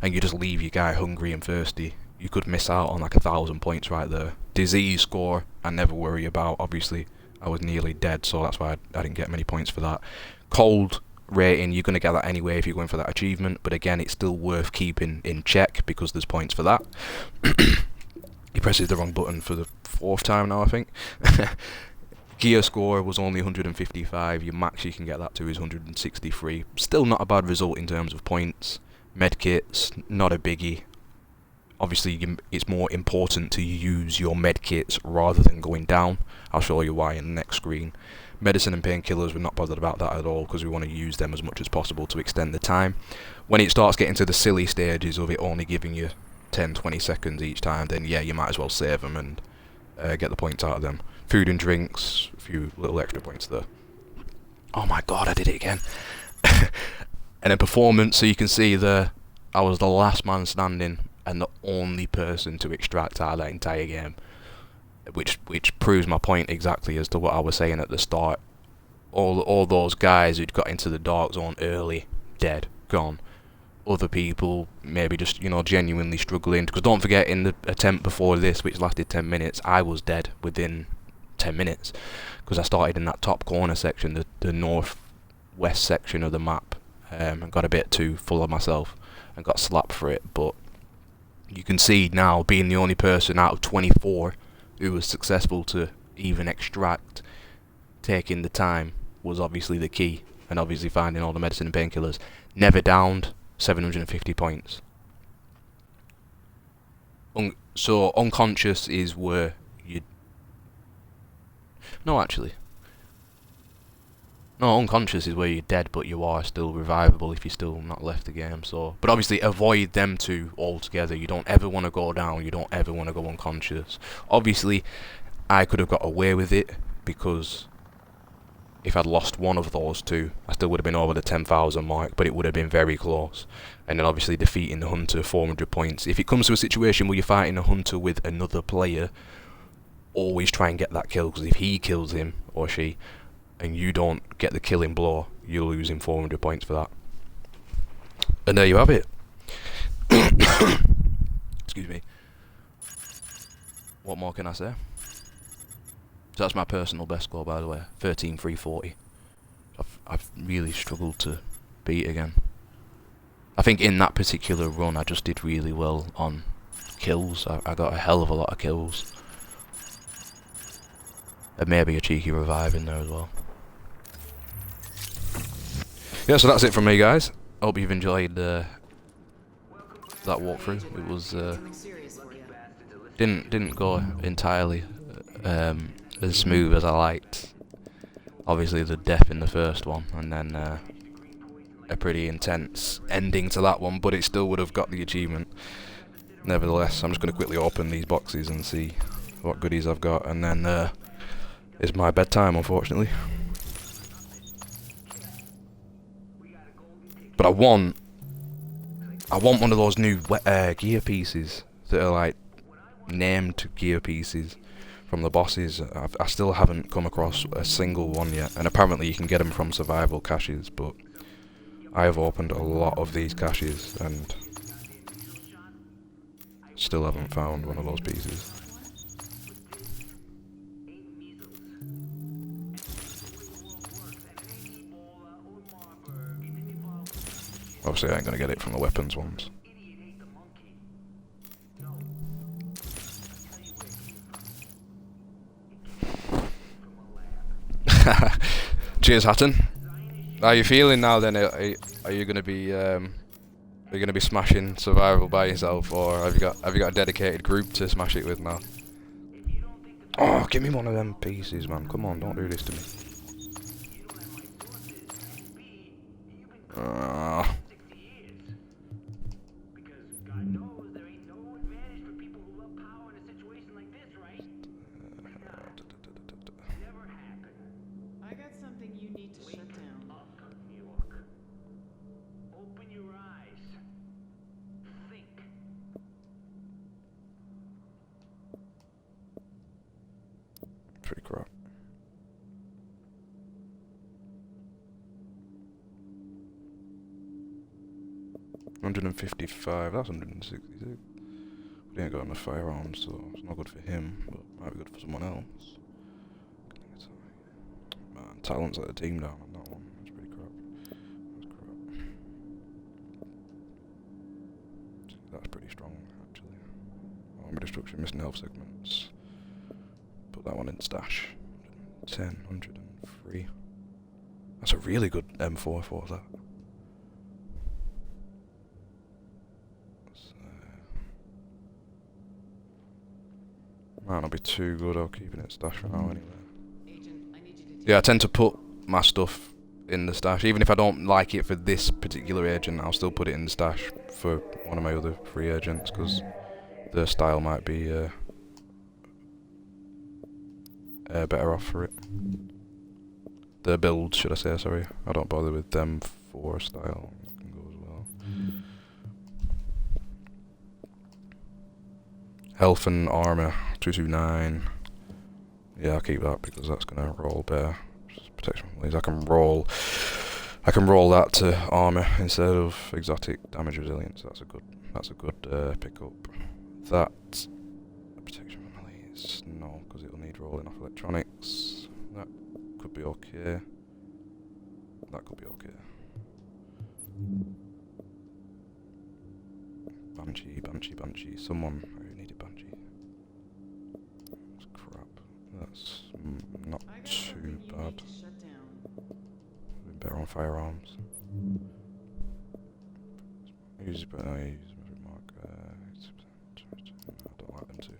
and you just leave your guy hungry and thirsty, you could miss out on like 1,000 points right there. Disease score I never worry about, obviously I was nearly dead, so that's why I didn't get many points for that. Cold rating, you're going to get that anyway if you're going for that achievement, but again, it's still worth keeping in check because there's points for that. He presses the wrong button for the 4th time now, I think. Gear score was only 155, your max you can get that to is 163. Still not a bad result in terms of points. Medkits, not a biggie. Obviously, it's more important to use your medkits rather than going down. I'll show you why in the next screen. Medicine and painkillers, we're not bothered about that at all because we want to use them as much as possible to extend the time. When it starts getting to the silly stages of it only giving you 10-20 seconds each time, then yeah, you might as well save them and get the points out of them. Food and drinks, a few little extra points there. Oh my god, I did it again. And then performance, so you can see there, I was the last man standing and the only person to extract out of that entire game, which proves my point exactly as to what I was saying at the start. All those guys who'd got into the Dark Zone early, dead, gone. Other people maybe just, genuinely struggling, because don't forget, in the attempt before this, which lasted 10 minutes, I was dead within 10 minutes, because I started in that top corner section, the northwest section of the map, and got a bit too full of myself and got slapped for it. But you can see now, being the only person out of 24 who was successful to even extract, taking the time was obviously the key, and obviously finding all the medicine and painkillers. Never downed, 750 points. So unconscious is where you... No, actually. No, unconscious is where you're dead, but you are still revivable if you're still not left the game. So, but obviously avoid them two altogether. You don't ever want to go down. You don't ever want to go unconscious. Obviously, I could have got away with it because if I'd lost one of those two, I still would have been over the 10,000 mark, but it would have been very close. And then obviously defeating the hunter, 400 points. If it comes to a situation where you're fighting a hunter with another player, always try and get that kill, because if he kills him or she, and you don't get the killing blow, you're losing 400 points for that. And there you have it. Excuse me. What more can I say? So that's my personal best score, by the way. 13,340. I've really struggled to beat again. I think in that particular run I just did really well on kills. I got a hell of a lot of kills. And maybe a cheeky revive in there as well. Yeah, so that's it from me, guys. Hope you've enjoyed that walkthrough. It was didn't go entirely as smooth as I liked. Obviously the death in the first one, and then a pretty intense ending to that one, but it still would have got the achievement. Nevertheless, I'm just going to quickly open these boxes and see what goodies I've got, and then it's my bedtime, unfortunately. But I want one of those new gear pieces that are like named gear pieces from the bosses. I still haven't come across a single one yet, and apparently you can get them from survival caches, but I have opened a lot of these caches and still haven't found one of those pieces. Obviously I ain't gonna get it from the weapons ones. Cheers, Hatton. How are you feeling now then? Are you gonna be smashing survival by yourself, or have you got a dedicated group to smash it with now? Oh, give me one of them pieces, man. Come on, don't do this to me. I got something you need to shut down. Open your eyes. Think. Pretty crap. $155. That's 166. We ain't got enough firearms, so it's not good for him, but might be good for someone else. Man, Talon's let the team down on that one. That's pretty crap. That's pretty strong, actually. Armor destruction, missing health segments. Put that one in stash. 10, 103. That's a really good M4 for that. Might not be too good, I'll keep it in stash for now anyway. Yeah, I tend to put my stuff in the stash. Even if I don't like it for this particular agent, I'll still put it in the stash for one of my other free agents, because their style might be better off for it. Their build, should I say, sorry. I don't bother with them for style. That can go as well. Health and armor, 229. Yeah, I'll keep that because that's gonna roll better. Protection from blaze. I can roll that to armor instead of exotic damage resilience. That's a good pickup. That protection from blaze, no, because it'll need rolling off electronics. That could be okay. That could be okay. Banshee. Someone who needed Banshee. That's crap. That's not too bad. Been better on firearms. Use but I use mark. I don't like them too.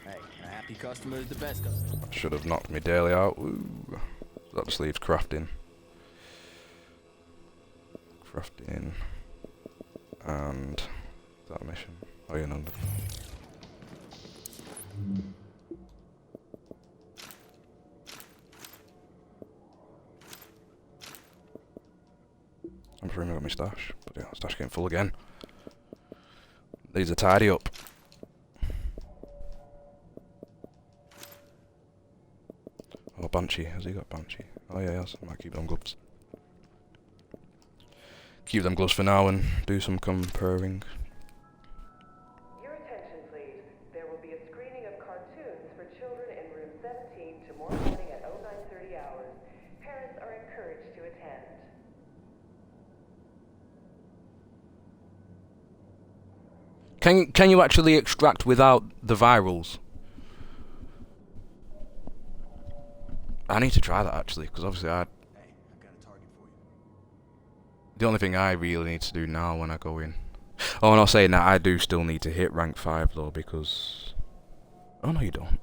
Hey, a happy customer is the best customer. I should have knocked me daily out. Ooh. That just leaves crafting. And that mission. Oh yeah, no. I'm sure I got my stash, but yeah, stash getting full again. Needs a tidy up. Banshee. Has he got Banshee? Oh yeah, he has. I might keep them gloves. Keep them gloves for now and do some comparing. Your attention, please. There will be a screening of cartoons for children in room 17 tomorrow morning at 0930 hours. Parents are encouraged to attend. Can you actually extract without the virals? I need to try that actually, because obviously Hey, I've got a target for you. the only thing I really need to do now when I go in. Oh, and I'll say that I do still need to hit rank 5 though, because... Oh no you don't.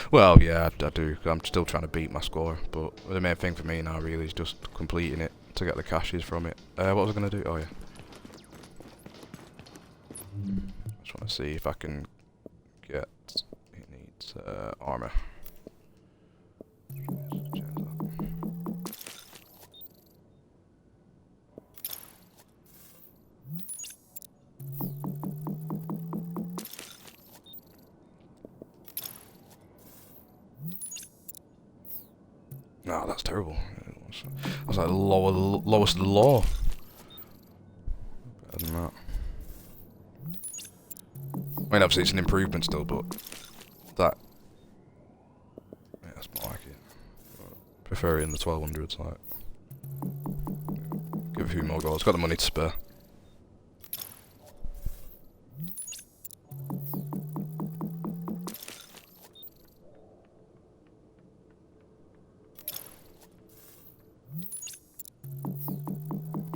Well, yeah, I do. I'm still trying to beat my score, but the main thing for me now really is just completing it to get the caches from it. What was I going to do? Oh yeah. Just want to see if I can get... It needs armor. No, that's terrible. That's like lowest of the law. Better than that. I mean, obviously it's an improvement still, but that... Yeah, that's more like it. Prefer it in the 1200s, like. Give a few more goals. Got the money to spare.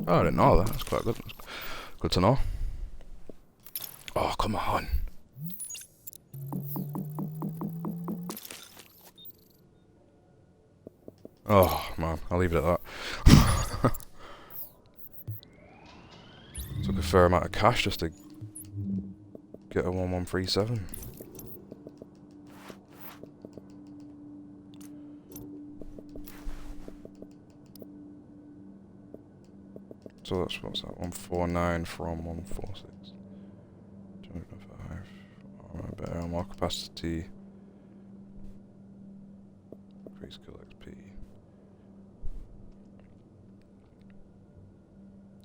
Oh, I didn't know that. That's quite good. That's good to know. Oh, come on. Oh, man. I'll leave it at that. Took a fair amount of cash just to get a 1137. So that's, what's that, 149 from 146. 205. Alright, better, more capacity. Increase kill XP.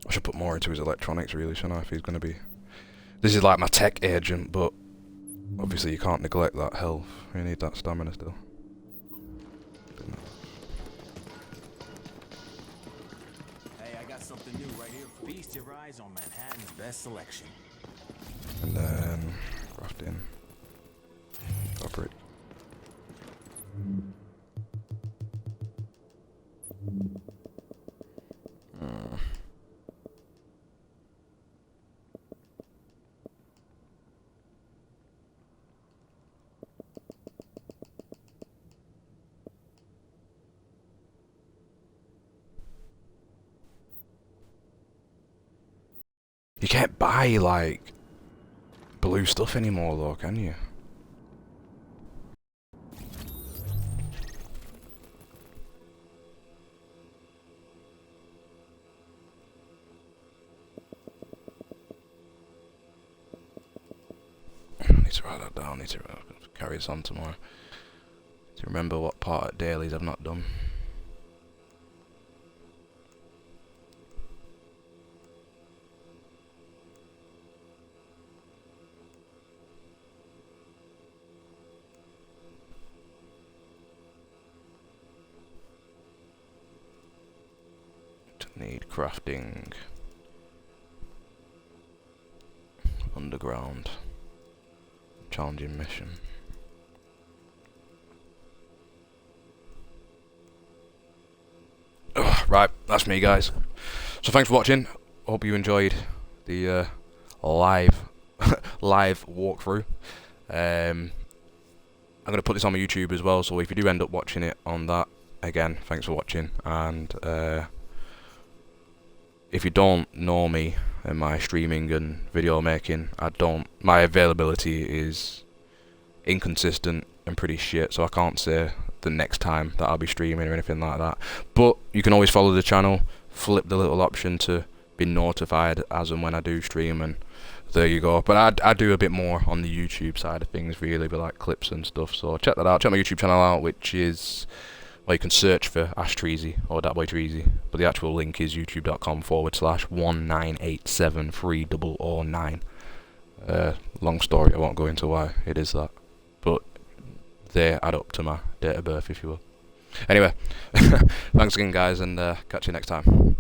I should put more into his electronics really, shouldn't I, if he's gonna be... This is like my tech agent, but obviously you can't neglect that health. You need that stamina still. Something new right here. Feast your eyes on Manhattan's best selection. And then crafting. Fabric. You can't buy, like, blue stuff anymore, though, can you? I need to write that down. I need to carry this on tomorrow. To remember what part of dailies I've not done. Need crafting underground challenging mission. Ugh, right, that's me, guys. So thanks for watching. Hope you enjoyed the live walkthrough. I'm gonna put this on my YouTube as well, so if you do end up watching it on that, again, thanks for watching. And if you don't know me and my streaming and video making, my availability is inconsistent and pretty shit, so I can't say the next time that I'll be streaming or anything like that. But you can always follow the channel, flip the little option to be notified as and when I do stream, and there you go. But I do a bit more on the YouTube side of things, really, with like clips and stuff. So check that out. Check my YouTube channel out, which is, well, you can search for Ash Treasy or Dat Boy Treasy, but the actual link is youtube.com/198730009. Long story, I won't go into why it is that, but they add up to my date of birth, if you will. Anyway, thanks again, guys, and catch you next time.